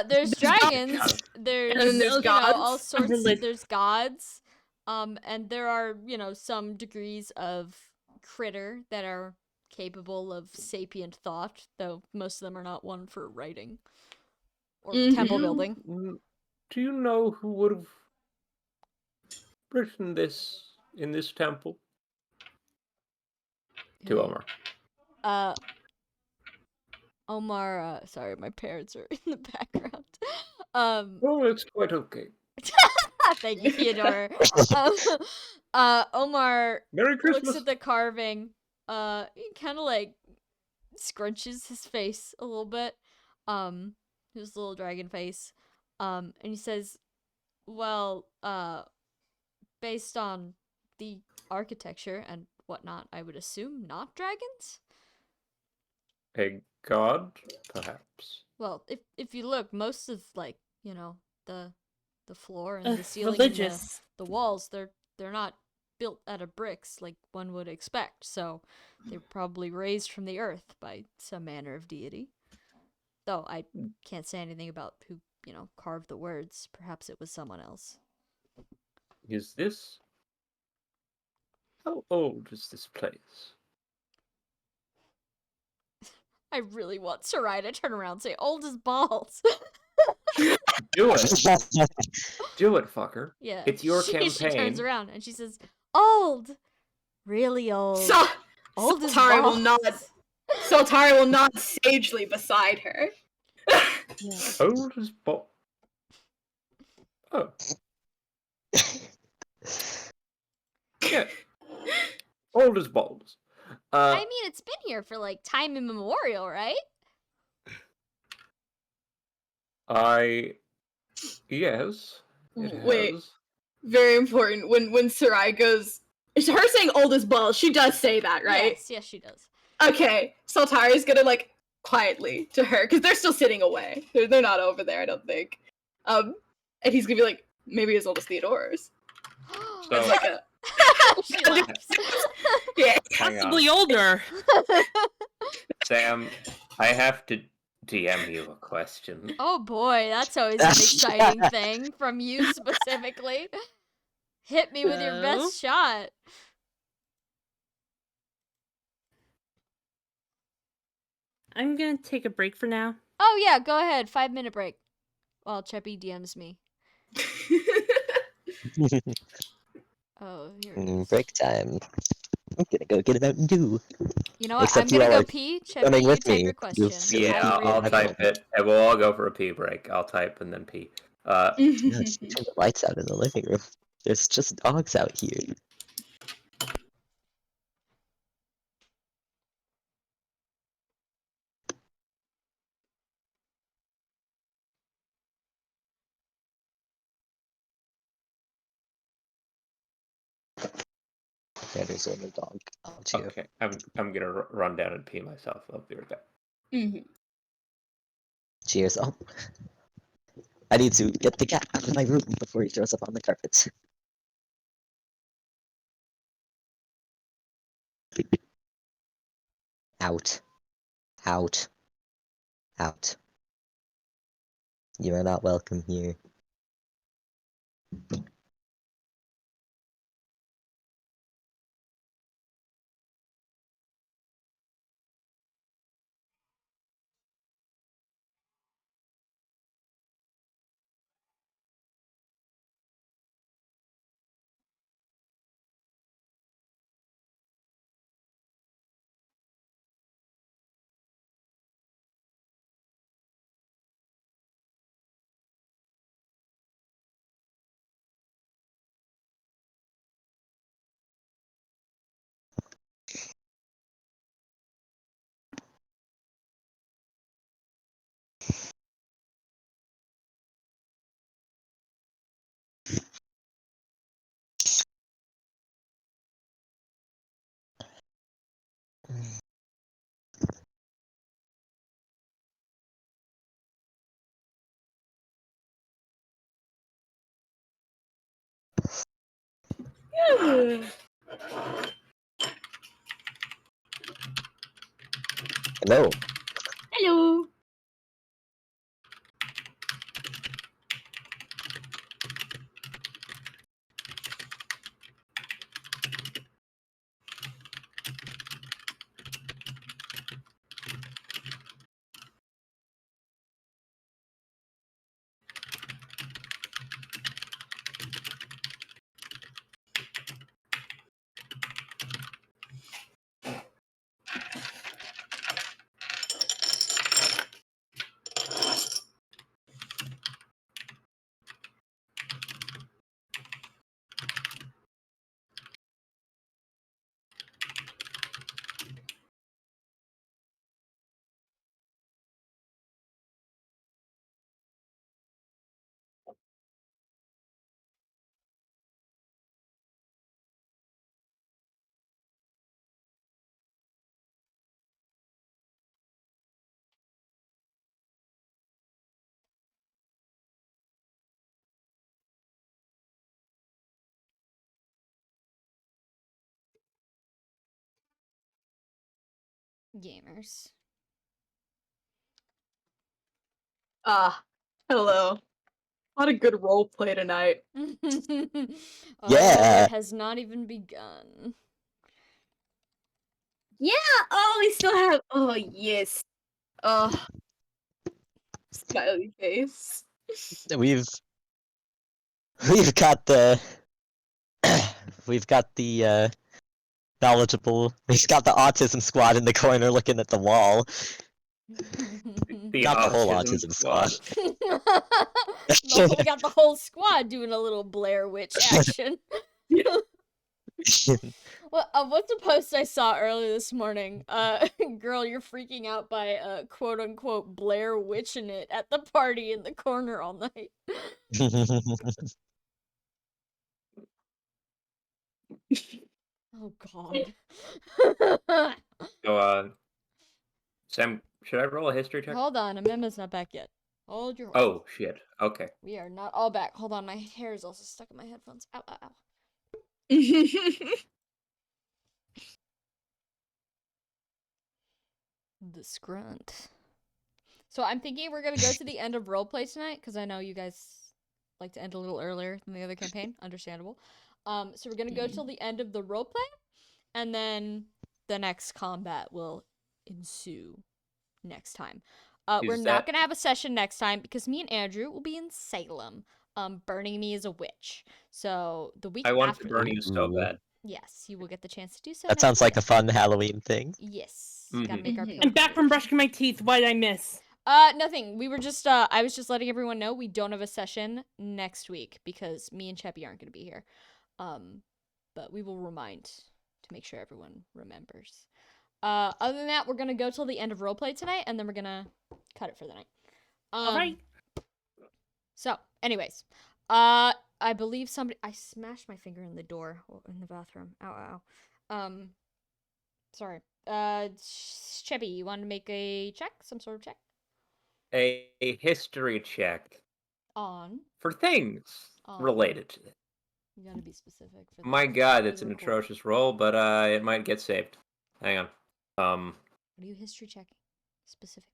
There's dragons. And There's then there's all gods. sorts. Relig- There's gods. And there are some degrees of critter that are capable of sapient thought, though most of them are not one for writing or temple building. Do you know who would have written this in this temple? To Omar. Omar, sorry, my parents are in the background. Oh, it's quite okay. Thank you, Theodore. Omar Merry looks Christmas. at the carving. He kind of like scrunches his face a little bit. His little dragon face. And he says, "Well, based on the architecture and whatnot, I would assume not dragons." A god, perhaps. Well, if you look, most of like the floor and the ceiling Religious. and the walls, they're not built out of bricks like one would expect. So they're probably raised from the earth by some manner of deity. Though I can't say anything about who carved the words. Perhaps it was someone else. Is this? How old is this place? I really want Sarai to turn around and say, "Old as balls." Do it. Do it, fucker. Yeah, It's your she turns campaign. around and she says, "Old, really old, old as Sultari will balls." nod. Sultari will nod sagely beside her. Yeah. Old as bo- Oh. Yeah. Old as balls. I mean, it's been here for like time immemorial, right? Yes. It Wait. has. Very important. When Sarai goes, is her saying old as balls? She does say that, right? Yes, she does. Okay. Sultari's gonna quietly to her because they're still sitting away. They're not over there, I don't think. And he's gonna be like, maybe as old as Theodore's. So, It's like a She laughs. yeah. hang on. Possibly older. Sam, I have to DM you a question. Oh boy, that's always an exciting thing from you specifically. Hit me with your best shot. I'm gonna take a break for now. Oh yeah, go ahead. 5-minute break. While Cheppy DMs me. Oh, here it is. Break time. I'm gonna go get a Mountain Dew. You know what? Except I'm you gonna all go are pee. Cheppy, coming you with take me. your question. Yeah, I'll I'll read type it. And we'll all go for a pee break. I'll type and then pee. Yes, turn the lights out in the living room. There's just dogs out here. There's a dog out here. Okay, I'm gonna run down and pee myself. I'll be right back. Cheers. Oh, I need to get the cat out of my room before he throws up on the carpet. Out. Out. Out. You are not welcome here. Hello. Hello. Gamers. Hello. What a good role play tonight. Yeah. It has not even begun. Yeah. Oh, we still have. Oh yes. Oh, smiley face. We've we've got the we've got the knowledgeable. We've got the autism squad in the corner looking at the wall. The Not the whole autism autism squad. We got the whole squad doing a little Blair Witch action. What's a post I saw earlier this morning? Girl, you're freaking out by quote unquote Blair Witching it at the party in the corner all night. Oh god. So, Sam, should I roll a history check? Hold on, Ameme's not back yet. Hold your horses. Oh shit. Okay. We are not all back. Hold on, my hair is also stuck in my headphones. Ow, ow, ow. The scrunt. So I'm thinking we're gonna go to the end of roleplay tonight, because I know you guys like to end a little earlier than the other campaign. Understandable. So we're gonna go till the end of the roleplay, and then the next combat will ensue next time. We're not gonna have a session next time because me and Andrew will be in Salem, burning me as a witch. So the week I want after to burn you so Ooh. bad. yes, you will get the chance to do so. That next sounds like a week. fun Halloween thing. Yes, Mhm. gotta make our. Mhm. I'm back from brushing my teeth. What did I miss? Nothing. We were just I was just letting everyone know we don't have a session next week because me and Cheppy aren't gonna be here. But we will remind to make sure everyone remembers. Other than that, we're gonna go till the end of roleplay tonight, and then we're gonna cut it for the night. All right. So, anyways, I believe I smashed my finger in the door in the bathroom. Ow, ow. Sorry. Cheppy, you want to make a check? Some sort of check? A history check On. for things related to it. You gotta be specific. For My the god, it's an record. atrocious roll, but it might get saved. Hang on. What are you history checking? Specifically.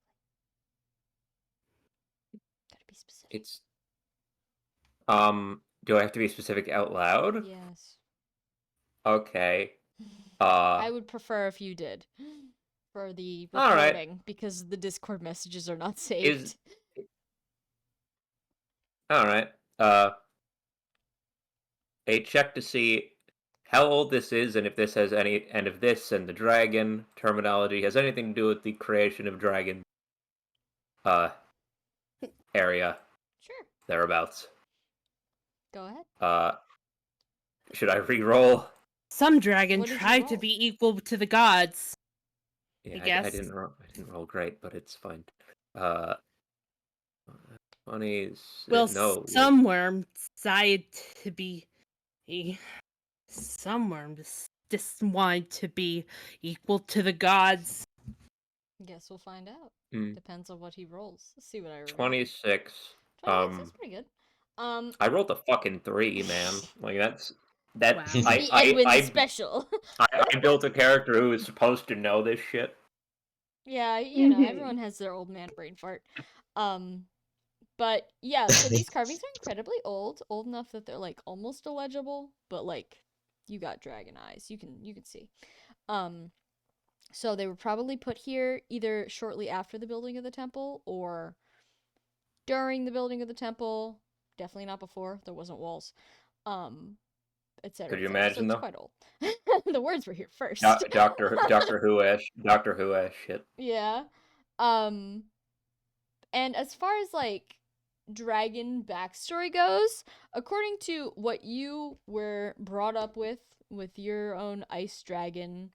Gotta be specific. It's do I have to be specific out loud? Yes. Okay. I would prefer if you did. For the All right. recording, because the Discord messages are not saved. Alright. A check to see how old this is and if this has any and if this and the dragon terminology has anything to do with the creation of dragon area Sure. thereabouts. Go ahead. Should I re-roll? Some dragon What did you tried to roll? be equal to the gods. Yeah, I guess. didn't roll great, but it's fine. 20s. Well, No. some worm decided to be. Some worm just wanted to be equal to the gods. Guess we'll find out. Mm. Depends on what he rolls. Let's see what I remember. 26. 26, that's pretty good. I rolled a fucking 3, man. Like that's That Wow. The Edwin special. I built a character who is supposed to know this shit. Yeah, you know, everyone has their old man brain fart. But yeah, so these carvings are incredibly old enough that they're like almost illegible, but like you got dragon eyes. You can see. So they were probably put here either shortly after the building of the temple or during the building of the temple. Definitely not before. There wasn't walls. Etc. Could you So imagine, it's though? quite old. The words were here first. Doctor Who-ish shit. Yeah. And as far as like dragon backstory goes, according to what you were brought up with your own ice dragon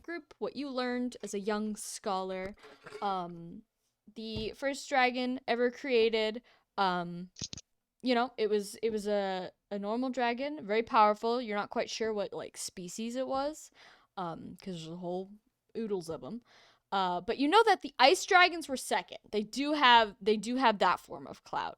group, what you learned as a young scholar, the first dragon ever created, you know, it was a normal dragon, very powerful. You're not quite sure what like species it was, because there's a whole oodles of them. But you know that the ice dragons were second. They do have that form of cloud.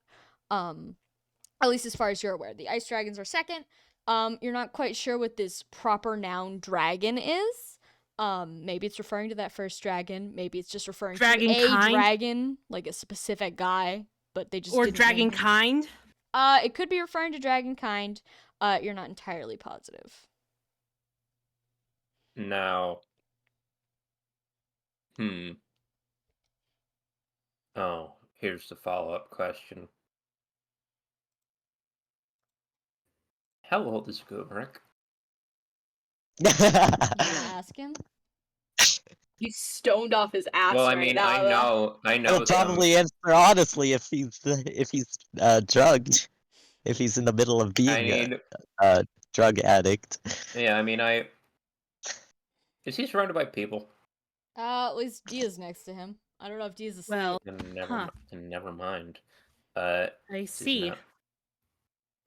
At least as far as you're aware, the ice dragons are second. You're not quite sure what this proper noun dragon is. Maybe it's referring to that first dragon. Maybe it's just referring to a dragon, like a specific guy. But they just Or didn't name him. dragonkind. It could be referring to dragonkind. You're not entirely positive. Now. Oh, here's the follow-up question. How old is Gumrick? You wanna ask him? He's stoned off his ass. Well, I right mean, now, I know. He'll probably answer honestly if he's drugged, if he's in the middle of being a drug addict. Yeah, I mean, is he surrounded by people? At least Dia's next to him. I don't know if Dia's asleep. Well, Never mind. I see.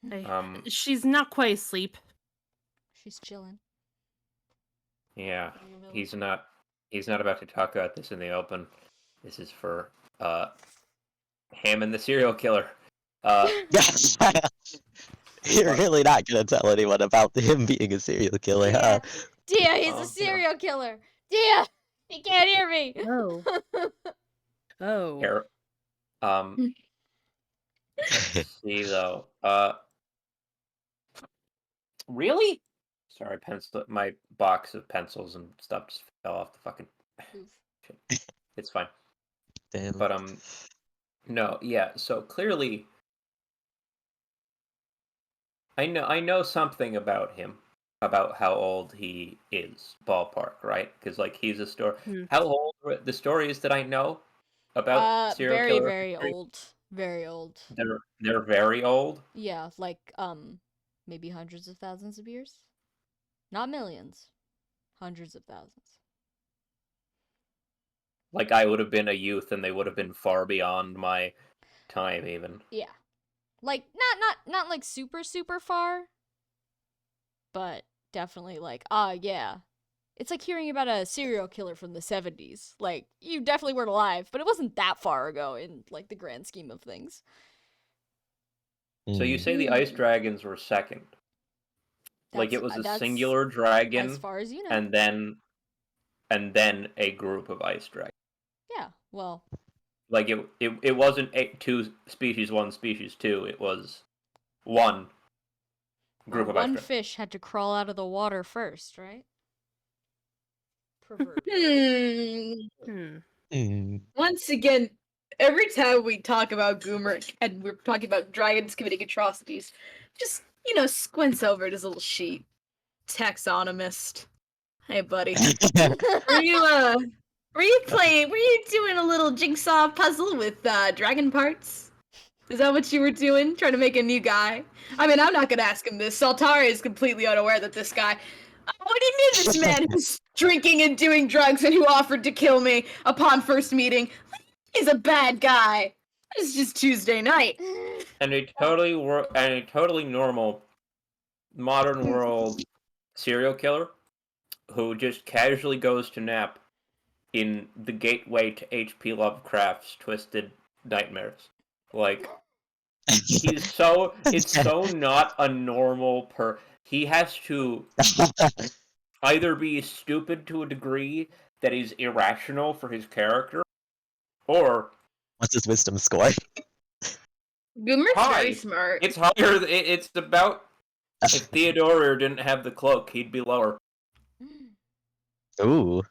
Not. She's not quite asleep. She's chilling. Yeah, he's not about to talk about this in the open. This is for Hammond the serial killer. You're really not gonna tell anyone about him being a serial killer, huh? Dia, he's a serial killer. Dia, he can't hear me. Oh. Oh. Here. Let's see though. Really? Sorry, my box of pencils and stuff just fell off the fucking shit. It's fine. Damn. But no, yeah, so clearly I know something about him, about how old he is, ballpark, right? Because like he's a story. How old were the stories that I know about serial very, killer? very old. Very old. They're very old? Yeah, like maybe hundreds of thousands of years. Not millions. Hundreds of thousands. Like I would have been a youth and they would have been far beyond my time even. Yeah. Like not like super super far, but definitely like yeah. It's like hearing about a serial killer from the 70s. Like you definitely weren't alive, but it wasn't that far ago in like the grand scheme of things. So you say the ice dragons were second. Like it was a singular dragon, as far as you know, and then a group of ice dragons. Yeah, well, like it wasn't two species one, species two. It was one group of ice dragons. One fish had to crawl out of the water first, right? Once again, every time we talk about Goomeric and we're talking about dragons committing atrocities, just squints over at his little sheet. Taxonomist. Hey, buddy. Were you doing a little jigsaw puzzle with dragon parts? Is that what you were doing? Trying to make a new guy? I mean, I'm not gonna ask him this. Saltari is completely unaware that this guy. What do you mean this man who's drinking and doing drugs and who offered to kill me upon first meeting? He's a bad guy. It's just Tuesday night. And a totally normal modern world serial killer who just casually goes to nap in the gateway to H.P. Lovecraft's Twisted Nightmares. Like, it's so not a normal he has to either be stupid to a degree that is irrational for his character, or What's his wisdom score? Goomer's high. very smart. It's higher. It's about if Theodore didn't have the cloak, he'd be lower. Ooh.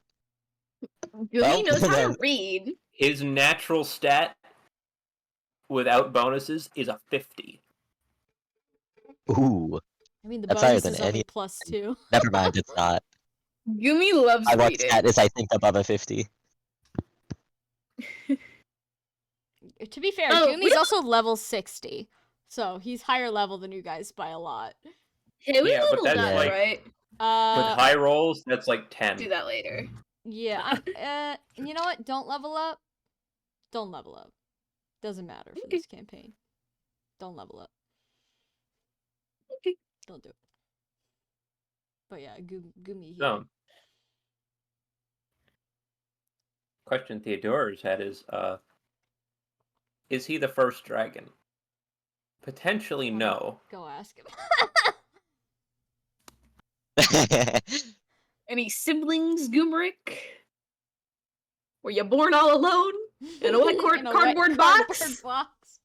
Goomy well, knows how to then- read. His natural stat without bonuses is a 50. Ooh. I mean, the That's higher bonus than is only any- +2. Never mind, it's not. Goomy loves My luck reading. stat is, I think, above a 50. To be fair, Oh, Gumi's also level 60, so he's higher level than you guys by a lot. Hey, we Yeah, but leveled that's up, like- right? With high rolls, that's like 10. Do that later. Yeah, you know what? Don't level up. Don't level up. Doesn't matter for Okay. this campaign. Don't level up. Okay. Don't do it. But yeah, Gumi here. So, question Theodore's had is he the first dragon? Potentially no. Go ask him. Any siblings, Goomeric? Were you born all alone? In a wet cardboard box? cardboard box.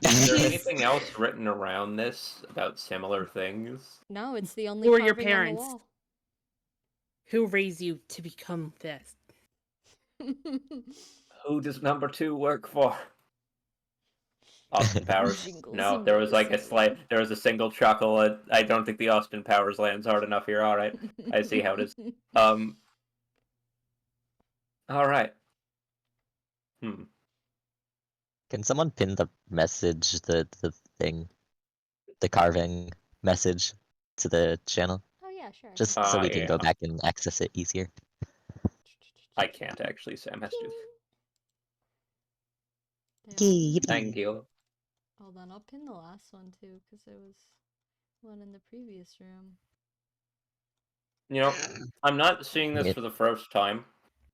Is there anything else written around this about similar things? No, it's the only Who are your carving on the parents? wall. Who raised you to become this? Who does number 2 work for? Austin Powers. Jingles No, and there was like bells. there was a single chuckle. I don't think the Austin Powers lands hard enough here. All right, I see how it is. All right. Can someone pin the message, the thing, the carving message to the channel? Oh yeah, sure. Just so we can yeah. go back and access it easier. I can't actually. Sam has to. They all- Thank you. Hold on, I'll pin the last one too, because there was one in the previous room. You know, I'm not seeing this Yeah. for the first time,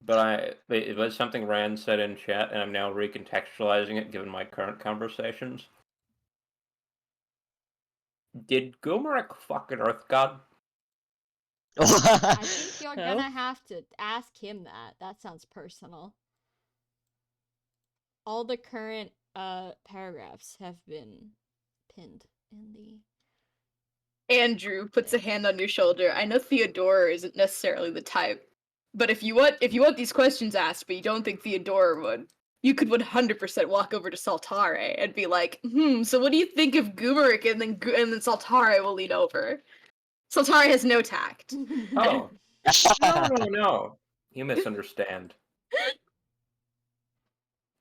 but it was something Rand said in chat, and I'm now recontextualizing it given my current conversations. Did Gomerek fuck an Earth God? I think you're gonna have to ask him that. That sounds personal. All the current paragraphs have been pinned in the Andrew puts a hand on your shoulder. I know Theodore isn't necessarily the type, but if you want these questions asked, but you don't think Theodore would, you could 100% walk over to Saltare and be like, so what do you think of Goomeric? And then Saltare will lean over. Saltare has no tact. Oh. No. You misunderstand.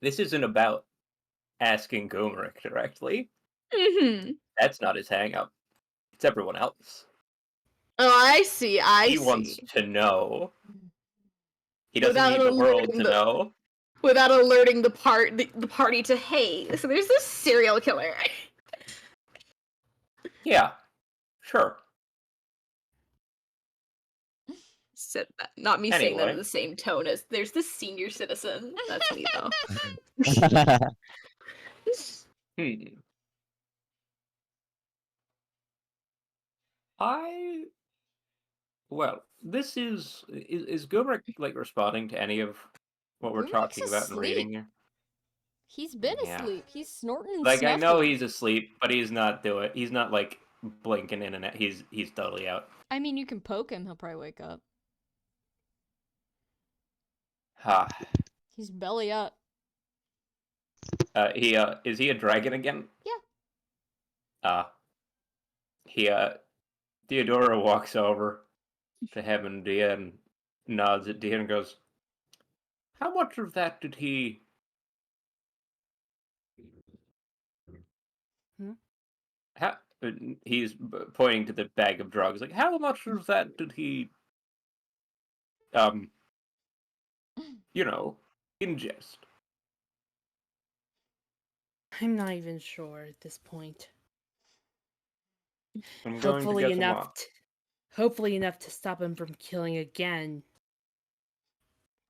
This isn't about asking Gomerek directly. Mm-hmm. That's not his hang-up. It's everyone else. Oh, I see. He wants to know. He doesn't Without need the world alerting to the- know. Without alerting the party to, hey, so there's this serial killer. Yeah. Sure. Said that, not me saying that in Anyway. the same tone as there's this senior citizen. That's me though. Well, this is Gomerek like responding to any of what we're Gomerek's talking about and asleep. reading here? He's been Yeah. asleep. He's snorting and Like I know snuffling. he's asleep, but he's not like blinking in and out. He's totally out. I mean, you can poke him. He'll probably wake up. Ha. He's belly up. Is he a dragon again? Yeah. Theodora walks over to him and Dia and nods at Dia and goes, "How much of that did he?" He's pointing to the bag of drugs. Like, how much of that did he, ingest? I'm not even sure at this point. I'm going to get him off. Hopefully enough to stop him from killing again.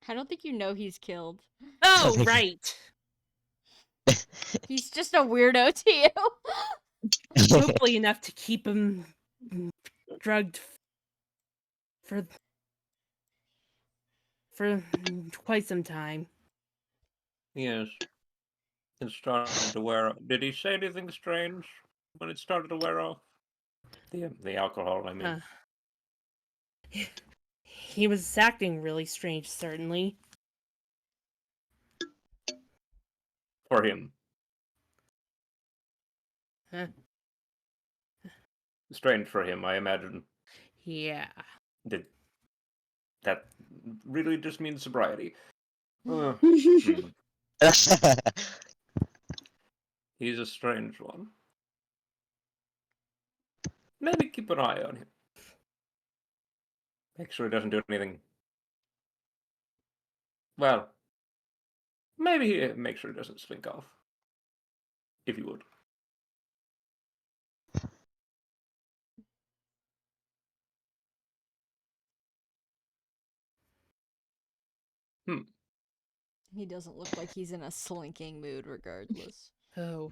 I don't think you know he's killed. Oh, right. He's just a weirdo to you. Hopefully enough to keep him drugged for quite some time. Yes. It started to wear off. Did he say anything strange when it started to wear off? The alcohol, I mean. He was acting really strange, certainly. For him. Huh. Strange for him, I imagine. Yeah. That really just means sobriety. Hmm. He's a strange one. Maybe keep an eye on him. Make sure he doesn't do anything. Well, maybe make sure he doesn't slink off. If you would. He doesn't look like he's in a slinking mood, regardless. Oh.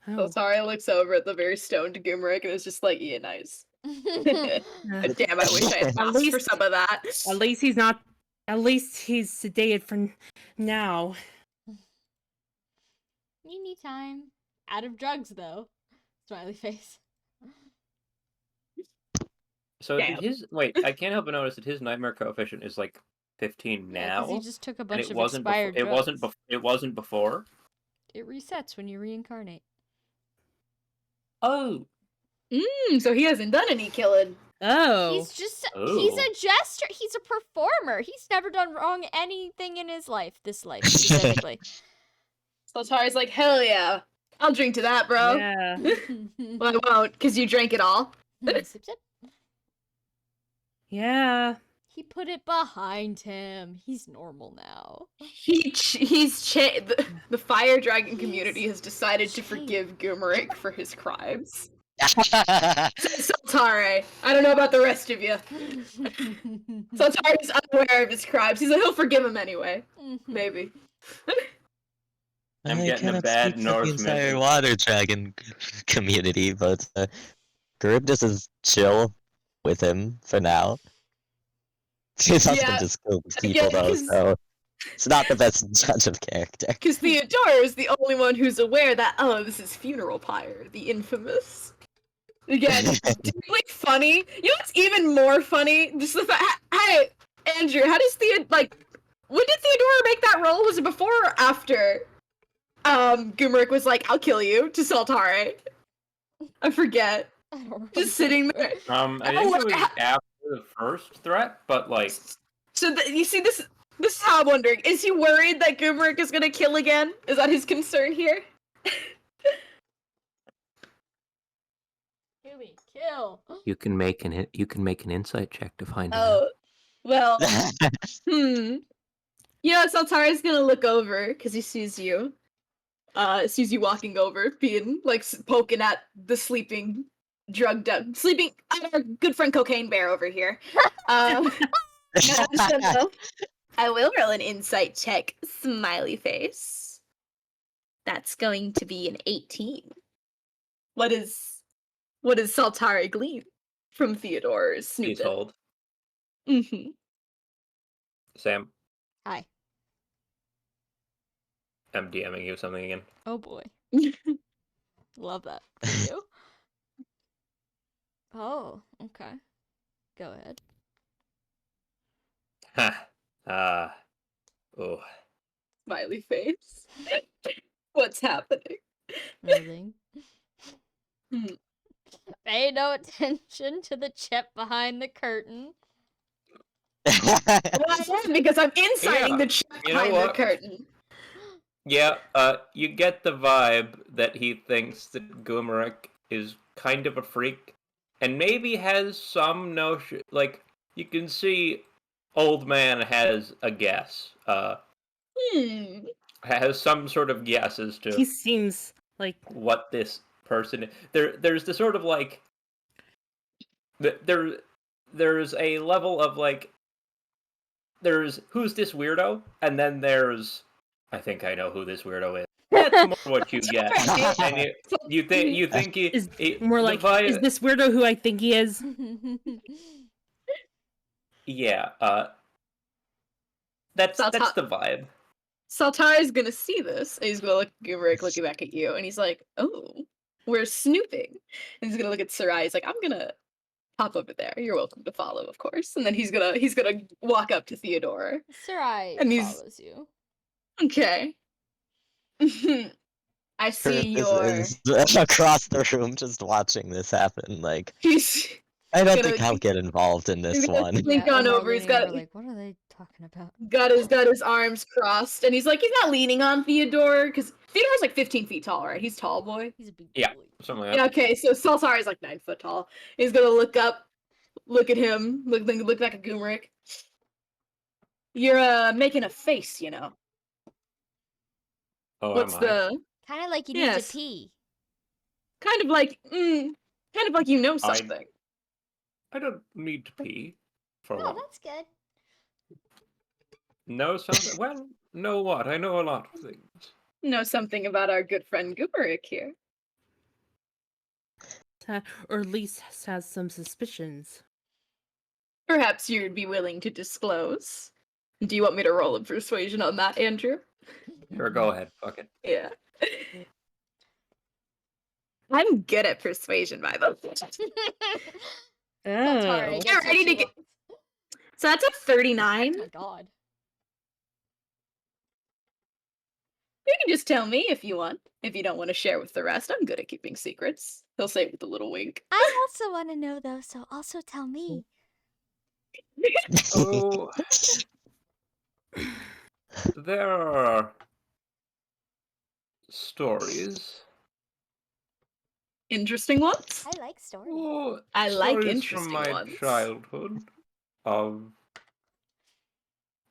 So sorry, looks over at the very stoned Goomeric and is just like, yeah, nice. Damn, I wish I had asked for some of that. At least he's not. At least he's sedated for now. You need time. Out of drugs, though. Smiley face. So Damn. did his wait? I can't help but notice that his nightmare coefficient is like 15 Yeah, now. because he just took a And bunch it of wasn't. expired drugs. It wasn't before. It resets when you reincarnate. Oh. So he hasn't done any killing. Oh. He's just Oh. he's a jester. He's a performer. He's never done wrong anything in his life. This life specifically. Saltari's like, hell yeah. I'll drink to that, bro. Yeah. Well, I won't, because you drank it all. Sip, sip. Yeah. He put it behind him. He's normal now. The fire dragon community has decided to forgive Goomeric for his crimes. Saltare, I don't know about the rest of you. Saltare is unaware of his crimes. He's like, he'll forgive him anyway. Maybe. I'm I getting a cannot bad speak for the Norse entire mission. water dragon community, but Charybdis is chill with him for now. His husband just kills people though, 'cause- so it's not the best judge of character. Because Theodora is the only one who's aware that, oh, this is funeral pyre, the infamous. Again, deeply funny. You know what's even more funny? Just the fact. Hey, Andrew, how does when did Theodora make that roll? Was it before or after? Goomeric was like, "I'll kill you" to Saltare. I forget. I don't remember. Just sitting there. I think it was after the first threat, but like. So you see, this is how I'm wondering: is he worried that Goomeric is gonna kill again? Is that his concern here? Kill. You can make an insight check to find out. Oh, well. You know, Saltari's gonna look over because he sees you. Sees you walking over, being like poking at the sleeping, drugged up, our good friend Cocaine Bear over here. I will roll an insight check. Smiley face. That's going to be an 18. What is Saltari glean from Theodore's He's snooping? told. Mm-hmm. Sam, Hi. I'm DMing you something again. Oh boy. Love that for you. Oh, okay. Go ahead. Ha. Oh. Smiley face. What's happening? Nothing. Hmm. Pay no attention to the chip behind the curtain. Well, I am, because I'm inciting Yeah, the chip you know behind the what? curtain. Yeah, you get the vibe that he thinks that Goomeric is kind of a freak, and maybe has some notion, like, you can see Old Man has a guess, has some sort of guess as to He seems like what this person is. There's the sort of, like, there's a level of, like, there's who's this weirdo, and then there's I think I know who this weirdo is. That's more what you get. Alright. And you think Is he more the like, vi- is this weirdo who I think he is? yeah, that's That's hot. the vibe. Saltari's gonna see this, and he's gonna look Gumrick looking back at you, and he's like, "Oh, we're snooping." And he's gonna look at Sarai. He's like, "I'm gonna pop over there. You're welcome to follow, of course." And then he's gonna walk up to Theodore, Sarai and he's follows you. okay. I see Kurth your. is across the room just watching this happen. Like, He's I don't gonna think I'll get involved in this he's gonna one. slink on Omar over. He's leaning got over like, what are they talking about? got his arms crossed, and he's not leaning on Theodore because Theodore's like 15 feet tall, right? He's tall boy. He's a big Yeah. boy. Something like Yeah. that. Okay. So Saltari's like 9 foot tall. He's gonna look up, look at him, look back at Gumrick. You're making a face, you know. Oh, What's am I? the Kind of like you need Yes. to pee. kind of like you know I- something. I don't need to pee. For Oh, one. that's good. Know something? Well, know what? I know a lot of things. Know something about our good friend Gumrick here. Or at least has some suspicions. Perhaps you'd be willing to disclose. Do you want me to roll a persuasion on that, Andrew? Sure, go ahead. Fuck it. Yeah. I'm good at persuasion, by the way. Saltari Oh. gets Yeah, what ready she to get- wants. So that's a 39. Oh my god. You can just tell me if you want. If you don't want to share with the rest, I'm good at keeping secrets. He'll say with a little wink. I also want to know though, so also tell me. Oh, there are stories. Interesting ones? I like stories. Oh, I like stories interesting from my ones. childhood.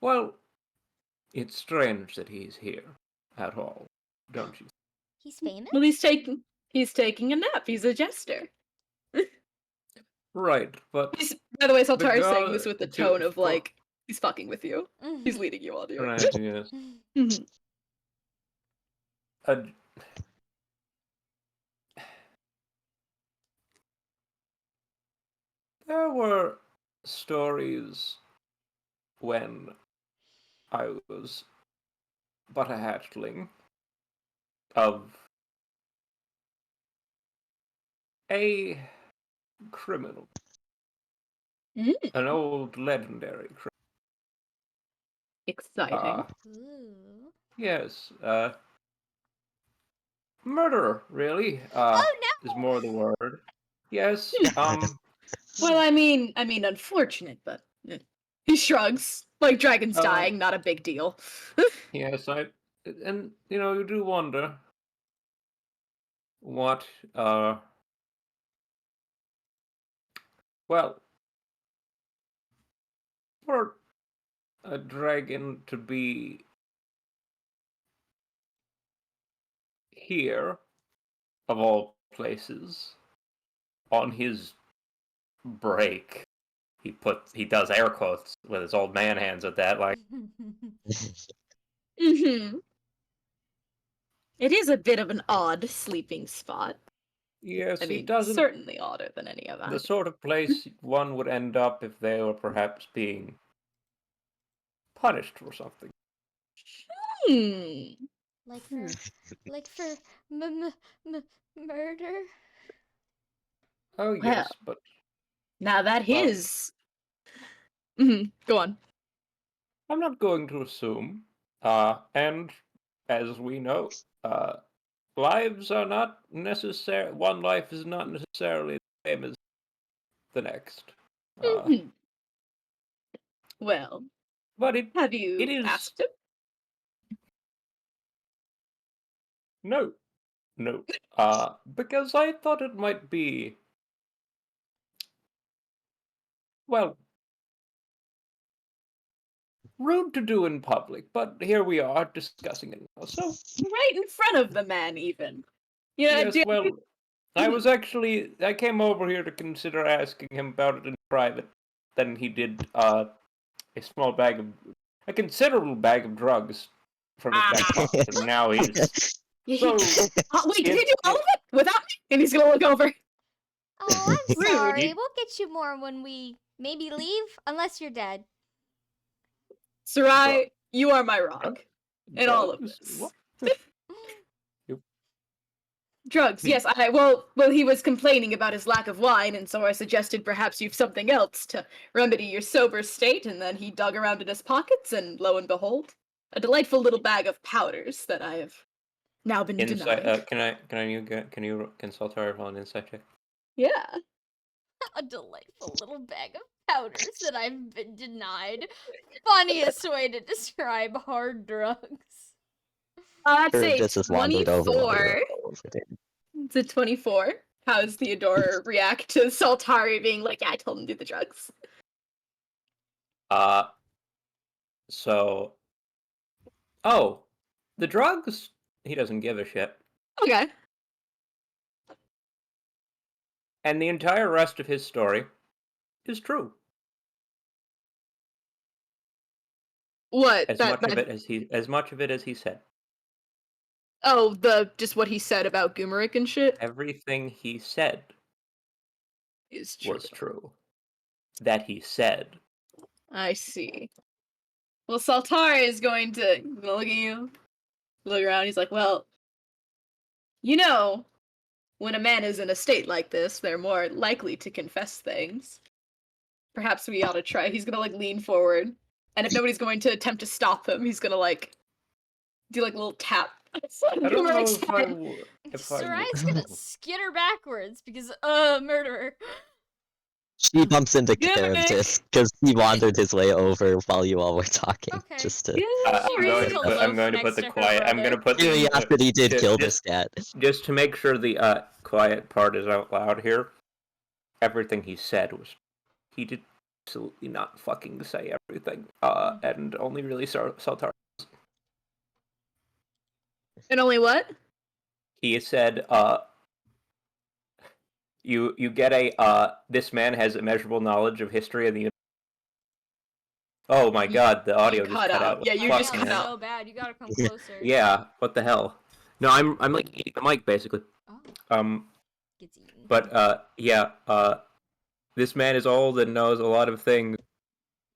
Well, it's strange that he's here at all, don't you? He's famous? Well, he's taking a nap. He's a jester. Right, but By the way, Saltari's saying God, this with the dude, tone of fuck. like he's fucking with you. He's leading you on to it. right, yes. Mhm. Uh, there were stories when I was but a hatchling of a criminal, Mm, an old legendary criminal. exciting. Ooh. Yes, murderer, really. Oh Is more the word. Yes, Well, I mean, unfortunate, but he shrugs. Like dragons Oh. dying, not a big deal. yes, and you do wonder what, well, for a dragon to be here, of all places, on his break. He does air quotes with his old man hands at that, like, Mm-hmm. It is a bit of an odd sleeping spot. yes, I he mean, doesn't. certainly odder than any of The us. sort of place one would end up if they were perhaps being punished for something. Hmm. like for murder? Oh, yes, but Now that Well- his. Go on. I'm not going to assume. And as we know, lives are not necessary. One life is not necessarily the same as the next. Mhm. Well, But it have you it is- asked him? no. Because I thought it might be, well, rude to do in public. But here we are discussing it now. So Right in front of the man, even. Yeah, yes, dude. well, I came over here to consider asking him about it in private. Then he did a considerable bag of drugs from his back pocket, and now he's Yeah, So, wait, did he if- do all of it without me? And he's gonna look over. Oh, I'm Rude. sorry. We'll get you more when we maybe leave, unless you're dead. Sarai, you are my rock in all of drugs? this. What? Drugs, yes. Well, he was complaining about his lack of wine, and so I suggested perhaps you've something else to remedy your sober state. And then he dug around in his pockets, and lo and behold, a delightful little bag of powders that I have now been Insight. denied. Can you consult our on insight check? Yeah. A delightful little bag of powders that I've been denied. Funniest way to describe hard drugs. I'd Or say this has wandered over. 24. It's a 24. How does Theodore react to Saltari being like, yeah, I told him to do the drugs? So. Oh, the drugs? He doesn't give a shit. Okay. And the entire rest of his story is true. What? As much of it as he said. Oh, just what he said about Gumeric and shit Everything he said is true. was true. That he said. I see. Well, Saltari is going to look at you, look around. He's like, well, you know, when a man is in a state like this, they're more likely to confess things. Perhaps we ought to try. He's gonna like lean forward, and if nobody's going to attempt to stop him, he's gonna like do like a little tap. I don't know Gumeric's if I head. would. Sarai's gonna skitter backwards because, murderer. She bumps into Yeah, Charybdis because he wandered his way over while you all were talking. Okay. Just to I'm going to put the quiet. I'm going to put the curiosity did kill this just, cat. just to make sure the quiet part is out loud here. Everything he said was, he did absolutely not fucking say everything. And only really Saltar. And only what? He said, you get this man has immeasurable knowledge of history and the. Oh my god, the audio just cut out. Yeah, you Fuck, just cut man. out. So bad. You gotta come closer. Yeah, what the hell? No, I'm like eating the mic basically. Oh, gets eaten. But this man is old and knows a lot of things.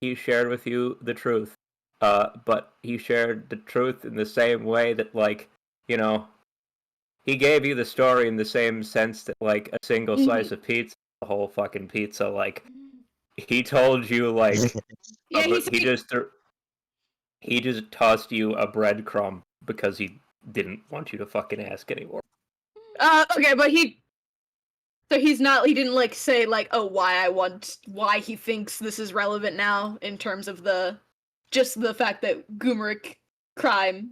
He shared with you the truth. But he shared the truth in the same way that, like, you know, he gave you the story in the same sense that, like, a single slice of pizza, the whole fucking pizza, like, he told you, like, Yeah, he just tossed you a breadcrumb because he didn't want you to fucking ask anymore. Okay, but he didn't like say like, oh, why he thinks this is relevant now in terms of just the fact that Gumeric crime ?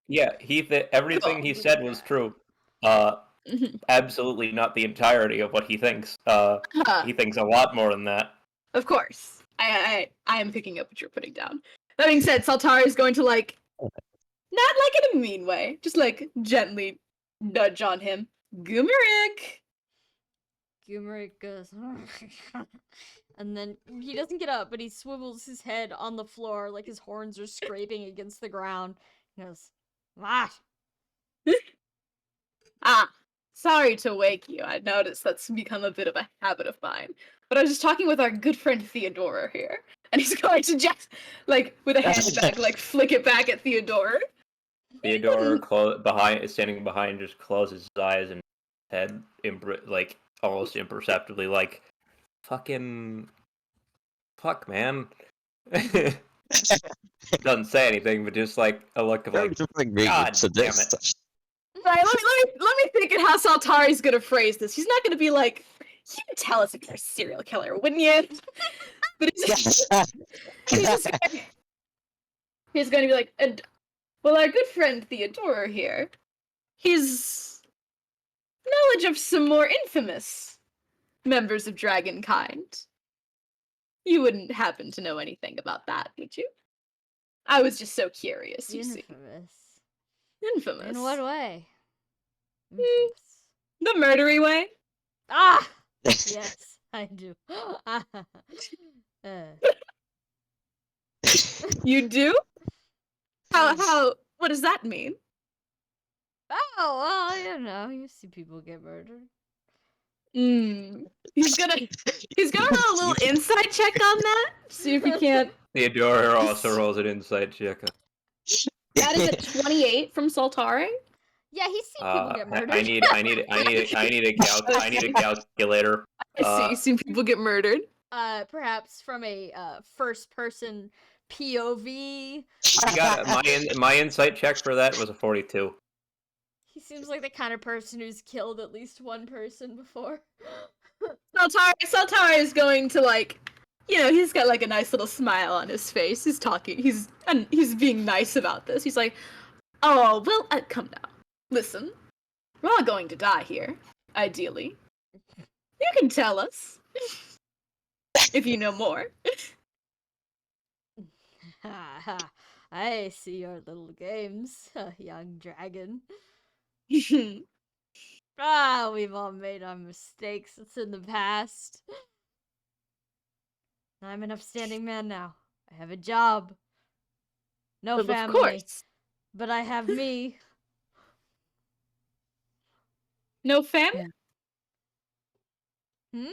Yeah, everything he said was true. Absolutely not the entirety of what he thinks. He thinks a lot more than that. Of course. I am picking up what you're putting down. That being said, Saltari is going to like, not like in a mean way, just like gently nudge on him. Gumeric! Gumeric goes, and then he doesn't get up, but he swivels his head on the floor like his horns are scraping against the ground. He goes, what? Sorry to wake you. I noticed that's become a bit of a habit of mine. But I was just talking with our good friend Theodora here, and he's going to just, like, with a hand back, like, flick it back at Theodora. Theodore standing behind, just closes his eyes and head, like, almost imperceptibly, like, fuck, man. Doesn't say anything, but just, like, a look of, like, God damn it. Right, let me think of how Saltari's gonna phrase this. He's not gonna be like, you would tell us if you're a serial killer, wouldn't you? But he's gonna be like, well, our good friend Theodora here, his knowledge of some more infamous members of Dragonkind. You wouldn't happen to know anything about that, would you? I was just so curious, you see. Infamous. In what way? The murdery way. Ah! Yes, I do. You do? How, what does that mean? Oh, well, you know, you see people get murdered. He's gonna roll a little insight check on that. See if he can't. Theodore also rolls an insight check. That is a 28 from Soltare. Yeah, he's seen people get murdered. I need a calculator. I see. Seen people get murdered. Perhaps from a first-person POV. I got my insight check for that was a 42. He seems like the kind of person who's killed at least one person before. Soltare is going to, like, you know, he's got like a nice little smile on his face. He's talking. He's being nice about this. He's like, "Oh, well, come now. Listen, we're all going to die here. Ideally, you can tell us if you know more." I see your little games, young dragon. We've all made our mistakes. It's in the past. I'm an upstanding man now. I have a job. No Well, family. of course. But I have me. No family? Hmm?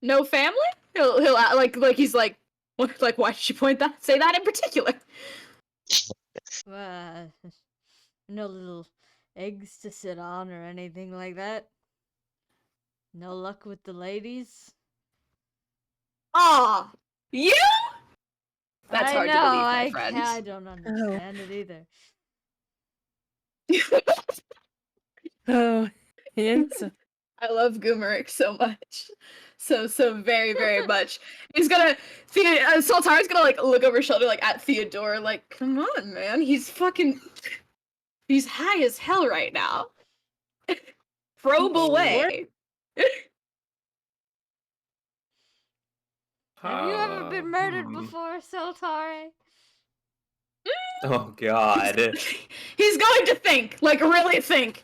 No family? He'll act like he's like, what, like, why did you say that in particular? No little eggs to sit on or anything like that. No luck with the ladies. Aw, you? That's hard to believe, my I friend. don't understand it either. Oh, it's I love Goomeric so much. So very, very much. He's gonna Saltare's gonna like look over his shoulder like at Theodore, like, come on, man. He's high as hell right now. Probe away. Have you ever been murdered before, Saltare? Oh God. He's going to think, like really think.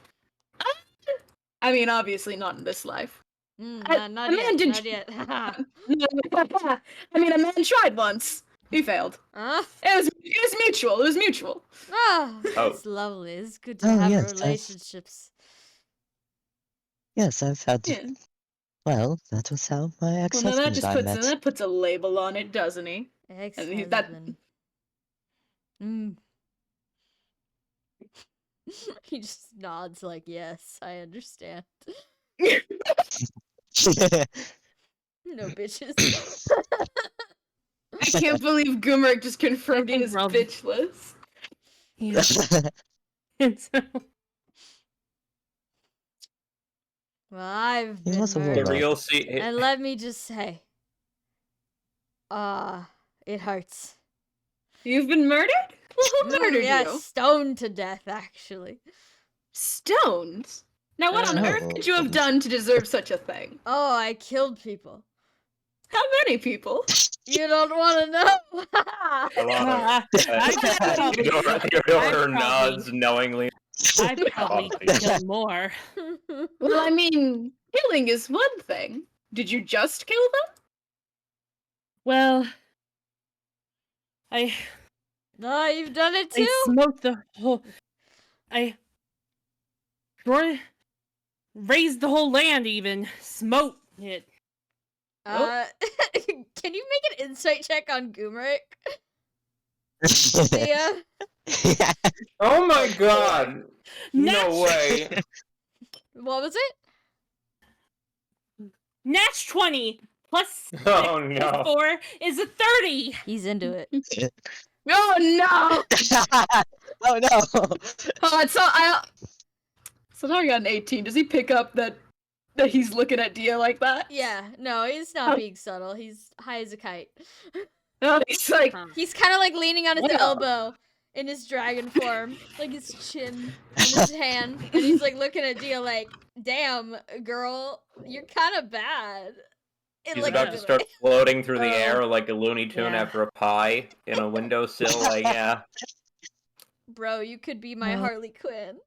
I mean, obviously not in this life. Not yet. I mean, a man tried once. He failed. Huh? It was mutual. It was mutual. Oh, Oh. it's lovely. It's good to have yes, relationships. Yes, I've had. Yeah. Well, that was how my Well, now ex-husband and I met. that puts a label on it, doesn't he? Ex-husband. He just nods like, yes, I understand. No bitches. I can't believe Goomeric just confirmed he is bitchless. yeah. And so, Well, I've He been was a murdered. warlock. Real see. And let me just say, it hurts. You've been murdered? Well, who murdered Yeah, you? stoned to death, actually. Stoned? Now, what on Oh. earth could you have done to deserve such a thing? Oh, I killed people. How many people? You don't want to know? A lot of Theodore nods knowingly. I probably killed more. Well, I mean, killing is one thing. Did you just kill them? Well, No, you've done it too. I smoked the whole. I raised the whole land, even smoked it. Can you make an insight check on Goomeric? Yeah. Oh my God! No way! What was it? Natch 20 plus Oh no! 4 is a 30. He's into it. Oh no! Oh no! Oh, so now I got an 18. Does he pick up that he's looking at Dia like that? Yeah, no, he's not being subtle. He's high as a kite. No, he's like, He's kind of like leaning on his Wow. elbow in his dragon form, like his chin and his hand, and he's like looking at Dia like, "Damn, girl, you're kind of bad." In, He's like, about a to good start way. floating through the Oh. air like a Looney Tune Yeah. after a pie in a windowsill. Like, yeah. Bro, you could be my Harley Quinn.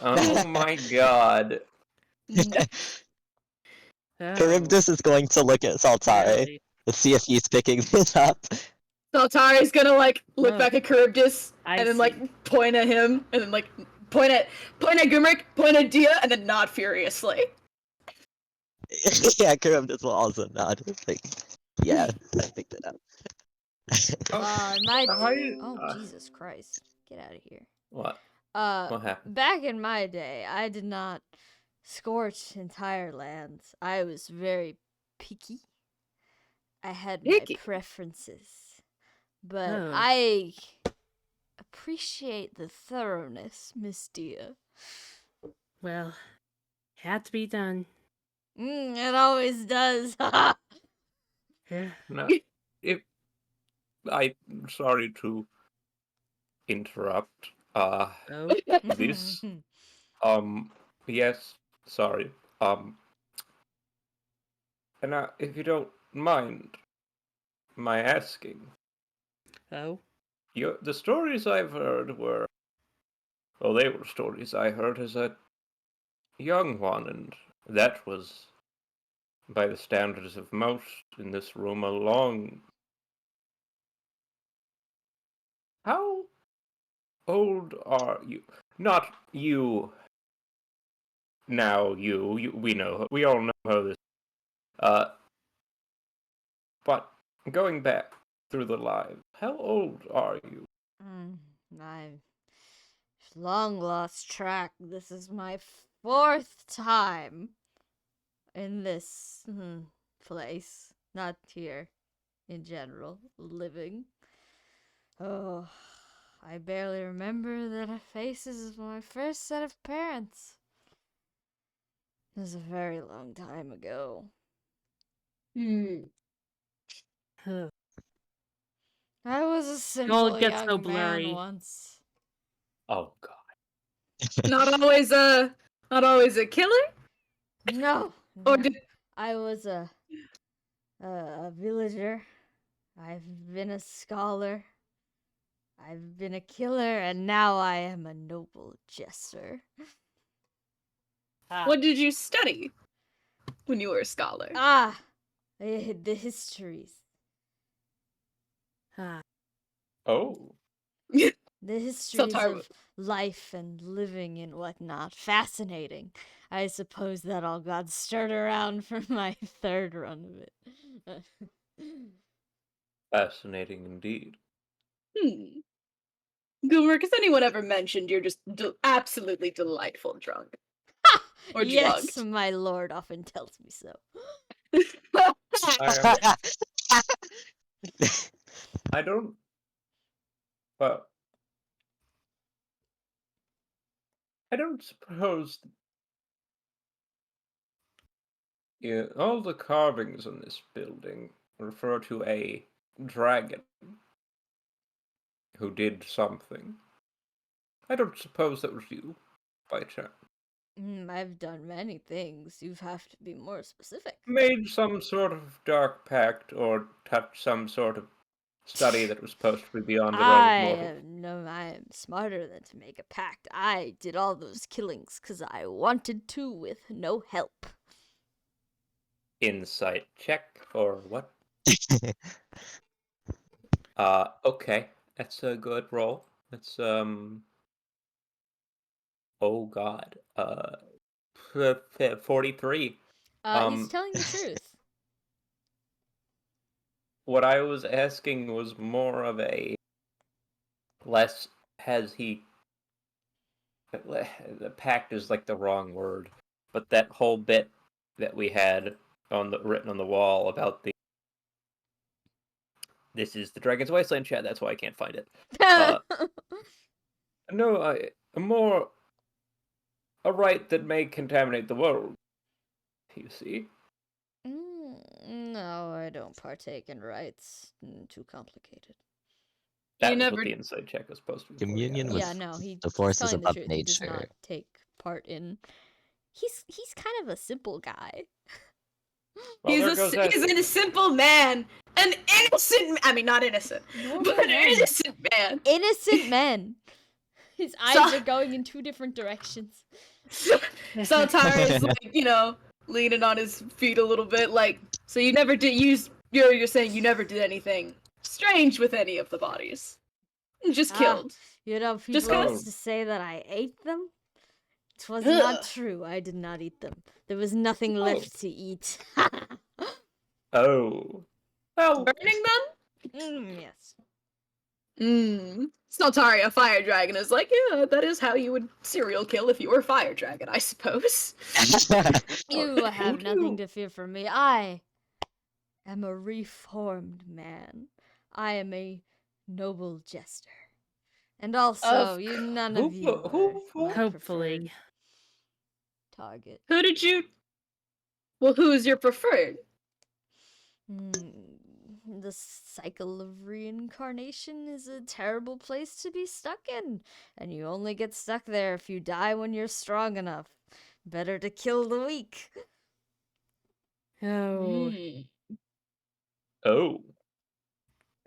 Oh my God. Charybdis is going to look at Saltare Apparently. to see if he's picking this up. Saltari's gonna like look Oh. back at Charybdis I and then see. like point at him and then like point at Gumrick, point at Dia, and then nod furiously. Yeah, Charybdis will also nod. Like, yeah, I picked it up. Oh, Jesus Christ. Get out of here. What? Uh, What happened? back in my day, I did not scorch entire lands. I was very picky. I had Picky? my preferences. But Oh. I appreciate the thoroughness, Miss Dia. Well, had to be done. It always does. Yeah. No, if I'm sorry to interrupt. Oh. This yes, sorry. And if you don't mind my asking, Oh. the stories I've heard were, well, they were stories I heard as a young one, and that was, by the standards of most in this room, a long. How old are you? Not you. Now you. We know. We all know how this. But going back through the lives, how old are you? I've long lost track. This is my 4th time in this place. Not here, in general, living. Oh, I barely remember the faces of my first set of parents. It was a very long time ago. Huh. I was a simple gets so young blurry. man once. Oh God. Not always a killer? No, Or no. did I was a villager. I've been a scholar. I've been a killer, and now I am a noble jester. what did you study when you were a scholar? The histories. Ah. Oh. The histories Sultar- of life and living and whatnot. Fascinating. I suppose that all got stirred around for my 3rd run of it. Fascinating indeed. Goomer, has anyone ever mentioned you're just absolutely delightful drunk? Or Yes, drugged? my lord often tells me so. I don't. Well, I don't suppose. Yeah, all the carvings in this building refer to a dragon who did something. I don't suppose that was you, by chance. I've done many things. You have to be more specific. Made some sort of dark pact or touched some sort of study that was supposed to be beyond the realm of mortals. I am smarter than to make a pact. I did all those killings because I wanted to with no help. Insight check or what? Okay. That's a good roll. That's oh God. 43. He's telling the truth. What I was asking was more of a less has he the pact is like the wrong word, but that whole bit that we had on the written on the wall about the this is the Dragon's Wasteland chat, that's why I can't find it. No, more a right that may contaminate the world. You see? No, I don't partake in rites. Too complicated. That You was never- what the insight check was supposed to be. Communion For, with Yeah, no, the he's forces telling the above truth. He does not nature. take part in. He's kind of a simple guy. Well, there goes that. He's a simple man. An innocent I mean not innocent. Normal But an man. innocent man. Innocent men. His eyes are going in 2 different directions. Saltar is like, leaning on his feet a little bit, like, so you never did use you're saying you never did anything strange with any of the bodies. Just Ah, killed. You know, Just people go- used to say that I ate them. It was not Ugh. true. I did not eat them. There was nothing left to eat. Oh. Well, Burning them? Yes. Saltari, a fire dragon, is like, yeah, that is how you would serial kill if you were a fire dragon, I suppose. You have would nothing you- to fear from me. I am a reformed man. I am a noble jester. And also, none of you who- are my Hopefully. preferred target. Who did you... Well, who is your preferred? The cycle of reincarnation is a terrible place to be stuck in, and you only get stuck there if you die when you're strong enough. Better to kill the weak. Oh. Oh.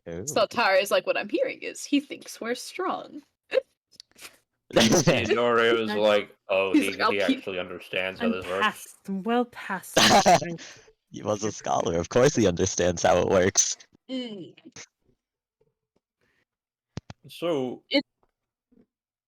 Oh. Saltari is like, what I'm hearing is he thinks we're strong. Theodore was like, oh, He's he, like, I'll he keep- actually understands how I'm this works. past, well past. my strength. He was a scholar. Of course he understands how it works. So,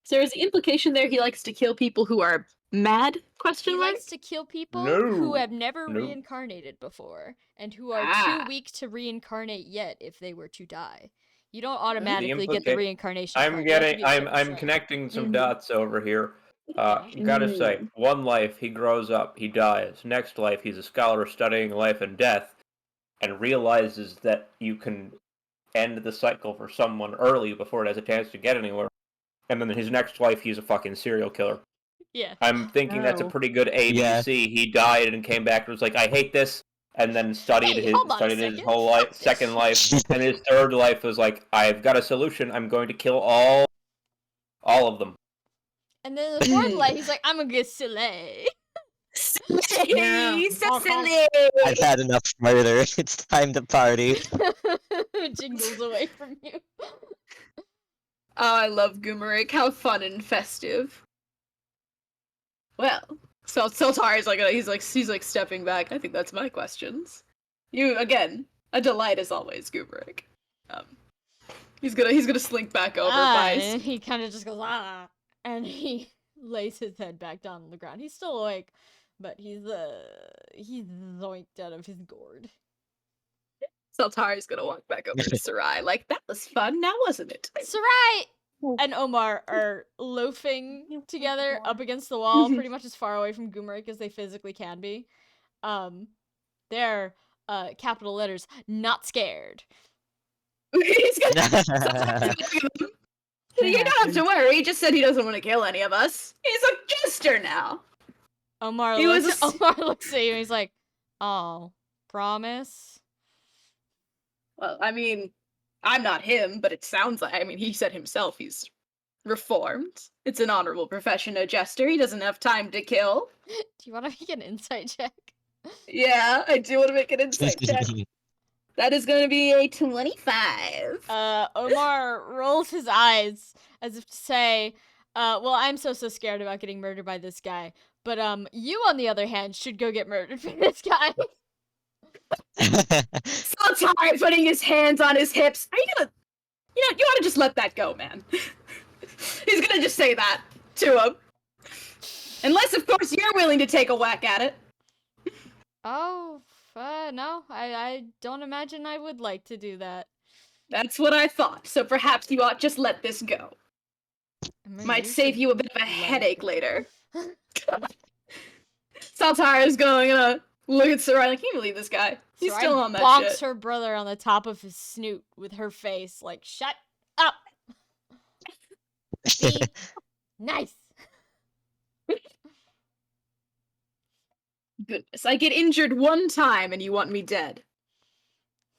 So there's the implication there he likes to kill people who are mad? Question He mark? likes to kill people No. who have never No. reincarnated before, and who are Ah. too weak to reincarnate yet if they were to die. You don't automatically get the implica- reincarnation. I'm card. You have to getting, be a certain I'm strength. connecting some Mhm. dots over here. Okay. Gotta say, one life, he grows up, he dies. Next life, he's a scholar studying life and death, and realizes that you can end the cycle for someone early before it has a chance to get anywhere. And then in his next life, he's a fucking serial killer. Yeah. I'm thinking that's a Oh. pretty good ABC. He died and came back and was like, I hate this, and then studied Hey, his hold on a studied his second. whole life, Fuck this. second life, and his third life was like, I've got a solution. I'm going to kill all of them. And then the fourth life, he's like, I'm gonna get silly. Yeah. So silly! I've had enough murder. It's time to party. Jingles away from you. Oh, I love Goomerik. How fun and festive. Well, so Saltari's like he's like stepping back. I think that's my questions. You again, a delight as always, Goomerik. He's gonna slink back over by his... And he kind of just goes, and he lays his head back down on the ground. He's still awake, but he's zoinked out of his gourd. Saltari's gonna walk back over to Sarai. Like, that was fun, now wasn't it? Sarai and Omar are loafing together up against the wall, pretty much as far away from Goomerik as they physically can be. They're capital letters, not scared. He's gonna... You don't have to worry, he just said he doesn't want to kill any of us. He's a jester now. Omar He was Omar looks at you and he's like, oh, promise? Well, I mean, I'm not him, but it sounds like, I mean, he said himself he's reformed. It's an honorable profession, a jester. He doesn't have time to kill. Do you want to make an insight check? Yeah, I do want to make an insight check. That is going to be a 25. Omar rolls his eyes as if to say, well, I'm so scared about getting murdered by this guy. But, you, on the other hand, should go get murdered by this guy. Saltari putting his hands on his hips. Are you gonna... You know, you ought to just let that go, man. He's gonna just say that to him. Unless, of course, you're willing to take a whack at it. Oh, no, I don't imagine I would like to do that. That's what I thought. So perhaps you ought just let this go. Might save you a bit of a headache later. Saltari is gonna look at Sarai like, can you believe this guy? He's Sarai still on that bonks shit. her brother on the top of his snoot with her face, like, shut up! Be nice! Goodness, I get injured one time and you want me dead.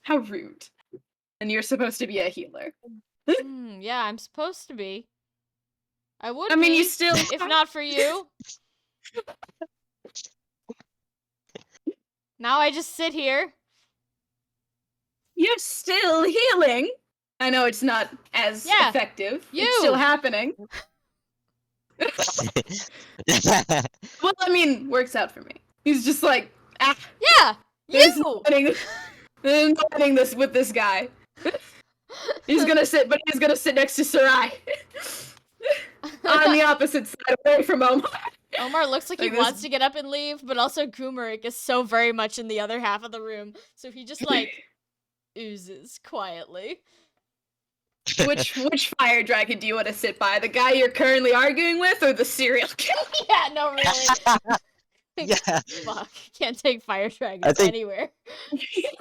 How rude. And you're supposed to be a healer. Yeah, I'm supposed to be. I would I mean, be, you still... if not for you. Now I just sit here. You're still healing. I know it's not as Yeah, effective. you. It's still happening. Well, I mean, works out for me. He's just like, Yeah, there's you! no winning this with this guy. He's gonna sit next to Sarai. On the opposite side, away from Omar. Omar looks like he Like wants this- to get up and leave, but also Goomerik is so very much in the other half of the room, so he just like oozes quietly. Which fire dragon do you want to sit by? The guy you're currently arguing with, or the serial killer? Yeah, no, really. Yeah, Fuck, can't take fire dragons think- anywhere.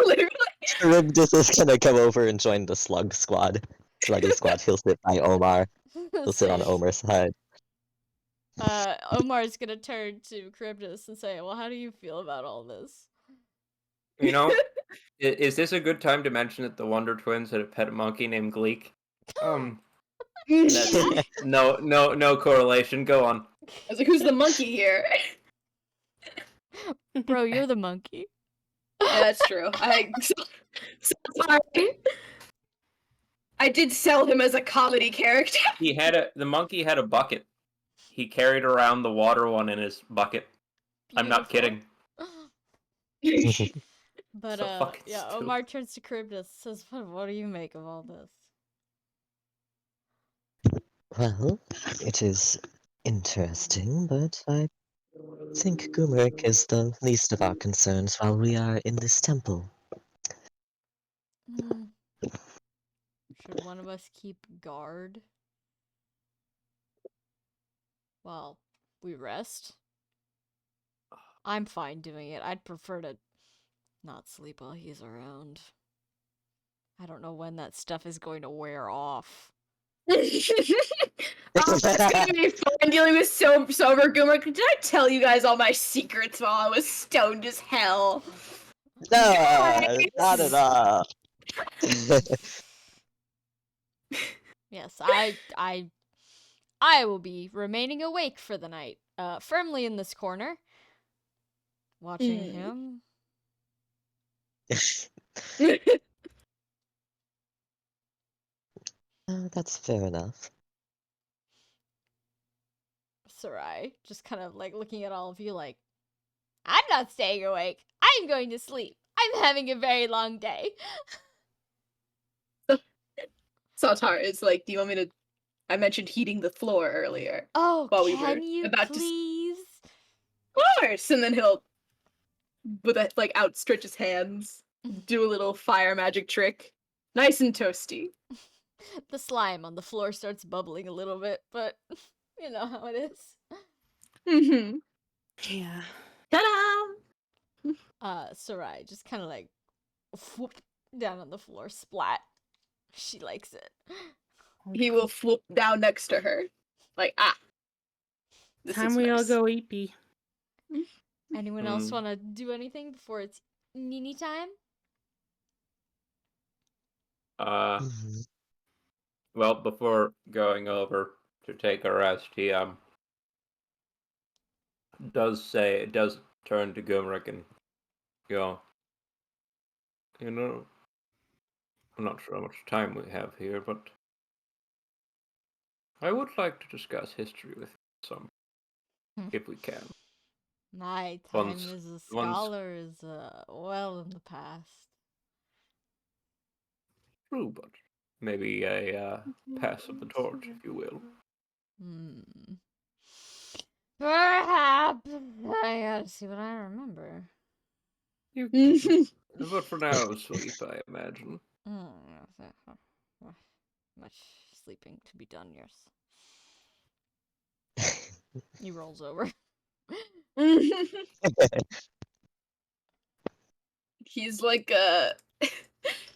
Literally. Charybdis is gonna come over and join the slug squad. Sluggy squad. He'll sit by Omar. He'll sit on Sick. Omar's side. Omar's gonna turn to Charybdis and say, "Well, how do you feel about all this?" You know, is this a good time to mention that the Wonder Twins had a pet monkey named Gleek? That's, no correlation. Go on. I was like, who's the monkey here? Bro, you're the monkey. Yeah, that's true. So sorry. I did sell him as a comedy character. The monkey had a bucket. He carried around the water one in his bucket. I'm not Beautiful. kidding. But So fucking yeah, stupid. Omar turns to Charybdis and says, "What do you make of all this?" Well, it is interesting, but I think Gumeric is the least of our concerns while we are in this temple. Hmm. Should one of us keep guard while we rest? I'm fine doing it. I'd prefer to not sleep while he's around. I don't know when that stuff is going to wear off. It's gonna be fun dealing with sober Goomer. Did I tell you guys all my secrets while I was stoned as hell? No, Guys! not at all. Yes, I will be remaining awake for the night, firmly in this corner, watching him. That's fair enough. Sarai, just kind of like looking at all of you like, I'm not staying awake. I'm going to sleep. I'm having a very long day. Saltar is like, do you want me to... I mentioned heating the floor earlier. Oh, While we can were you about to please? Of course! And then he'll, with a, like, outstretch his hands, do a little fire magic trick. Nice and toasty. The slime on the floor starts bubbling a little bit, but you know how it is. Mm-hmm. Yeah. Ta-da! Sarai just kind of like whoop down on the floor, splat. She likes it. He will swoop down next to her. Like, this Time is we all nice. go eepy. Anyone else want to do anything before it's Nini time? Mhm. Well, before going over to take a rest, he does turn to Gumeric and go, you know, I'm not sure how much time we have here, but I would like to discuss history with you some, if we can. My time Once- as a once- scholar is well in the past. True, but maybe a pass of the torch, if you will. Perhaps I gotta see what I remember. But for now, sleep, I imagine. Much sleeping to be done, yes. He rolls over. He's like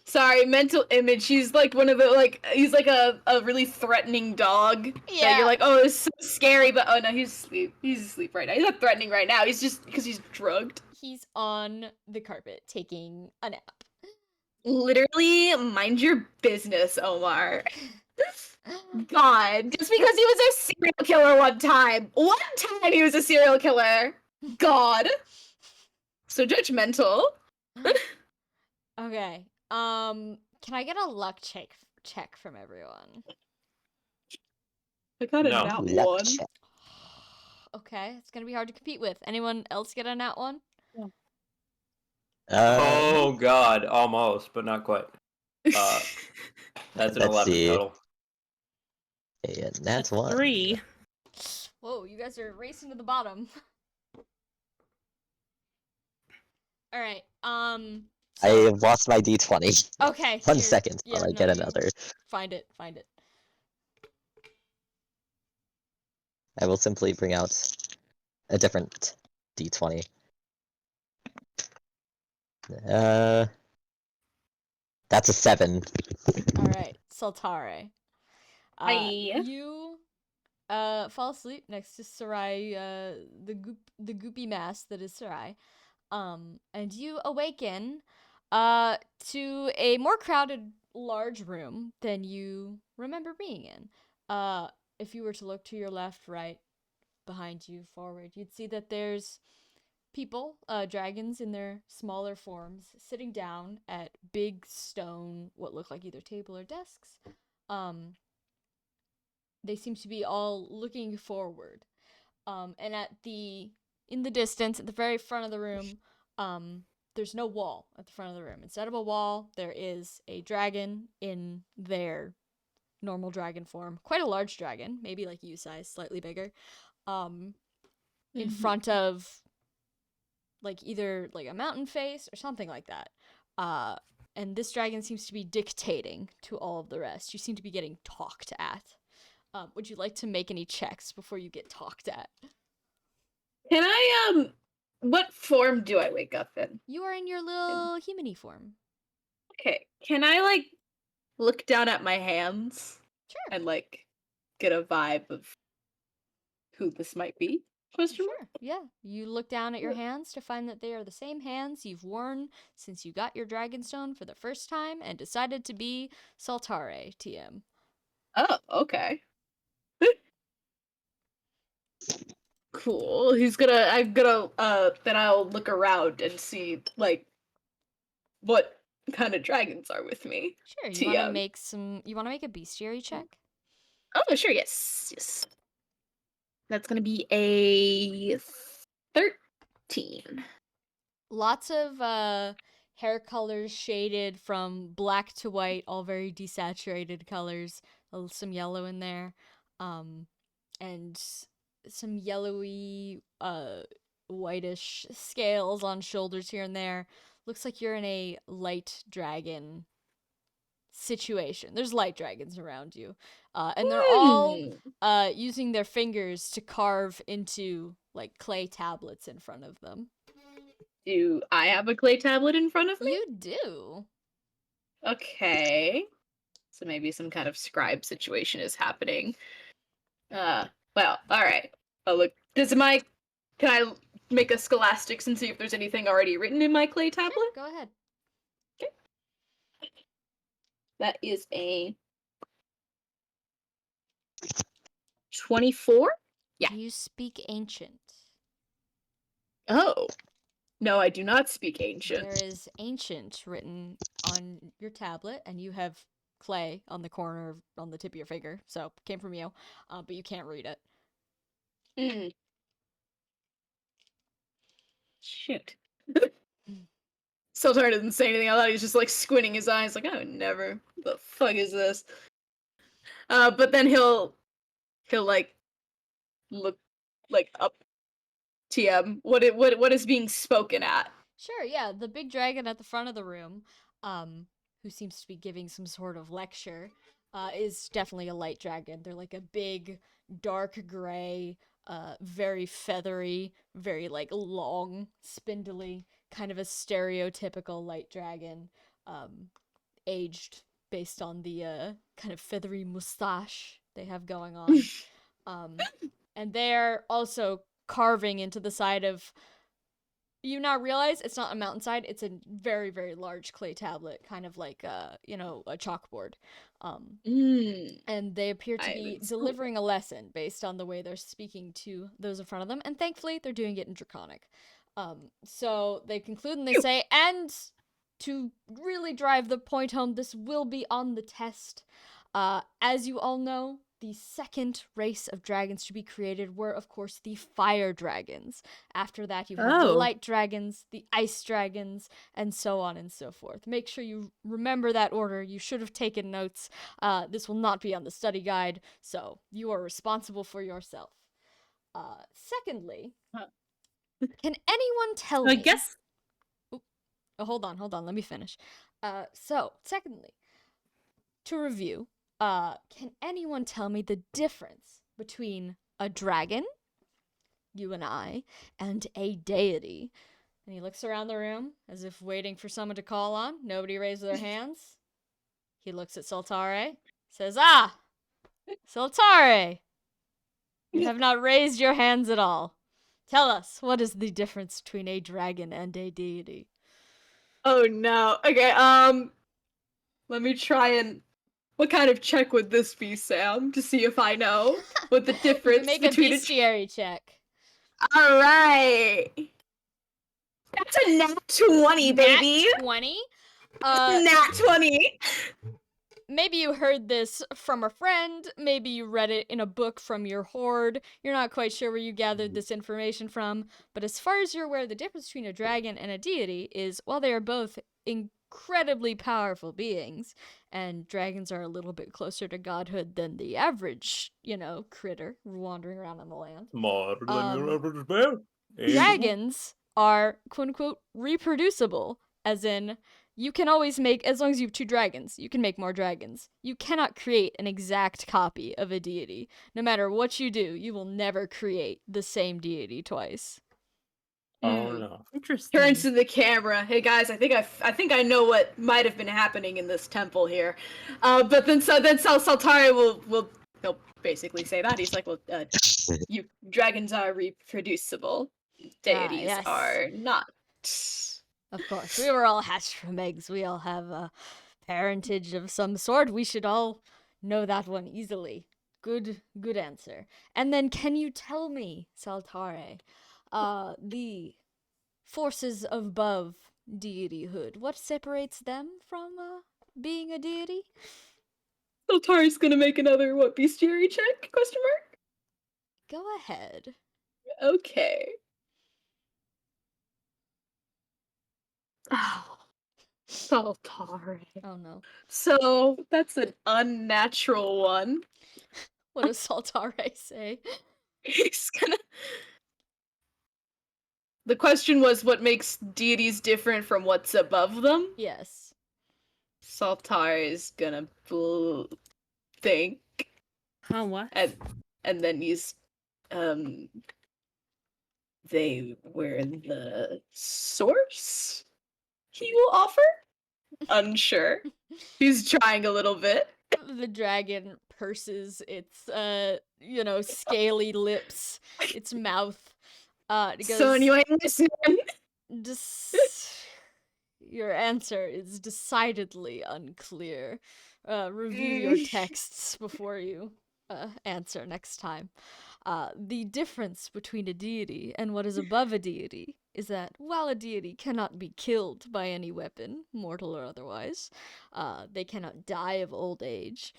sorry, mental image. He's like one of the he's like a really threatening dog. That Yeah. you're like, oh, it's so scary, but oh no, he's asleep. He's asleep right now. He's not threatening right now. He's just because he's drugged. He's on the carpet taking a nap. Literally, mind your business, Omar. God, just because he was a serial killer one time he was a serial killer. God, so judgmental. Okay. Can I get a luck check from everyone? I got a No. nat Luck one. check. Okay, it's gonna be hard to compete with. Anyone else get a nat one? Oh god, almost, but not quite. That's an Let's 11 see. total. And that's one. 3. Whoa, you guys are racing to the bottom. All right. I So, have lost my d20. okay. 1 here- second yeah, while I no, get you another. Find it. Find it. I will simply bring out a different d20. That's a 7. All right, Saltare. Hi. You fall asleep next to Sarai, the goopy mass that is Sarai. And you awaken to a more crowded large room than you remember being in. If you were to look to your left, right, behind you, forward, you'd see that there's people, dragons in their smaller forms, sitting down at big stone, what look like either table or desks. They seem to be all looking forward. And in the distance, at the very front of the room, there's no wall at the front of the room. Instead of a wall, there is a dragon in their normal dragon form. Quite a large dragon, maybe like you size, slightly bigger. In front of like either like a mountain face or something like that. And this dragon seems to be dictating to all of the rest. You seem to be getting talked at. Would you like to make any checks before you get talked at? Can I what form do I wake up in? You are in your little human-y form. Okay. Can I like look down at my hands Sure. and like get a vibe of who this might be? Question mark? Sure. Yeah. You look down at your hands to find that they are the same hands you've worn since you got your Dragonstone for the first time and decided to be Saltare, TM. Oh, okay. Cool. Then I'll look around and see like what kind of dragons are with me. Sure. You want to TM. make a bestiary check? Oh, sure, yes. That's gonna be a 13. Lots of hair colors shaded from black to white, all very desaturated colors. Some yellow in there, and some yellowy, whitish scales on shoulders here and there. Looks like you're in a light dragon situation. There's light dragons around you, and they're all using their fingers to carve into like clay tablets in front of them. Do I have a clay tablet in front of me? You do. Okay. So maybe some kind of scribe situation is happening. Well, alright. Oh, look. Can I make a scholastics and see if there's anything already written in my clay tablet? Sure, go ahead. Okay. That is a 24? Yeah. Do you speak ancient? Oh. No, I do not speak ancient. There is ancient written on your tablet, and you have clay on the corner, on the tip of your finger, so it came from you, but you can't read it. Mm. Shoot. Sultar doesn't say anything. I thought he was just like squinting his eyes, like, I would never. What the fuck is this? But then he'll like look like up TM. What is being spoken at? Sure, yeah, the big dragon at the front of the room, who seems to be giving some sort of lecture, is definitely a light dragon. They're like a big, dark gray, very feathery, very like long, spindly, kind of a stereotypical light dragon, aged based on the kind of feathery mustache they have going on. And they're also carving into the side of. You now realize it's not a mountainside, it's a very, very large clay tablet, kind of like a chalkboard. And they appear to be delivering a lesson based on the way they're speaking to those in front of them, and thankfully they're doing it in Draconic. So they conclude and they say, and to really drive the point home, this will be on the test. As you all know, The second race of dragons to be created were, of course, the fire dragons. After that, you have the Oh. light dragons, the ice dragons, and so on and so forth. Make sure you remember that order. You should have taken notes. This will not be on the study guide, so you are responsible for yourself. Secondly, can anyone tell I me? guess. Oh, hold on. Let me finish. Secondly, to review, can anyone tell me the difference between a dragon, you and I, and a deity? And he looks around the room as if waiting for someone to call on. Nobody raised their hands. He looks at Saltare, says, "Ah, Saltare, you have not raised your hands at all. Tell us, what is the difference between a dragon and a deity?" Oh no. Okay, let me try and what kind of check would this be, Sam? To see if I know what the You difference can make a between bestiary check. Alright. That's a nat 20, baby. Nat 20? Nat 20. Maybe you heard this from a friend, maybe you read it in a book from your horde, you're not quite sure where you gathered this information from, but as far as you're aware, the difference between a dragon and a deity is, while they are both incredibly powerful beings, and dragons are a little bit closer to godhood than the average, critter wandering around on the land. More than your Um, average bear. Dragons are, quote unquote, reproducible, as in, you can always make, as long as you have 2 dragons, you can make more dragons. You cannot create an exact copy of a deity. No matter what you do, you will never create the same deity twice. Oh no. Interesting. Turns to the camera. Hey guys, I think I know what might have been happening in this temple here. But then Saltari will he'll basically say that. He's like, well, you dragons are reproducible. Deities yes. are not. Of course, we were all hatched from eggs. We all have a parentage of some sort. We should all know that one easily. Good answer. And then can you tell me, Saltare, the forces above deityhood, what separates them from being a deity? Saltari's gonna make another bestiary check? Question mark. Go ahead. Okay. Oh, Saltari. Oh no. So that's an unnatural one. What does Saltare say? He's gonna. The question was what makes deities different from what's above them? Yes. Saltar is gonna think. Huh, what? And then he's they were the source he will offer? Unsure. He's trying a little bit. The dragon purses its scaly lips, its mouth. It goes, So anyway, listen. Your answer is decidedly unclear. Review your texts before you answer next time. The difference between a deity and what is above a deity is that while a deity cannot be killed by any weapon, mortal or otherwise, they cannot die of old age.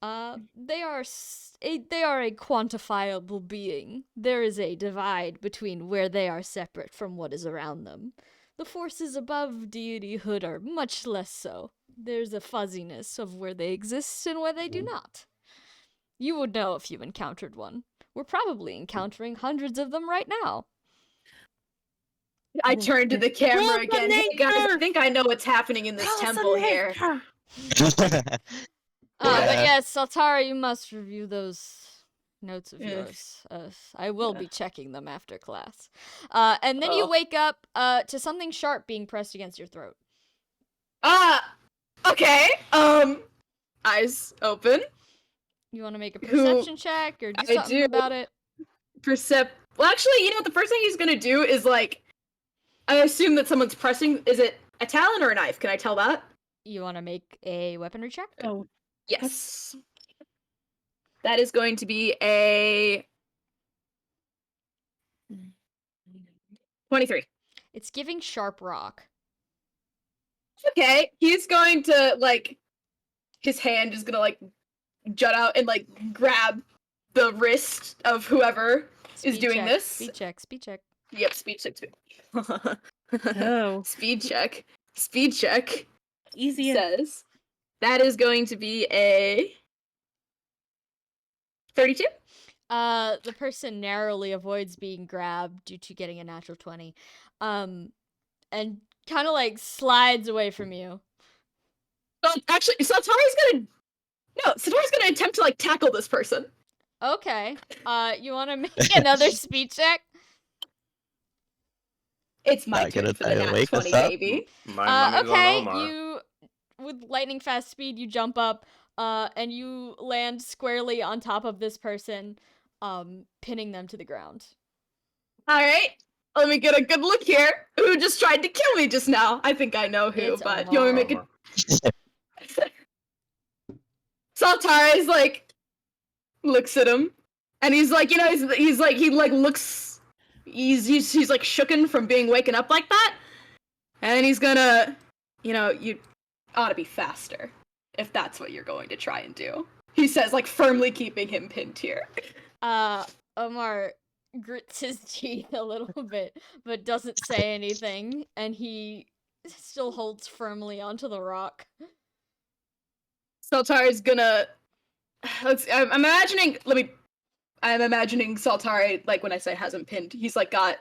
They are a quantifiable being. There is a divide between where they are separate from what is around them. The forces above deityhood are much less so. There's a fuzziness of where they exist and where they do not. You would know if you encountered one. We're probably encountering hundreds of them right now. I turn to the camera Rules of again. Hey guys, I nature! think I know what's happening in this Rules of temple here. nature! But Yeah. yes, Saltara, you must review those notes of Yes. yours. I will be checking them after class. And then you Oh. wake up to something sharp being pressed against your throat. Okay. Eyes open. You want to make a Who- perception check or do I something do. about it? Well, actually, you know what? The first thing he's gonna do is I assume that someone's pressing. Is it a talon or a knife? Can I tell that? You want to make a weaponry check? Oh, Yes. That is going to be a 23. It's giving sharp rock. Okay, he's going to his hand is gonna jut out and like grab the wrist of whoever is Speed doing check, this. Speed check. Speed check. Yep, speed check. Oh, Speed check. Speed check easy. says that is going to be a 32. The person narrowly avoids being grabbed due to getting a natural 20. And kind of like slides away from you. Actually, Satori's gonna attempt to like tackle this person. Okay. You want to make another speed check? It's my Not turn gonna for the try to nat wake us 20, up? baby. My money's Okay, on Omar. you with lightning fast speed, you jump up, and you land squarely on top of this person, pinning them to the ground. Alright, let me get a good look here. Who just tried to kill me just now? I think I know who, It's but you want me to make Omar. it? Saltari's like, looks at him, and he's like, he's like, he like looks, he's like shooken from being waken up like that, and he's gonna, you ought to be faster, if that's what you're going to try and do. He says, like, firmly keeping him pinned here. Omar grits his teeth a little bit, but doesn't say anything, and he still holds firmly onto the rock. Saltari's gonna, I'm imagining Saltari, like, when I say has him pinned, he's like got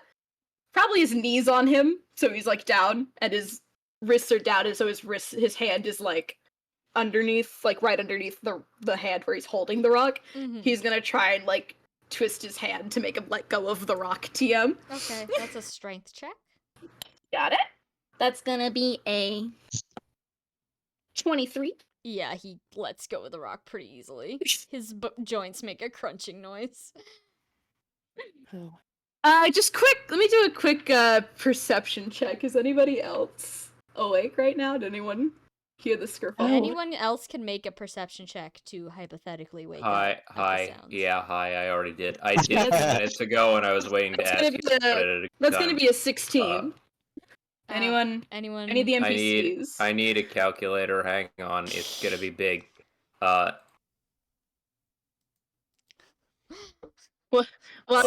probably his knees on him, so he's like down, and his wrists are down, and so his hand is like underneath, like right underneath the hand where he's holding the rock. Mm-hmm. He's gonna try and like twist his hand to make him let go of the rock. TM. Okay, that's a strength check. Got it. That's gonna be a 23. Yeah, he lets go of the rock pretty easily. His joints make a crunching noise. Oh. Let me do a quick perception check. Is anybody else awake right now? Did anyone hear the skerfuffle? Anyone else can make a perception check to hypothetically wake up. Hi. Yeah, hi, I already did. I did 2 minutes ago, and I was waiting to ask you. That's gonna be a 16. Anyone? Any of the NPCs? I need a calculator. Hang on, it's gonna be big. While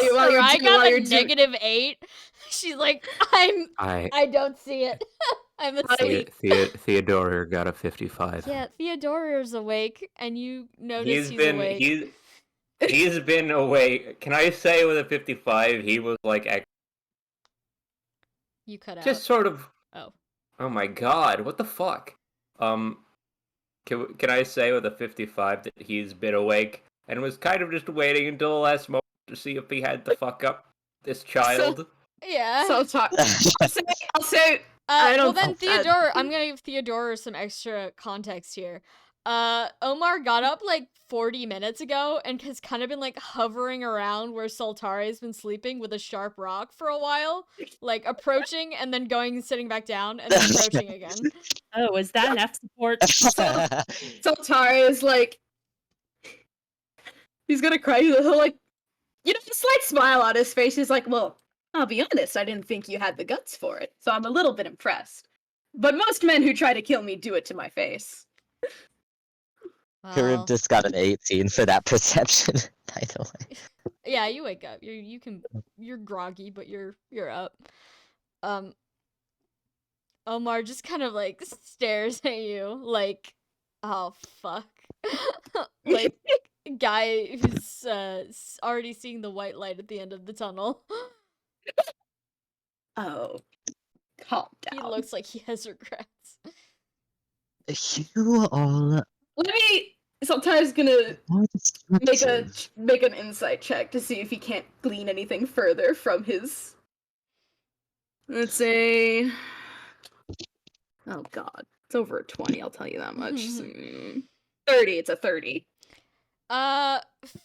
you're I got while a negative 8. She's like, I don't see it. I'm asleep. Theodore got a 55. Yeah, Theodor's awake, and you notice he's awake. He's been awake. Can I say with a 55, he was like You cut out. just sort of. Oh. Oh my god! What the fuck? Can I say with a 55 that he's been awake and was kind of just waiting until the last moment to see if he had to fuck up this child? Yeah. I'll say. I don't well then, know. Theodore, I'm gonna give Theodore some extra context here. Omar got up like 40 minutes ago and has kind of been like hovering around where Saltari's been sleeping with a sharp rock for a while, like approaching and then going and sitting back down and then approaching again. Oh, is that enough support? Saltari is like, he's gonna cry. He'll like, a slight smile on his face. He's like, well, I'll be honest, I didn't think you had the guts for it, so I'm a little bit impressed. But most men who try to kill me do it to my face. Karib just got an 18 for that perception, by the way. Yeah, you wake up. You're groggy, but you're up. Omar just kind of like stares at you like, oh fuck. Like guy who's already seeing the white light at the end of the tunnel. Oh, calm down. He looks like he has regrets. You all Saltari's gonna are make an insight check to see if he can't glean anything further from his. Let's say. Oh god, it's over a 20. I'll tell you that much. 30. It's a 30.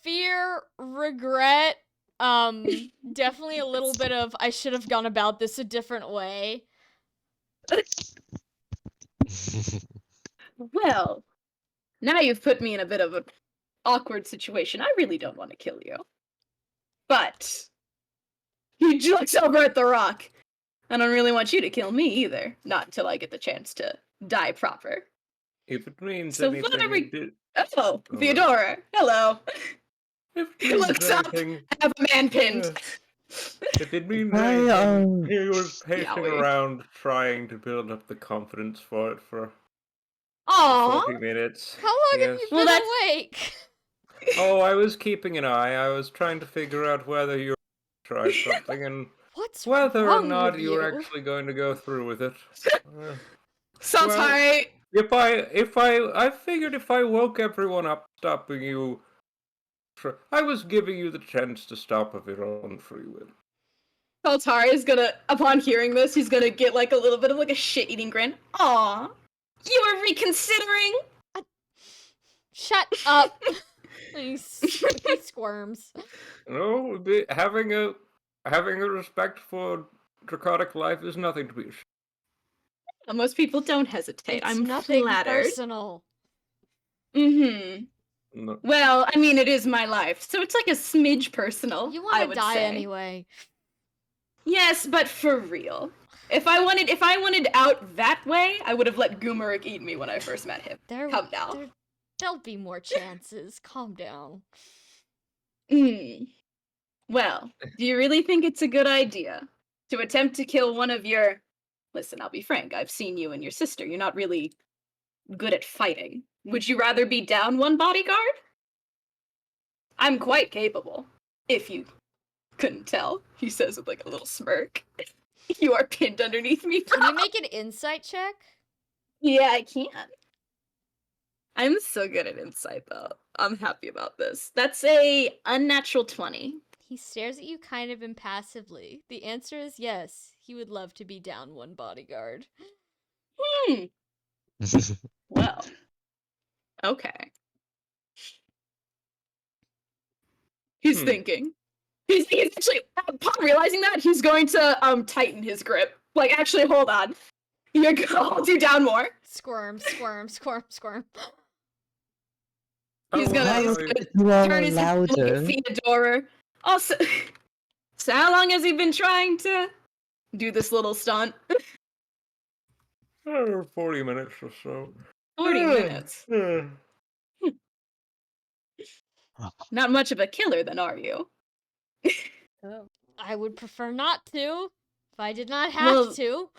Fear, regret. Definitely a little bit of I should have gone about this a different way. Well, now you've put me in a bit of an awkward situation. I really don't want to kill you. But he looks over at the rock. I don't really want you to kill me either. Not until I get the chance to die proper. If it means So anything, whatever- Oh, Theodora. Hello. If He looks up. anything, I have a man pinned. if it means Why, anything, he was pacing Yowie. around trying to build up the confidence for it for Aw. 40 minutes. How long have Yes. you Well, been that's- awake? Oh, I was keeping an eye. I was trying to figure out whether you try something and What's whether or wrong not with you were you? actually going to go through with it. So Well- sorry. I figured if I woke everyone up stopping you, I was giving you the chance to stop of your own free will. Saltari is gonna, upon hearing this, he's gonna get like a little bit of like a shit-eating grin. Aw. You were reconsidering? Shut up! he squirms. No, having a respect for draconic life is nothing to be ashamed. Most people don't hesitate. It's I'm nothing flattered. personal. Mm-hmm. No. Well, I mean, it is my life, so it's like a smidge personal. You I want to would die say. anyway. Yes, but for real. If I wanted out that way, I would have let Gumeric eat me when I first met him. Come now. There'll be more chances. Calm down. Well, do you really think it's a good idea to attempt to kill one of your... Listen, I'll be frank, I've seen you and your sister. You're not really good at fighting. Would you rather be down one bodyguard? I'm quite capable, if you couldn't tell, he says with like a little smirk. You are pinned underneath me. Can you make an insight check? Yeah, I can. I'm so good at insight, though. I'm happy about this. That's a unnatural 20. He stares at you kind of impassively. The answer is yes. He would love to be down one bodyguard. Well. Okay. He's thinking. He's actually, upon realizing that, he's going to tighten his grip. Like, actually, hold on. You're gonna hold you down more. Squirm. He's gonna turn his head and look at Theodora. Also, so how long has he been trying to do this little stunt? 40 minutes or so. 40 minutes. Not much of a killer, then, are you? I would prefer not to. If I did not have to.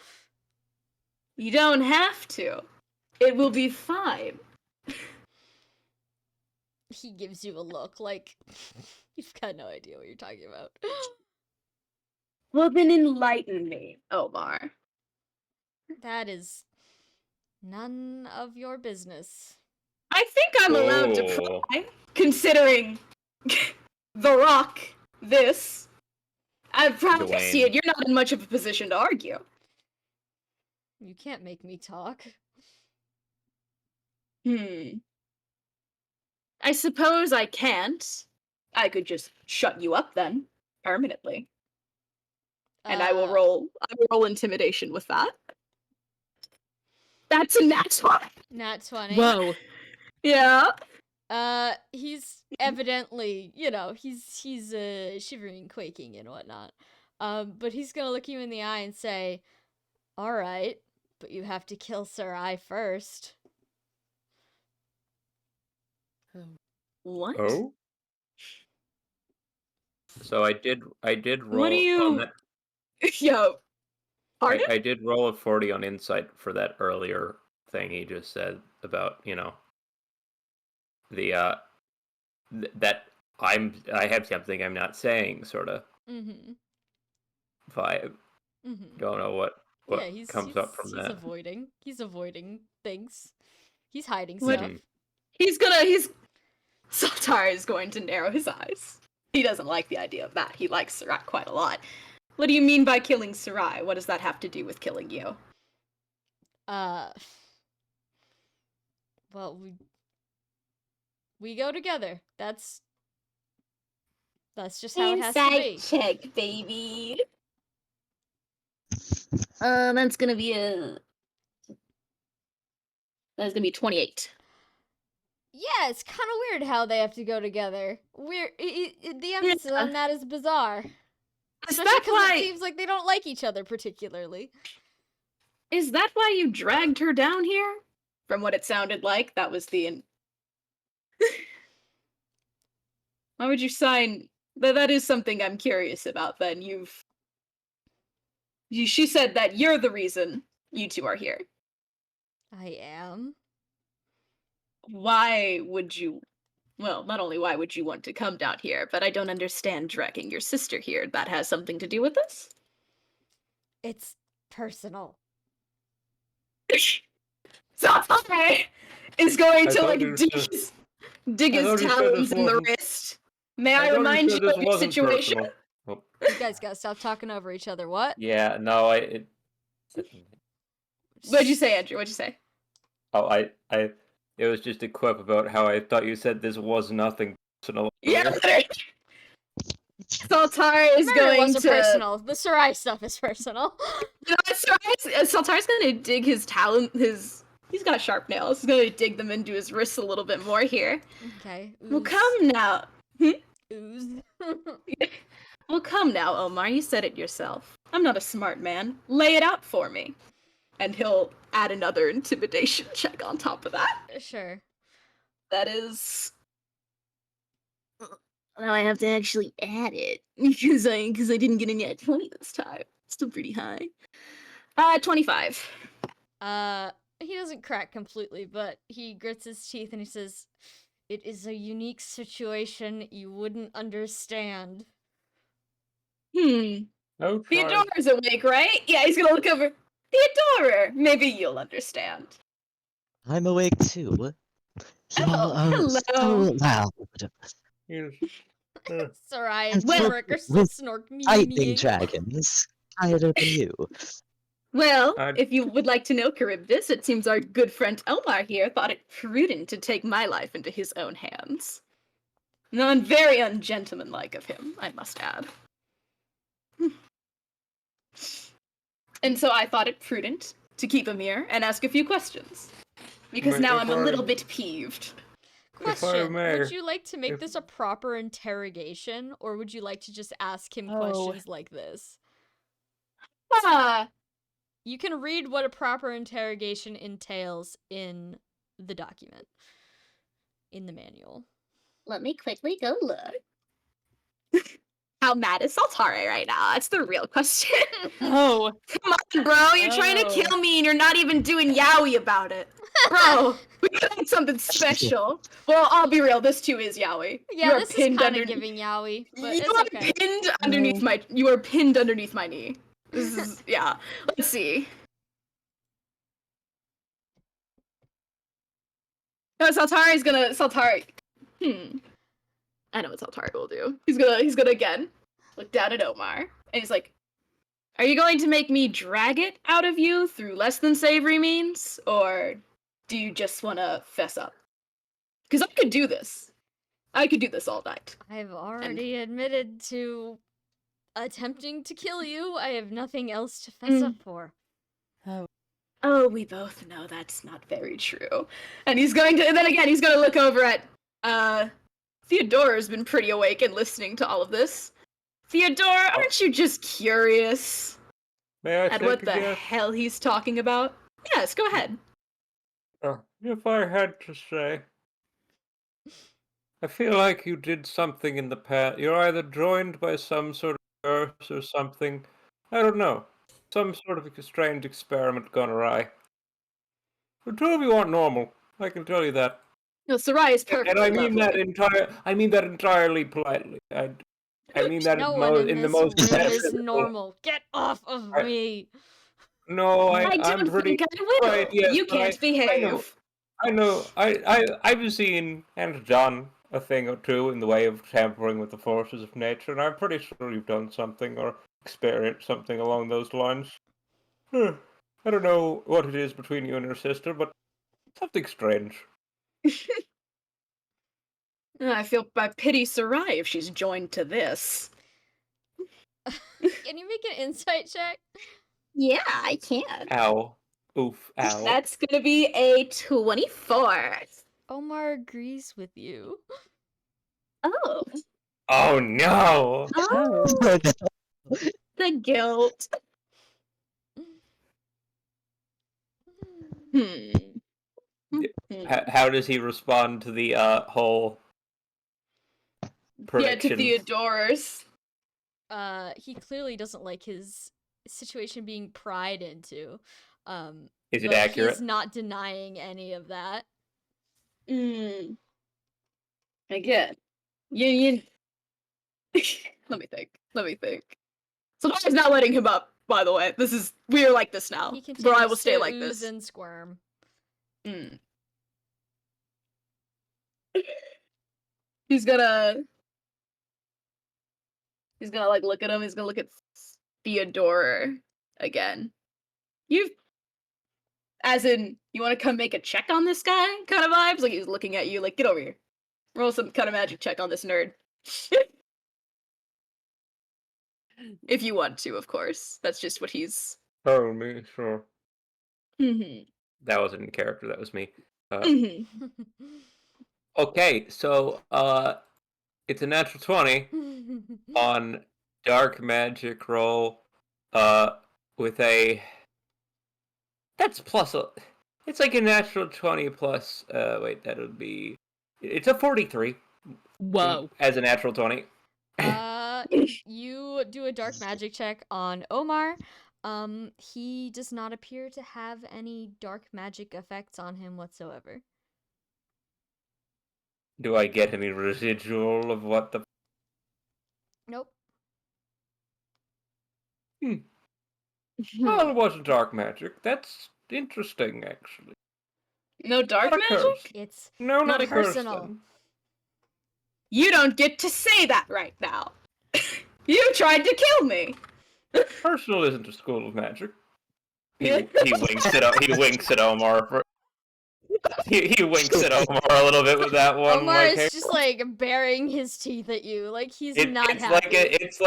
You don't have to. It will be fine. He gives you a look like you've got no idea what you're talking about. Well, then enlighten me, Omar. That is none of your business. I think I'm allowed to pry, considering The Rock, this. I've probably Dwayne. seen you're not in much of a position to argue. You can't make me talk. I suppose I can't. I could just shut you up then, permanently. And I will roll intimidation with that. That's a nat 20. Nat 20. Whoa. Yeah. He's evidently, he's shivering, quaking, and whatnot. But he's gonna look you in the eye and say, "All right, but you have to kill Sarai first." What? Oh? So I did roll What do you... on that. Yo. Pardon? I did roll a 40 on insight for that earlier thing he just said about, the that I have something I'm not saying sort of vibe. Don't know what comes up from that. He's avoiding things. He's hiding What- stuff. Saltar is going to narrow his eyes. He doesn't like the idea of that. He likes Sarai quite a lot. What do you mean by killing Sarai? What does that have to do with killing you? Well, we go together. That's just how it has to be. check, baby. That's gonna be 28. Yeah, it's kind of weird how they have to go together. The emphasis on that is bizarre. Is Especially that because why? it seems like they don't like each other particularly. Is that why you dragged her down here? From what it sounded like, that was the Why would you sign? That is something I'm curious about. Then she said that you're the reason you two are here. I am. Why would you? Well, not only why would you want to come down here, but I don't understand dragging your sister here. That has something to do with this? It's personal. Sasai is going I to thought you said- dig I his thought you said this talons in the wasn't- wrist. May I I thought you remind said you this of your wasn't situation? personal. Oh, You guys gotta stop talking over each other. What? yeah, no, What'd you say, Andrew? What'd you say? Oh, it was just a quip about how I thought you said this was nothing personal. Yeah, earlier. literally. Saltara is Murder going wasn't to. personal. The Sarai stuff is personal. You know, Saltara's gonna dig his talon. He's got sharp nails. He's gonna dig them into his wrists a little bit more here. Okay. Well, ooze. come now. Ooze. Well, come now, Omar. You said it yourself. I'm not a smart man. Lay it out for me. And he'll add another intimidation check on top of that. Sure. That is. Now I have to actually add it because I didn't get a net 20 this time. Still pretty high. 25. He doesn't crack completely, but he grits his teeth and he says, "It is a unique situation you wouldn't understand." No, try. Theodora's awake, right? Yeah, he's gonna look over. Theodora! Maybe you'll understand. I'm awake too. Y'all are hello. so loud. Yes. Sarai And and well, Turek are still with snork me Lightning dragons. Higher than you. Well, I'd- if you would like to know, Charybdis, it seems our good friend Omar here thought it prudent to take my life into his own hands. No, and very ungentlemanlike of him, I must add. And so I thought it prudent to keep him here and ask a few questions. Because But now if I'm a I- little bit peeved. Question: may, would you like to make if- this a proper interrogation, or would you like to just ask him Oh. questions like this? Ah, You can read what a proper interrogation entails in the document, in the manual. let me quickly go look. How mad is Saltare right now? That's the real question. Oh, Come on, bro. You're trying to Oh. kill me and you're not even doing yaoi about it. Bro, we got something special. Well, I'll be real. This too is yaoi. Yeah, you are this is pinned kind of underneath. giving yaoi, but You it's are okay. pinned underneath my. You are pinned underneath my knee. This is yeah. Let's see. No, Saltari's gonna Saltari. I know what Saltari will do. He's gonna again look down at Omar and he's like, "Are you going to make me drag it out of you through less than savory means, or do you just want to fess up? Because I could do this. I could do this all night." I've already admitted to attempting to kill you. I have nothing else to fess up for. Oh, we both know that's not very true. And he's going to, and then again, he's going to look over at, Theodora's been pretty awake and listening to all of this. Theodora, aren't you just curious May I at take what a the guess? hell he's talking about? Yes, go ahead. If I had to say, I feel like you did something in the past. You're either joined by some sort of curse or something. I don't know. Some sort of strange experiment gone awry. The two of you aren't normal. I can tell you that. No, Sarai is perfect. And I mean that entirely politely. I mean that No one in the this most room is sensible- normal. Get off of I- me. No, I I'm don't pretty. think I will. right, yes, you but can't behave. I know. I've seen and done a thing or two in the way of tampering with the forces of nature, and I'm pretty sure you've done something or experienced something along those lines. I don't know what it is between you and your sister, but something strange. I pity Sarai if she's joined to this. Can you make an insight check? Yeah, I can. Ow. Oof. Ow. That's gonna be a 24. Omar agrees with you. Oh. Oh no! Oh, the guilt. How does he respond to the whole? prediction. Theodore's. He clearly doesn't like his situation being pried into. Is it but accurate? He's not denying any of that. Again, you let me think. Somebody's not letting him up, by the way. We're like this now. He Bro, I will continues stay to like ooze this. and squirm. He's gonna like look at him, he's gonna look at Theodore again. As in, you wanna come make a check on this guy kind of vibes? Like he's looking at you like, get over here. Roll some kind of magic check on this nerd. If you want to, of course. That's just what he's. Oh, me, sure. Mm-hmm. That wasn't in character, that was me. Mm-hmm. Okay, so, it's a natural 20 on dark magic roll, with a... That's plus a... It's like a natural 20 plus, wait, that would be... It's a 43. Whoa. As a natural 20. You do a dark magic check on Omar. He does not appear to have any dark magic effects on him whatsoever. Do I get any residual of what the... Nope. Well, it wasn't dark magic. That's interesting, actually. No dark Not a curse. magic? It's No, not a curse, personal. then. You don't get to say that right now. You tried to kill me. Personal isn't a school of magic. He winks at Omar. He winks at Omar a little bit with that one. Omar like, is hey, just like baring his teeth at you, like he's not it's happy. it's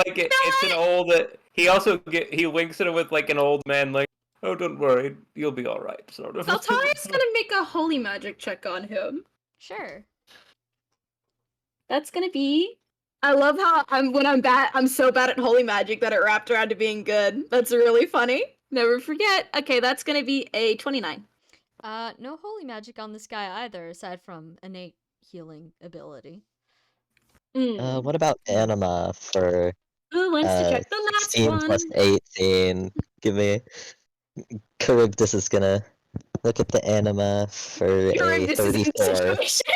an old. He winks at him with like an old man, like, oh, don't worry, you'll be all right, sort of. Saltari's gonna make a holy magic check on him. Sure. That's gonna be. I love how I'm so bad at holy magic that it wrapped around to being good. That's really funny. Never forget. Okay, that's gonna be a 29. No holy magic on this guy either, aside from innate healing ability. What about anima for Who wants to check the last 16 one? plus 18? Give me... Charybdis is gonna look at the anima for a Charybdis is in the 34. situation.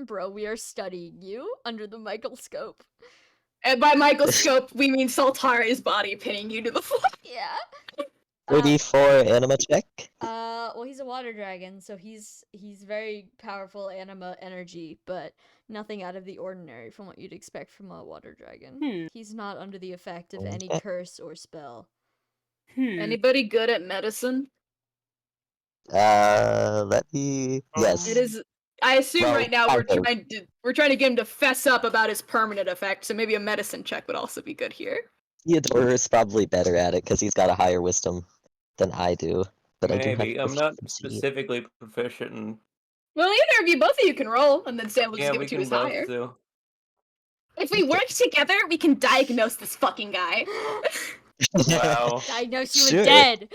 Bro, we are studying you under the microscope. And by microscope, we mean Saltari's body pinning you to the floor. Yeah. 34 anima check? Well, he's a water dragon, so he's very powerful anima energy, but nothing out of the ordinary from what you'd expect from a water dragon. He's not under the effect of any curse or spell. Anybody good at medicine? Let me... Yes. It is. I assume Well, right now kind of. we're trying to get him to fess up about his permanent effect, so maybe a medicine check would also be good here. Theodore is probably better at it because he's got a higher wisdom than I do. But Maybe. I do have I'm not proficiency. specifically proficient in... Well, either of you, both of you can roll, and then Sam will just Yeah, give we it to can his both higher. do. If we work together, we can diagnose this fucking guy. Wow. Diagnose you Sure. as dead.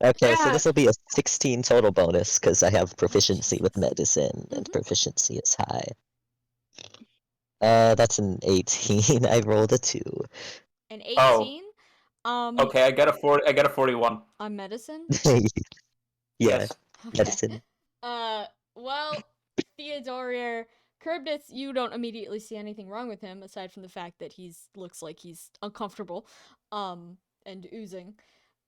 Okay, so Yeah. this will be a 16 total bonus because I have proficiency with medicine and proficiency is high. That's an 18. I rolled a 2. An 18. Okay, I got a 41. On medicine. Yeah, Yes. medicine. Well, Theodore Charybdis, you don't immediately see anything wrong with him aside from the fact that looks like he's uncomfortable, and oozing.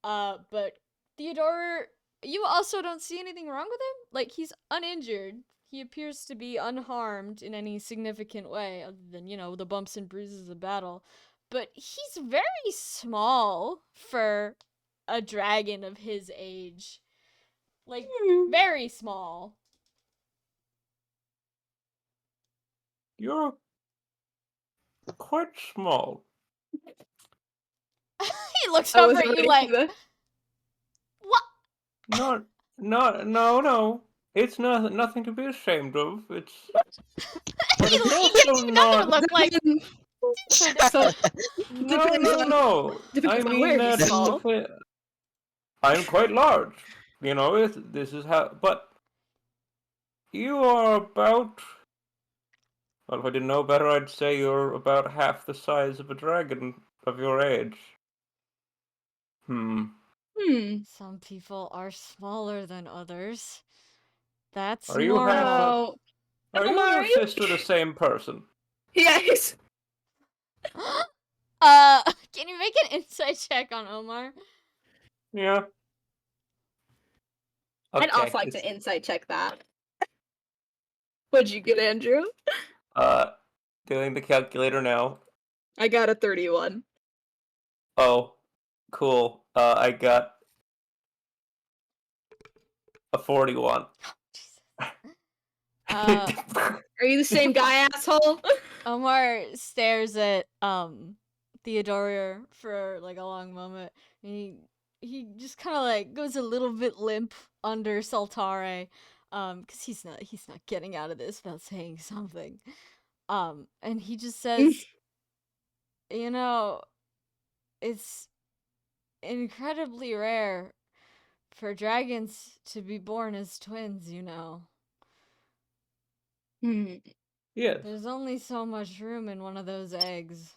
But Theodore, you also don't see anything wrong with him. Like, he's uninjured. He appears to be unharmed in any significant way, other than, the bumps and bruises of battle. But he's very small for a dragon of his age. Like, very small. You're quite small. He looks I was over at you waiting like, for the- what? No. It's nothing to be ashamed of. It's. But You it's do also not not. look like. So, No. depends I on where mean he's that. small. I'm quite large. This is how. But you are about Well, if I didn't know better, I'd say you're about half the size of a dragon of your age. Hmm. Some people are smaller than others. That's Are you half a- normal. Oh, Are you and your sister the same person? yes. Can you make an insight check on Omar? Yeah. I'd Okay. also like to insight check that. What'd you get, Andrew? Doing the calculator now. I got a 31. Oh, cool. I got a 41. Uh, Are you the same guy, asshole? Omar stares at Theodora for like a long moment. And he just kind of like goes a little bit limp under Saltare, because he's not getting out of this without saying something. And he just says, you know, it's incredibly rare for dragons to be born as twins, you know. Hmm. Yes. There's only so much room in one of those eggs.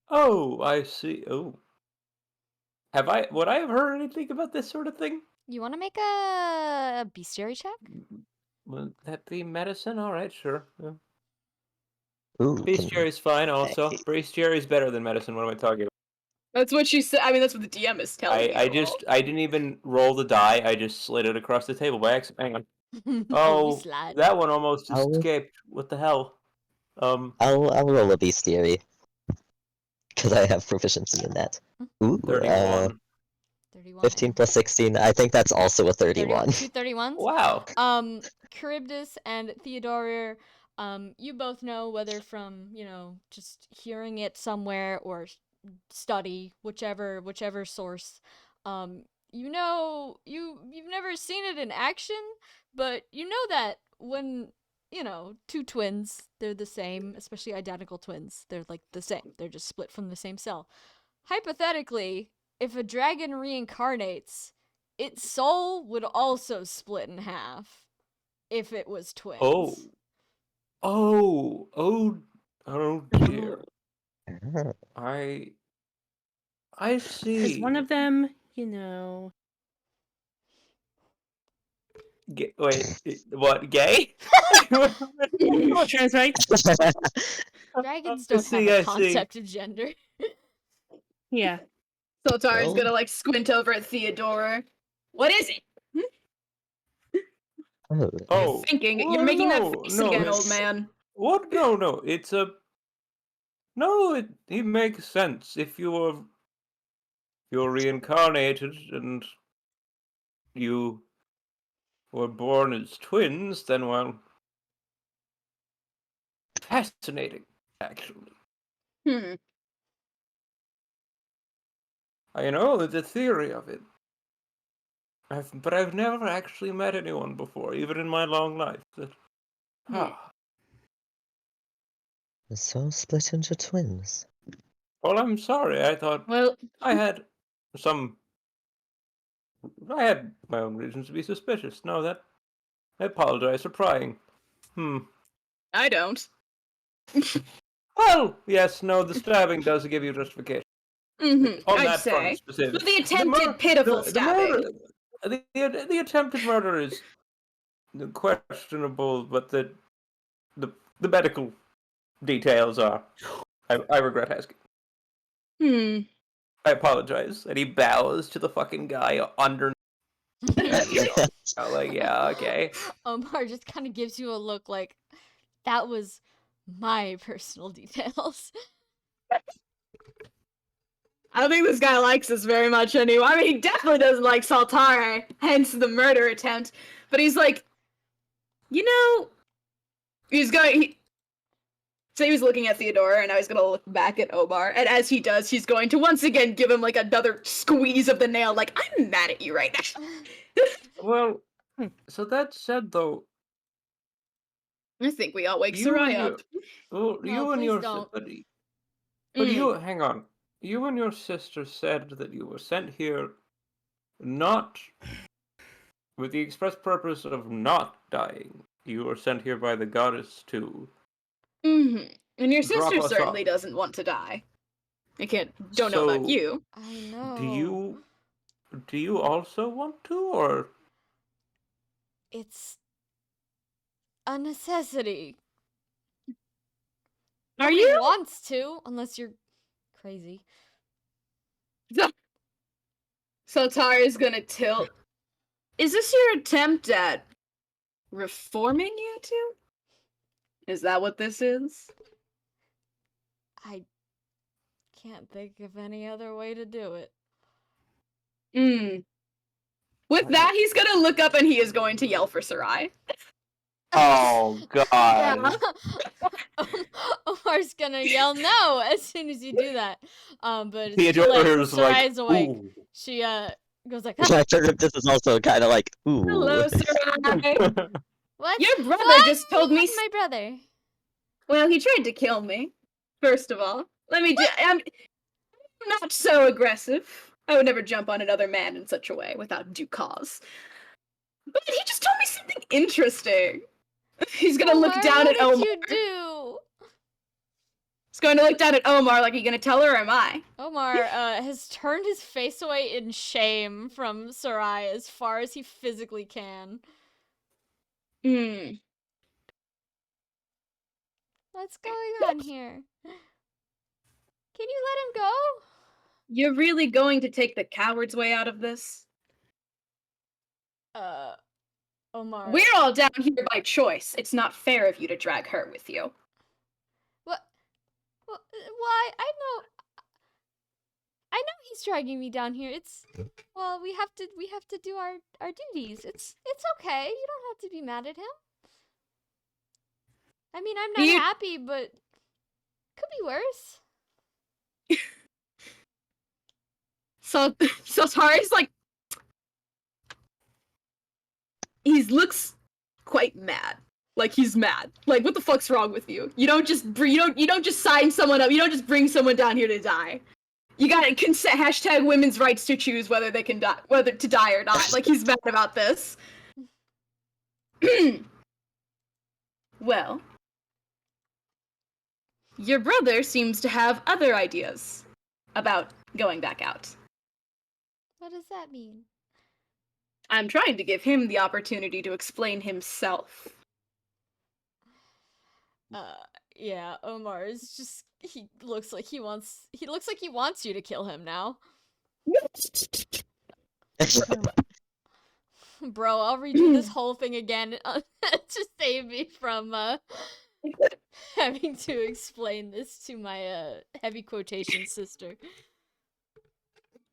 Oh, I see. Oh. Would I have heard anything about this sort of thing? You want to make a bestiary check? Would that be medicine? Alright, sure. Yeah. Ooh, Bestiary's fine also. Bestiary's better than medicine, what am I talking about? That's what she said. I mean, that's what the DM is telling me. I didn't even roll the die, I just slid it across the table by accident. Hang on. You Oh, slide. that one almost I'll- escaped. What the hell? I'll roll a bestiary because I have proficiency in that. Ooh, 31. 31. 15 plus 16. I think that's also a 31. 2 31s. Wow. Charybdis and Theodora, you both know, whether from, just hearing it somewhere or study, whichever source. You've never seen it in action, but you know that when, two twins, they're the same, especially identical twins. They're like the same. They're just split from the same cell. Hypothetically, if a dragon reincarnates, its soul would also split in half if it was twins. Oh dear. I see. Is one of them, Wait, what? Gay? translate? Dragons I don't see, have I a see. concept of gender. Yeah. So Tara's Well- gonna like squint over at Theodora. What is it? Oh, Oh, Thinking well, you're making no, that face no, again, it's- old man. What? No. It's a. No, it makes sense. If you're reincarnated and you were born as twins, then well, fascinating, actually. Hmm. I know the theory of it. But I've never actually met anyone before, even in my long life. the soul split into twins. Well, I'm sorry. I thought Well, I had I had my own reasons to be suspicious. No, I apologize for prying. I don't. Well, yes, no, the stabbing does give you justification. Mm-hmm. On I'd that front, say. specifically. But the attempted pitiful stabbing. The attempted murder is questionable, but the medical details are. I regret asking. I apologize. And he bows to the fucking guy under. Like, yeah, okay. Omar just kind of gives you a look like, that was my personal details. I don't think this guy likes us very much anymore. I mean, he definitely doesn't like Saltare, hence the murder attempt. But he's like, he's going. So he was looking at Theodora, and now he's gonna look back at Omar. And as he does, he's going to once again give him like another squeeze of the nail. Like, I'm mad at you right now. Well, so that said, though, I think we all wake you Sarai and up. well, No, you and please your don't. but you hang on. You and your sister said that you were sent here not with the express purpose of not dying. You were sent here by the goddess to Mm-hmm. And your drop sister us certainly off. doesn't want to die. Don't know about So, you. I know. do you also want to, or It's a necessity. Are Nobody you? wants to, unless you're crazy. So Tara's gonna tilt. Is this your attempt at reforming you two? Is that what this is? I can't think of any other way to do it. Hmm. With that, he's gonna look up and he is going to yell for Sarai. oh god, Omar's gonna yell no as soon as you do that. But it's too Theodore late. is like, Sarai's awake. ooh. She goes like, I figured if this is also kind of like, ooh. Hello, Sarai. what? Your brother What? just told me. My brother. Well, he tried to kill me. First of all, I'm not so aggressive. I would never jump on another man in such a way without due cause. But he just told me something interesting. He's gonna look Omar, down at what Omar. did you do? He's going to look down at Omar like, are you gonna tell her or am I? Omar has turned his face away in shame from Sarai as far as he physically can. Hmm. What's going on here? Can you let him go? You're really going to take the coward's way out of this? Omar. We're all down here by choice. It's not fair of you to drag her with you. What? Why? I know he's dragging me down here. Well, we have to do our duties. It's okay. You don't have to be mad at him. I mean, I'm not happy, but could be worse. So Tari's like, he looks quite mad. Like he's mad. Like what the fuck's wrong with you? You don't just sign someone up. You don't just bring someone down here to die. You gotta consent. Hashtag women's rights to choose whether they can die, whether to die or not. Like he's mad about this. Well, your brother seems to have other ideas about going back out. What does that mean? I'm trying to give him the opportunity to explain himself. Yeah, Omar is just he looks like he wants you to kill him now. Bro, I'll redo this whole thing again to save me from having to explain this to my heavy quotation sister.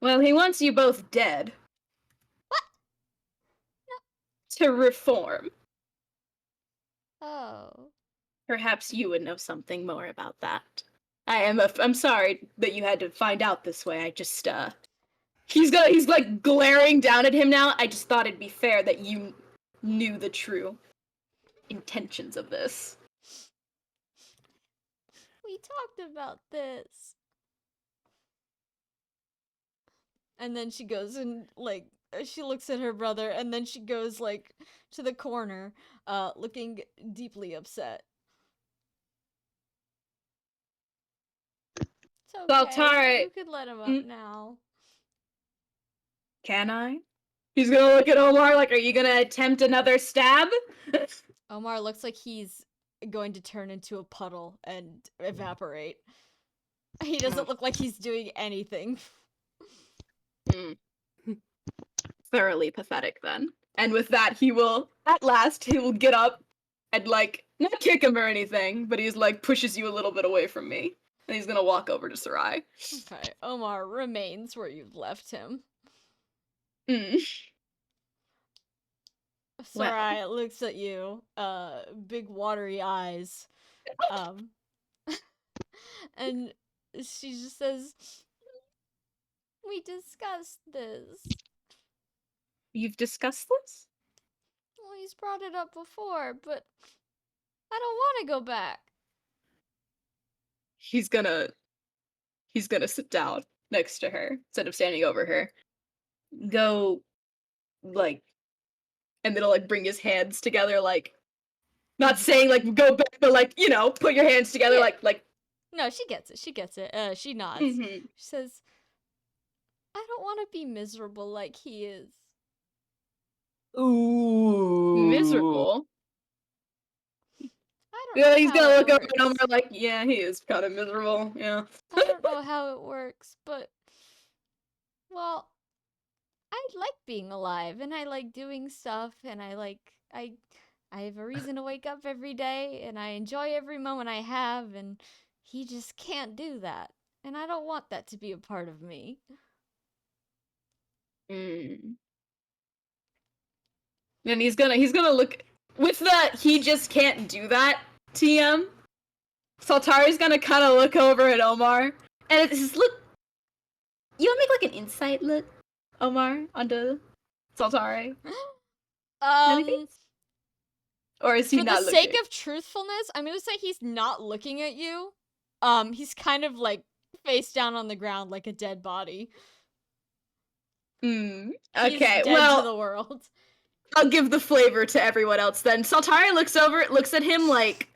Well, he wants you both dead. What? To reform. Oh. Perhaps you would know something more about that. I'm sorry that you had to find out this way. I just he's like glaring down at him now. I just thought it'd be fair that you knew the true intentions of this. We talked about this. And then she goes and like she looks at her brother and then she goes like to the corner, looking deeply upset. It's okay. Baltara, You could let him up now. Can I? He's gonna look at Omar like, are you gonna attempt another stab? Omar looks like he's going to turn into a puddle and evaporate. He doesn't look like he's doing anything. Thoroughly pathetic then. And with that, he will get up and like, not kick him or anything, but he's like pushes you a little bit away from me. And he's gonna walk over to Sarai. Okay, Omar remains where you've left him. Sarai looks at you, big watery eyes, and she just says, "We discussed this." You've discussed this? Well, he's brought it up before, but I don't want to go back. He's gonna sit down next to her instead of standing over her. Go, like, and it'll like bring his hands together, like not saying like go back, but like put your hands together, Yeah. like. No, she gets it. She gets it. She nods. Mhm. She says, "I don't want to be miserable like he is." Ooh. Miserable. I don't know Yeah, he's how gonna it look over works. and Omar like, yeah, he is kind of miserable. Yeah. I don't know how it works, but well, I like being alive and I like doing stuff and I have a reason to wake up every day and I enjoy every moment I have and he just can't do that. And I don't want that to be a part of me. Mm. And he's gonna look with the he just can't do that TM. Saltari's gonna kind of look over at Omar, and it's just look. You wanna make like an insight look, Omar, onto Saltari, Um, or is he for the not sake looking? of truthfulness, I'm gonna say he's not looking at you. He's kind of like face down on the ground like a dead body. Hmm. He's Okay. dead Well, to the world. I'll give the flavor to everyone else then. Saltari looks at him like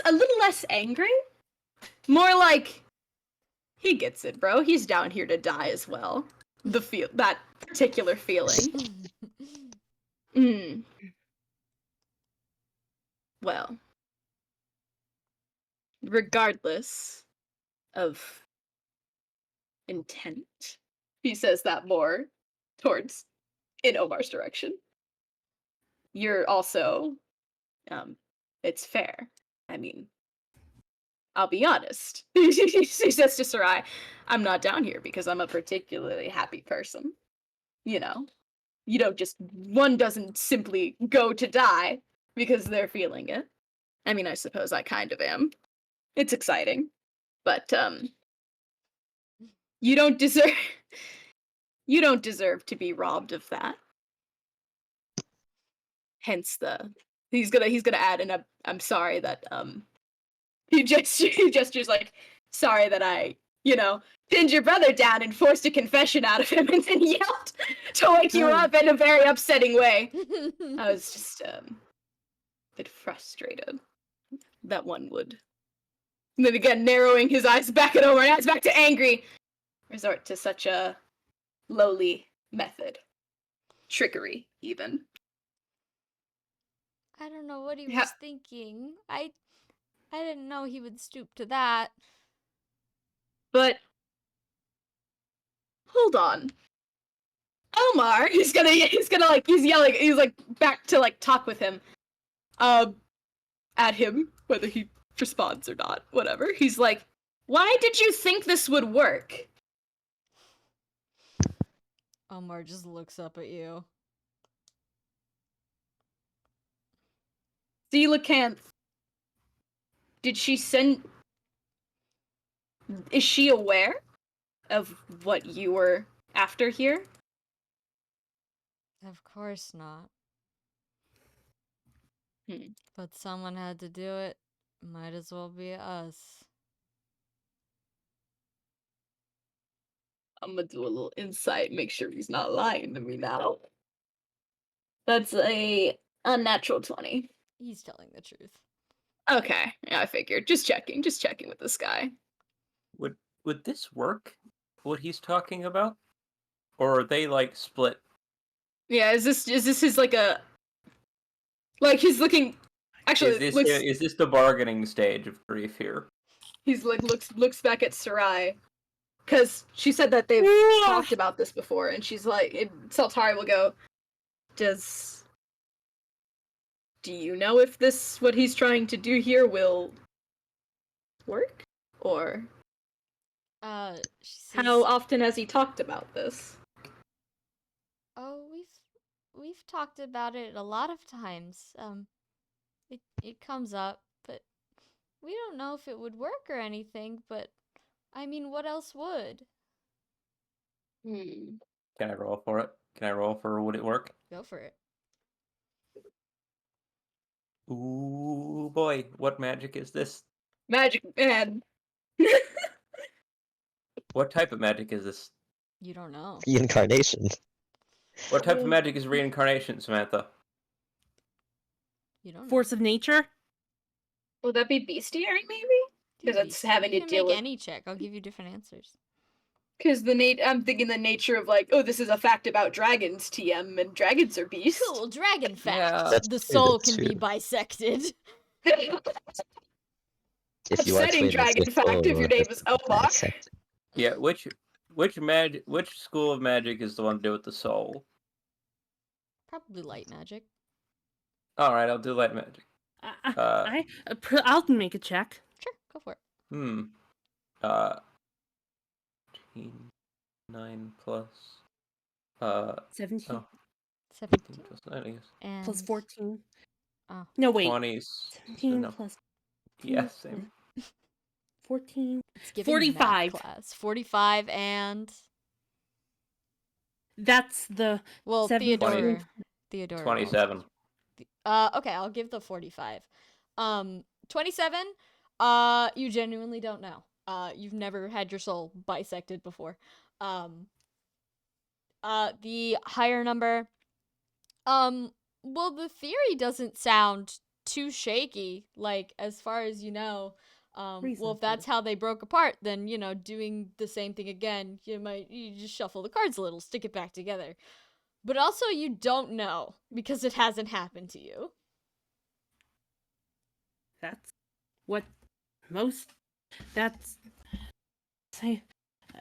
a little less angry, more like he gets it, bro. He's down here to die as well. That particular feeling. Hmm. Well, regardless of intent, he says that more towards in Omar's direction. You're also, it's fair. I mean, I'll be honest. He says to Sarai, I'm not down here because I'm a particularly happy person. You know, one doesn't simply go to die because they're feeling it. I mean, I suppose I kind of am. It's exciting. But, you don't deserve, you don't deserve to be robbed of that. Hence he's gonna add, and I'm sorry that, he gestures like, sorry that I, pinned your brother down and forced a confession out of him and then yelled to wake you up in a very upsetting way. I was just, a bit frustrated that one would. And then again, narrowing his eyes back at Omar, now it's back to angry. Resort to such a lowly method. Trickery, even. I don't know what he Yeah. was thinking. I didn't know he would stoop to that. But hold on. Omar, he's yelling, he's like back to like talk with him. At him, whether he responds or not, whatever. He's like, why did you think this would work? Omar just looks up at you. Coelacanth, did she send... Is she aware of what you were after here? Of course not. Hmm. But someone had to do it. Might as well be us. I'm gonna do a little insight, make sure he's not lying to me now. That's a unnatural 20. He's telling the truth. Okay, yeah, I figured. Just checking with this guy. Would this work? What he's talking about? Or are they like split? Yeah, is this his like a... Like he's looking... Actually, Is this the bargaining stage of grief here? he's like looks back at Sarai. Because she said that they've talked about this before, and she's like, Saltari will go, do you know if what he's trying to do here will work? Or She says, how often has he talked about this? "Oh, we've talked about it a lot of times. It comes up, but we don't know if it would work or anything, but I mean, what else would?" Hmm. Can I roll for it? Can I roll for would it work? Go for it. Ooh boy, what magic is this? Magic man. What type of magic is this? You don't know. Reincarnation. What type of magic is reincarnation, Samantha? You don't know. Force of nature? Would that be bestiary, maybe? Dude, 'Cause it's having you to can deal make with- any check. I'll give you different answers. Because I'm thinking the nature of like, oh, this is a fact about dragons, TM, and dragons are beasts. Cool, dragon fact. Yeah. That's The true, soul that's can be true. bisected. If you are Upsetting twin, dragon it's your fact if your soul name has is to be Omar. dissected. Yeah, which school of magic is the one to do with the soul? Probably light magic. Alright, I'll do light magic. I'll make a check. Sure, go for it. 9 plus 17 oh, 17 plus 9, I guess. and plus 14. Oh. No, wait. 20. 17 No. plus Yes, same. 14. It's giving math 45. class. 45 and That's the well, 17. Theodora. 27. Okay, I'll give the 45. 27. You genuinely don't know. You've never had your soul bisected before. The higher number. Well, the theory doesn't sound too shaky. Like, as far as you know. Well, if that's how they broke apart, then, you know, doing the same thing again, you just shuffle the cards a little, stick it back together. But also, you don't know, because it hasn't happened to you. That's what most. That's.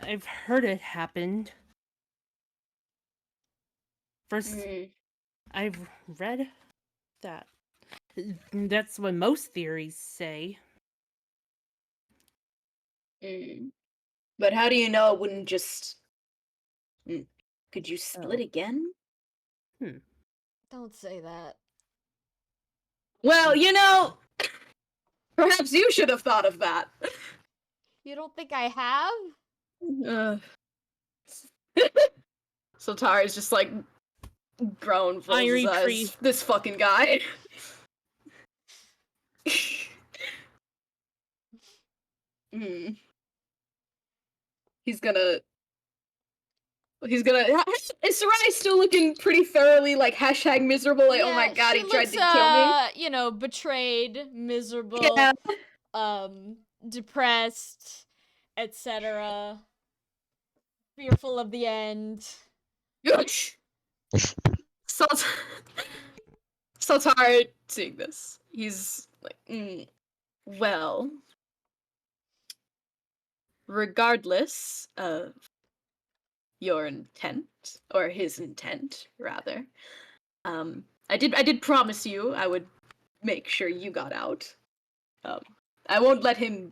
I've heard it happened. First, I've read that. That's what most theories say. But how do you know it wouldn't just... Could you split again? Don't say that. Well, you know, perhaps you should have thought of that. You don't think I have? So Tara's just like grown for Irie tree. this fucking guy. He's gonna. Is Sarai still looking pretty thoroughly like hashtag miserable? Like, oh my god, she he tried looks, to kill me. you know, betrayed, miserable, Yeah. depressed, etc. Fearful of the end. Saltara seeing this, he's like, well, regardless of your intent, or his intent, rather, I did promise you I would make sure you got out. I won't let him.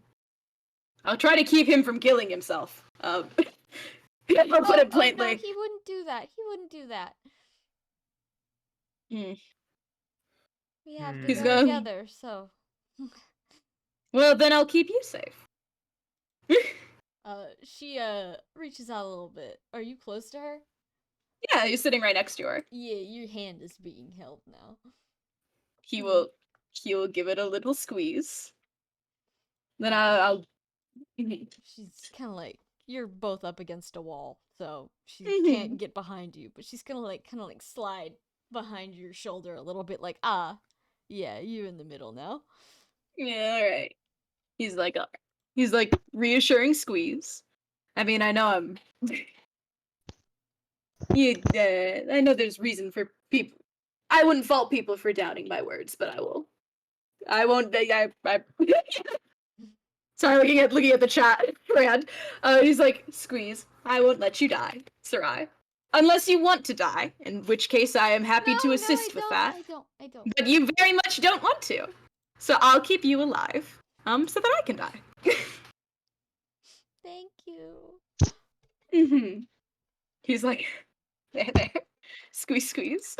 I'll try to keep him from killing himself. I'll put it plainly. Oh, no, he wouldn't do that. He wouldn't do that. We have to He's go gonna- together, so. Well, then I'll keep you safe. She reaches out a little bit. Are you close to her? Yeah, he's sitting right next to her. Yeah, your hand is being held now. He will give it a little squeeze. Then I'll She's kind of like, you're both up against a wall, so she Mhm. can't get behind you, but she's gonna like kind of like slide behind your shoulder a little bit, like, yeah, you in the middle now. Yeah, all right. He's like reassuring squeeze. I mean, I know I'm. I know there's reason for people. I wouldn't fault people for doubting my words, but I will. I won't. Sorry, looking at the chat, Rand. He's like, squeeze. I won't let you die, Sarai, unless you want to die. In which case, I am happy to assist with that. I don't. But you very much don't want to, so I'll keep you alive, so that I can die. Thank you. He's like, there, squeeze, squeeze.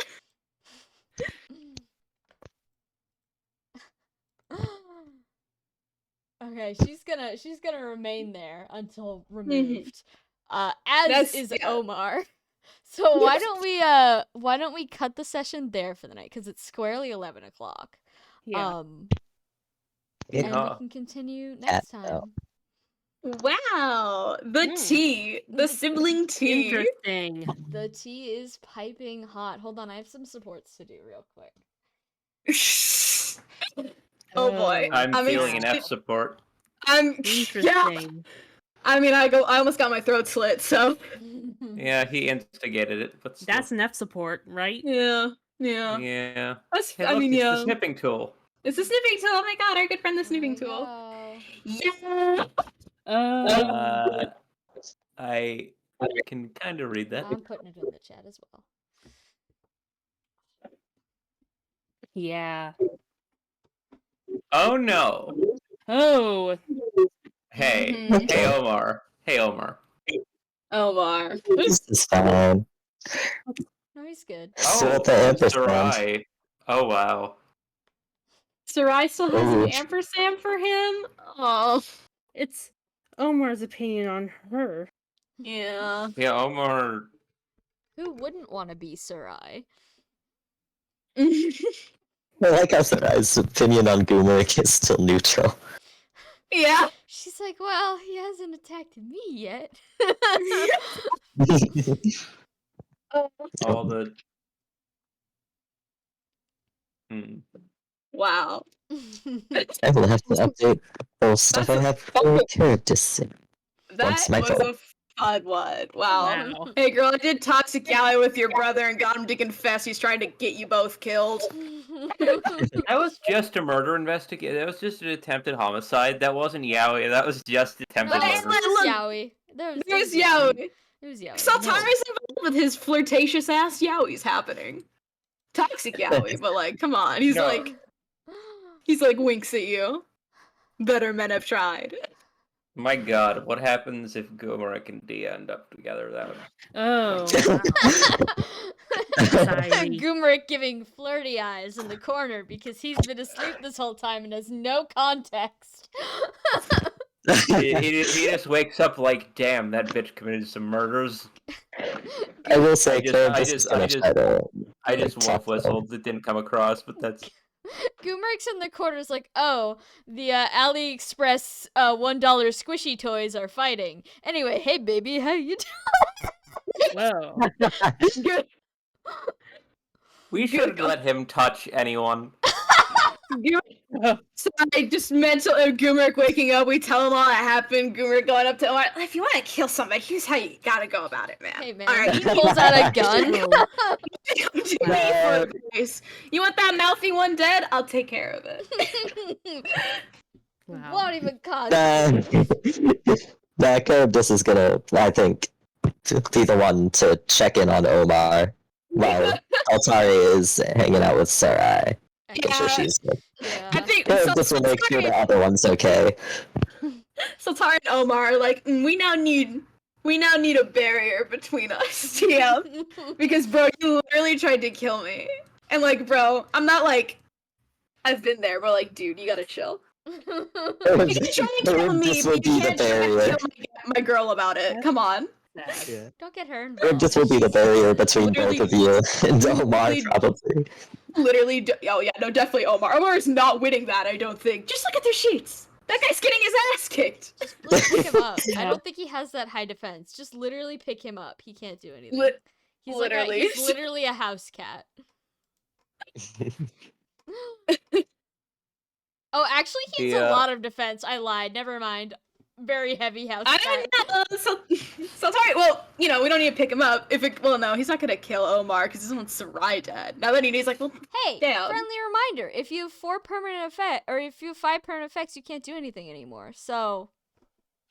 Okay, she's gonna remain there until removed. As is Omar. So why don't we cut the session there for the night, because it's squarely 11 o'clock. Yeah. And we can continue next time. Wow, the Hmm. tea, the sibling tea. Interesting. The tea is piping hot.Hold on, I have some supports to do real quick. Oh boy, I'm I'm feeling an excited. F support. Yeah. Interesting. I mean, I almost got my throat slit. So Yeah, he instigated it, but still. That's an F support, right? yeah. Yeah. That's. Hey, I look, mean, it's yeah. the snipping tool. It's the snipping tool. Oh my god, our good friend, the snipping There we tool. go. Yeah. I can kind of read that. I'm putting it in the chat as well. Yeah. Oh no. Oh. Hey. Mhm. Hey, Omar. Hey, Omar. Omar. This is fine. No, he's good. Still Oh, at the ampersand. Sarai. Oh, wow. Sarai still has Ooh. an ampersand for him. Oh. It's Omar's opinion on her. Yeah. Yeah, Omar. Who wouldn't want to be Sarai? I like how Sarai's opinion on Gumeric is still neutral. Yeah. She's like, well, he hasn't attacked me yet. All the. Hmm. Wow. I will have to update all stuff I That's have for character sync. That my was fault. a fun one. Wow. Wow. Hey girl, I did toxic alley with your brother and got him to confess he's trying to get you both killed. That was just a murder investigation. That was just an attempted homicide. That wasn't Yaoi. That was just No, attempted Hey, it murder. was look, Yaoi. There's Yaoi. It was Yaoi. Saltara's involved with his flirtatious ass Yaoi's happening. Toxic Yaoi, but like, come on. He's No. like winks at you. Better men have tried. My god, what happens if Gomeric and Dia end up together? That would. Oh. Anxiety. Gumeric giving flirty eyes in the corner because he's been asleep this whole time and has no context. He just wakes up like, damn, that bitch committed some murders. I will say, I just- Caleb, I this just- is gonna I just- try to. I just Tough, wolf though. whistled. It didn't come across, but that's. Gumeric's in the corner is like, oh, the AliExpress $1 squishy toys are fighting. Anyway, hey baby, how you doing? Whoa. Good. We should let him touch anyone. So I just mental Gumeric waking up, we tell him all that happened, Gumeric going up to Omar, if you want to kill somebody, here's how you gotta go about it, man. Hey man, Alright. he pulls out a gun. Come to me for advice. You want that mouthy one dead? I'll take care of it. Wow. Won't even cause. Caleb, this is gonna, I think, be the one to check in on Omar while Altari is hanging out with Sarai. Make sure Yeah. she's good. Yeah. I think Caleb just will make sure the other one's okay. Sultari and Omar are like, we now need a barrier between us, TM. Because bro, you literally tried to kill me. And like, bro, I'm not like I've been there, but like, dude, you gotta chill. You can try to kill me, This will but you be the can't try to barrier. kill my girl about it. Come on. Sad. Don't get her Caleb, involved. this will be the barrier between both of you and Omar, literally- probably. Literally, oh yeah, no, definitely Omar. Omar is not winning that, I don't think. Just look at their sheets. That guy's getting his ass kicked. Let's pick him up. I Yeah. don't think he has that high defense. Just literally pick him up. He can't do anything. He's literally. he's literally a house cat. Oh, actually, he's a Yeah. lot of defense. I lied. Never mind. Very heavy house I cat. don't know. So sorry. Well, we don't need to pick him up. No, he's not gonna kill Omar because he doesn't want Sarai dead. Now that he's like, well, Hey, damn. friendly reminder: if you have 4 permanent effect, or if you have 5 permanent effects, you can't do anything anymore. So.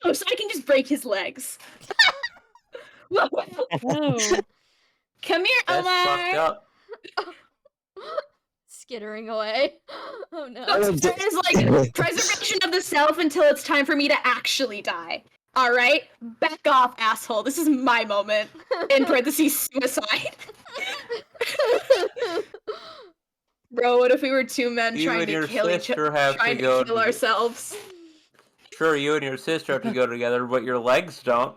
Oh, so I can just break his legs. Oh. Come here, That's fucked Omar. up. Skittering away. Oh no. So Sarah is like preservation of the self until it's time for me to actually die. All right, back off, asshole. This is my moment. In parentheses, suicide. Bro, what if we were 2 men You trying and to your kill each sister other, have to trying to go kill to- ourselves? Sure, you and your sister have to go together, but your legs don't.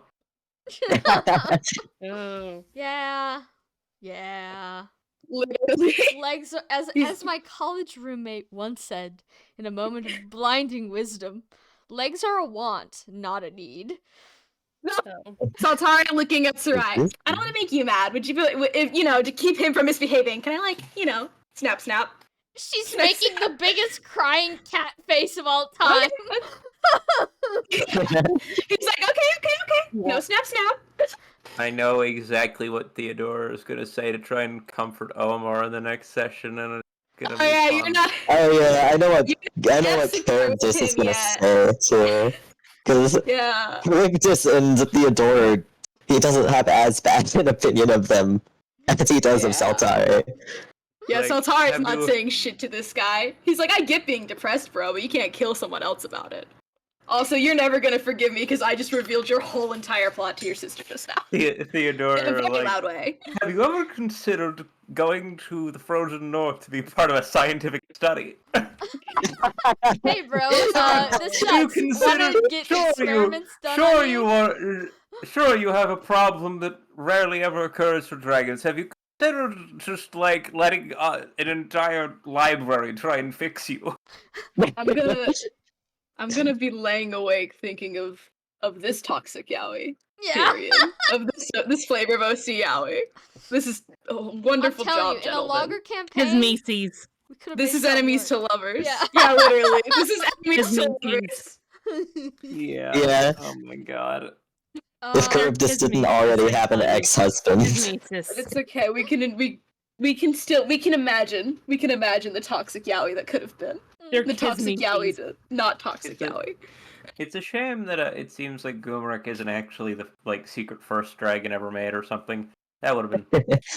Oh. Yeah. Yeah. Literally. Legs are, as my college roommate once said in a moment of blinding wisdom, Legs are a want, not a need. So, Saltaria looking at Sarai. I don't want to make you mad. Would you be like, if to keep him from misbehaving? Can I snap, snap? She's Snap, making the snap. biggest crying cat face of all time. He's like, okay. No snap, snap. I know exactly what Theodora is gonna say to try and comfort Omar in the next session, and it's gonna be Yeah, fun. you're not. Oh yeah, I know what Yes, Charybdis is him gonna yet. say too. Because Yeah. Charybdis and Theodora, he doesn't have as bad an opinion of them as he does of Yeah. Saltari. Yeah, Like, Saltari's have not you- saying shit to this guy. He's like, I get being depressed, bro, but you can't kill someone else about it. Also, you're never gonna forgive me because I just revealed your whole entire plot to your sister just now. In a Theodora, very like, loud way. have you ever considered going to the frozen north to be part of a scientific study? Hey, bro, You this sucks. consider- Wanna get experiments done on you? Sure you have a problem that rarely ever occurs for dragons. Have you considered just like letting an entire library try and fix you? I'm gonna be laying awake thinking of this toxic yaoi. Yeah. Period. Of this flavor of OC yaoi. This is a wonderful I'm telling job, you, in a gentlemen. logger his campaign, Macy's. we could have This made is something enemies work. to lovers. Yeah. Literally. This is enemies His to Macy's. lovers. Yeah. Yeah. Oh my god. If Um, Charybdis his didn't Macy's, already I have an tell you. ex-husband. His Macy's. It's okay. We can imagine. We can imagine the toxic yaoi that could have been. They're The his toxic yaoi Macy's. to not toxic It's a- yaoi. It's a shame that it seems like Goomerek isn't actually the secret first dragon ever made or something. That would have been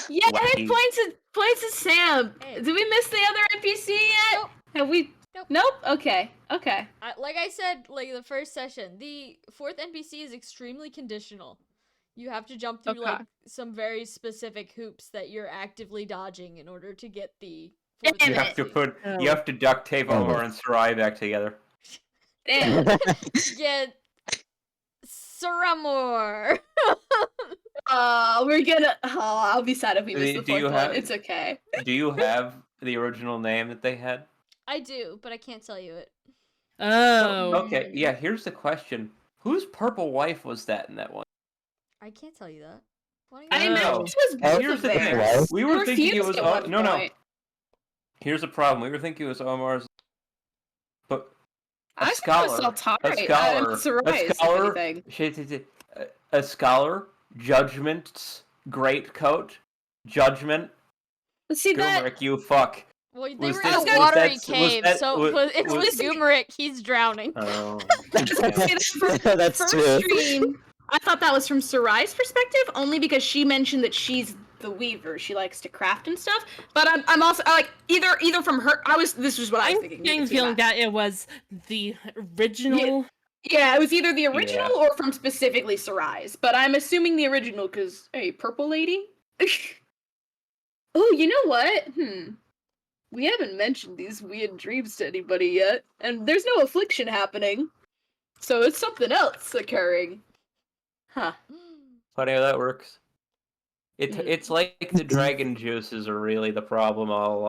Yeah, Wacky. hey, points to Sam. Hey. Did we miss the other NPC yet? Nope. Have we? Nope. Okay. like I said, like the first session, the fourth NPC is extremely conditional. You have to jump through like Okay. some very specific hoops that you're actively dodging in order to get the fourth Damn you have to NPC. you have to duct tape Omar and Sarai back together. Damn. Get Suramor. We're gonna. Oh, I'll be sad if we miss the Do you fourth have- one. It's okay. Do you have the original name that they had? I do, but I can't tell you it. Oh. Okay, yeah, here's the question. Whose purple wife was that in that one? I can't tell you that. Why don't I you Oh. imagine this was Oh, both Here's of the thing. theirs. We were thinking it Refused was at one no. point. Here's the problem. We were thinking it was Omar's, but I thought it was Saltari. a scholar, Judgment's great coat, Judgment, But see that. Goomerek, you fuck. Well, they Was were this- in was a watery that- cave, was- so was- it's was- with Goomeric, he's drowning. Oh. That's First true. stream, I thought that was from Sarai's perspective, only because she mentioned that she's the weaver. She likes to craft and stuff. But I'm also like either from her. This was what I was I'm thinking. getting the between feeling that it was the original. Yeah, it was either the original Yeah. or from specifically Sarai's. But I'm assuming the original because hey, purple lady. Oh, you know what? We haven't mentioned these weird dreams to anybody yet, and there's no affliction happening, so it's something else occurring. Huh. Funny how that works. Mm. It's like the dragon juices are really the problem all along.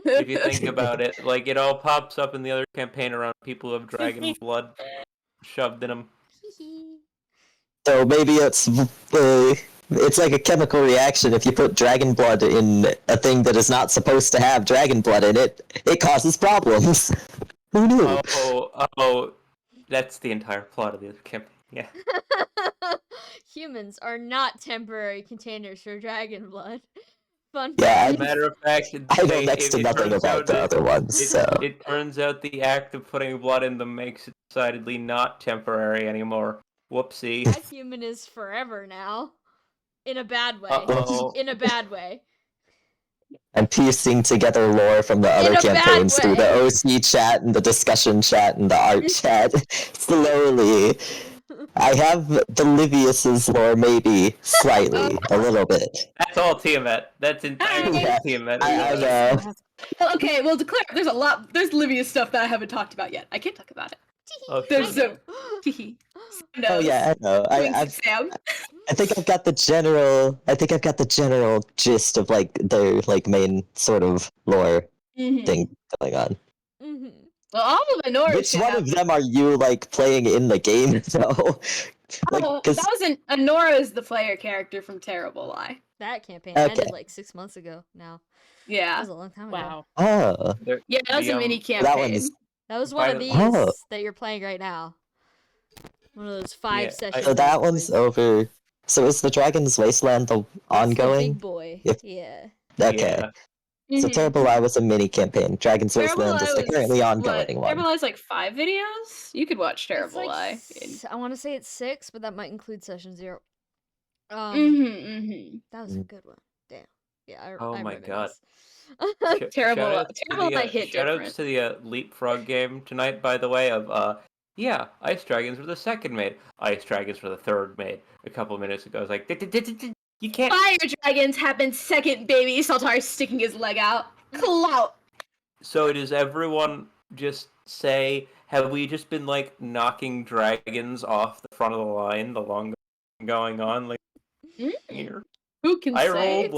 If you think about it, like it all pops up in the other campaign around people who have dragon blood shoved in them. So maybe it's like a chemical reaction. If you put dragon blood in a thing that is not supposed to have dragon blood in it, it causes problems. Who knew? Oh, that's the entire plot of the other campaign. Yeah. Humans are not temporary containers for dragon blood. Fun Yeah, fact. Matter of fact, I know next to it nothing turns about out the that- other ones, so... It turns out the act of putting blood in them makes it decidedly not temporary anymore. Whoopsie. That human is forever now. In a bad way. Uh-oh. In a bad way. I'm piecing together lore from the other a bad campaigns through the way. OC chat and the discussion chat and the art chat. Slowly. I have the Livius's lore maybe slightly, a little bit. That's all Tiamat. That's entirely Yeah. Tiamat. I know. Well, okay, well, declare. There's Livia's stuff that I haven't talked about yet. I can't talk about it. Oh, There's sure. Oh yeah, I know. Sam. I think I've got the general gist of like their like main sort of lore Mhm. thing going on. Mm-hmm. Well, all of the Nora Which shit one of happened. them are you like playing in the game though? Like, Oh, 'cause- that wasn't Nora is the player character from Terrible Lie. That campaign Okay. ended like 6 months ago now. That Yeah. was a long time ago. Wow. Oh, Yeah, that was a mini campaign. that one's That was one of these Oh. that you're playing right now. One of those 5 Yeah, session so that big one's boys. over. So is the Dragon's Wasteland the It's the ongoing? big boy. If- Yeah. Okay. Yeah. So Mhm. Terrible Lie was a mini campaign. Dragon's Terrible Wasteland is Lie the currently was ongoing what? Terrible one. Lie's like 5 videos. You could watch It's Terrible like Lie. I want to say it's 6, but that might include session 0. Mm-hmm. That was a good one. Damn. Yeah, Oh I my remember God. this. Terrible Shoutouts Terrible Lie hit different. shoutouts to the Leapfrog game tonight, by the way. Yeah, Ice Dragons were the second made. Ice Dragons were the third made. A couple of minutes ago, I was like, you can't. Fire Dragons happened second, baby. Saltari sticking his leg out. Clout. So does everyone just say, have we just been like knocking dragons off the front of the line the longer going on? Like here, Who can I say?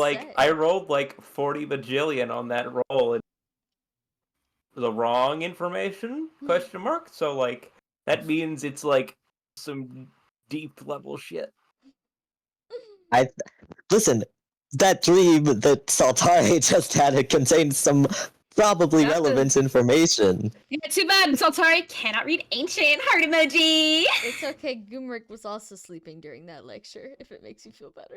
rolled like 40 bajillion on that roll. And the wrong information? Question mark. So like that means it's like some deep level shit. Listen, that dream that Saltari just had contained some probably That was- relevant information. Yeah, too bad Saltari cannot read ancient heart emoji. It's okay. Gumrick was also sleeping during that lecture, if it makes you feel better.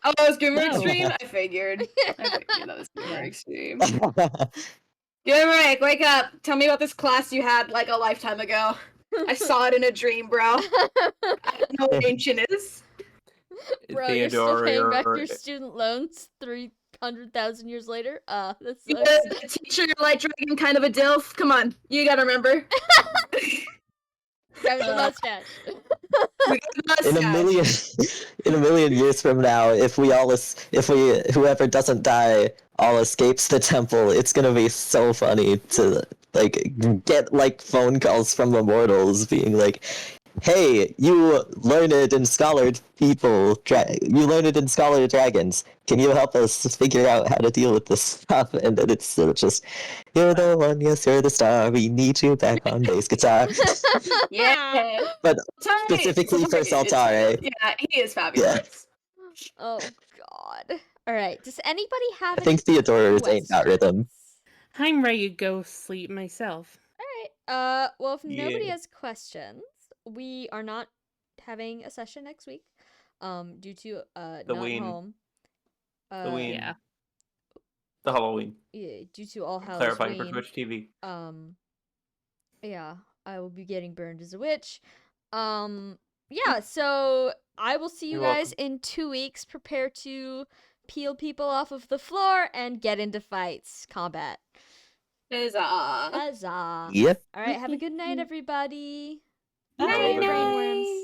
Oh, it was Grimrick's No. stream? I figured. I figured that was Grimrick's stream. Grimrick, wake up. Tell me about this class you had like a lifetime ago. I saw it in a dream, bro. I don't know what ancient is. Bro, you're still paying back Theodore, your student loans 300,000 years later? That You sucks. the teacher, your light dragon, kind of a dilf. Come on, you gotta remember. Guy with the mustache. We got the in a mustache. million years from now, if whoever doesn't die all escapes the temple, it's gonna be so funny to like get like phone calls from immortals being like, hey, you learned and scholared people, you learned and scholar dragons, can you help us figure out how to deal with this stuff? And then it's sort of just, you're the one, yes, you're the star, we need you back on bass guitar. Yeah. But Saltari- specifically for Saltari is- Saltari. Yeah, he is fabulous. Oh, God. Alright, does anybody have I think Theodorus ain't got rhythm. I'm ready to go sleep myself. Alright, well, if nobody Yeah. has questions, we are not having a session next week, due to, not Halloween. home. Halloween. Yeah. The Halloween. Yeah, due to All Hallows Clarifying for Ween. Twitch TV. Yeah, I will be getting burned as a witch. Yeah, so I will see you You're guys in 2 weeks. Prepare to peel people off of the floor and get into fights, combat. Huzzah. Huzzah! Yep. All right, have a good night, everybody. Bye. Enjoy your brainworms.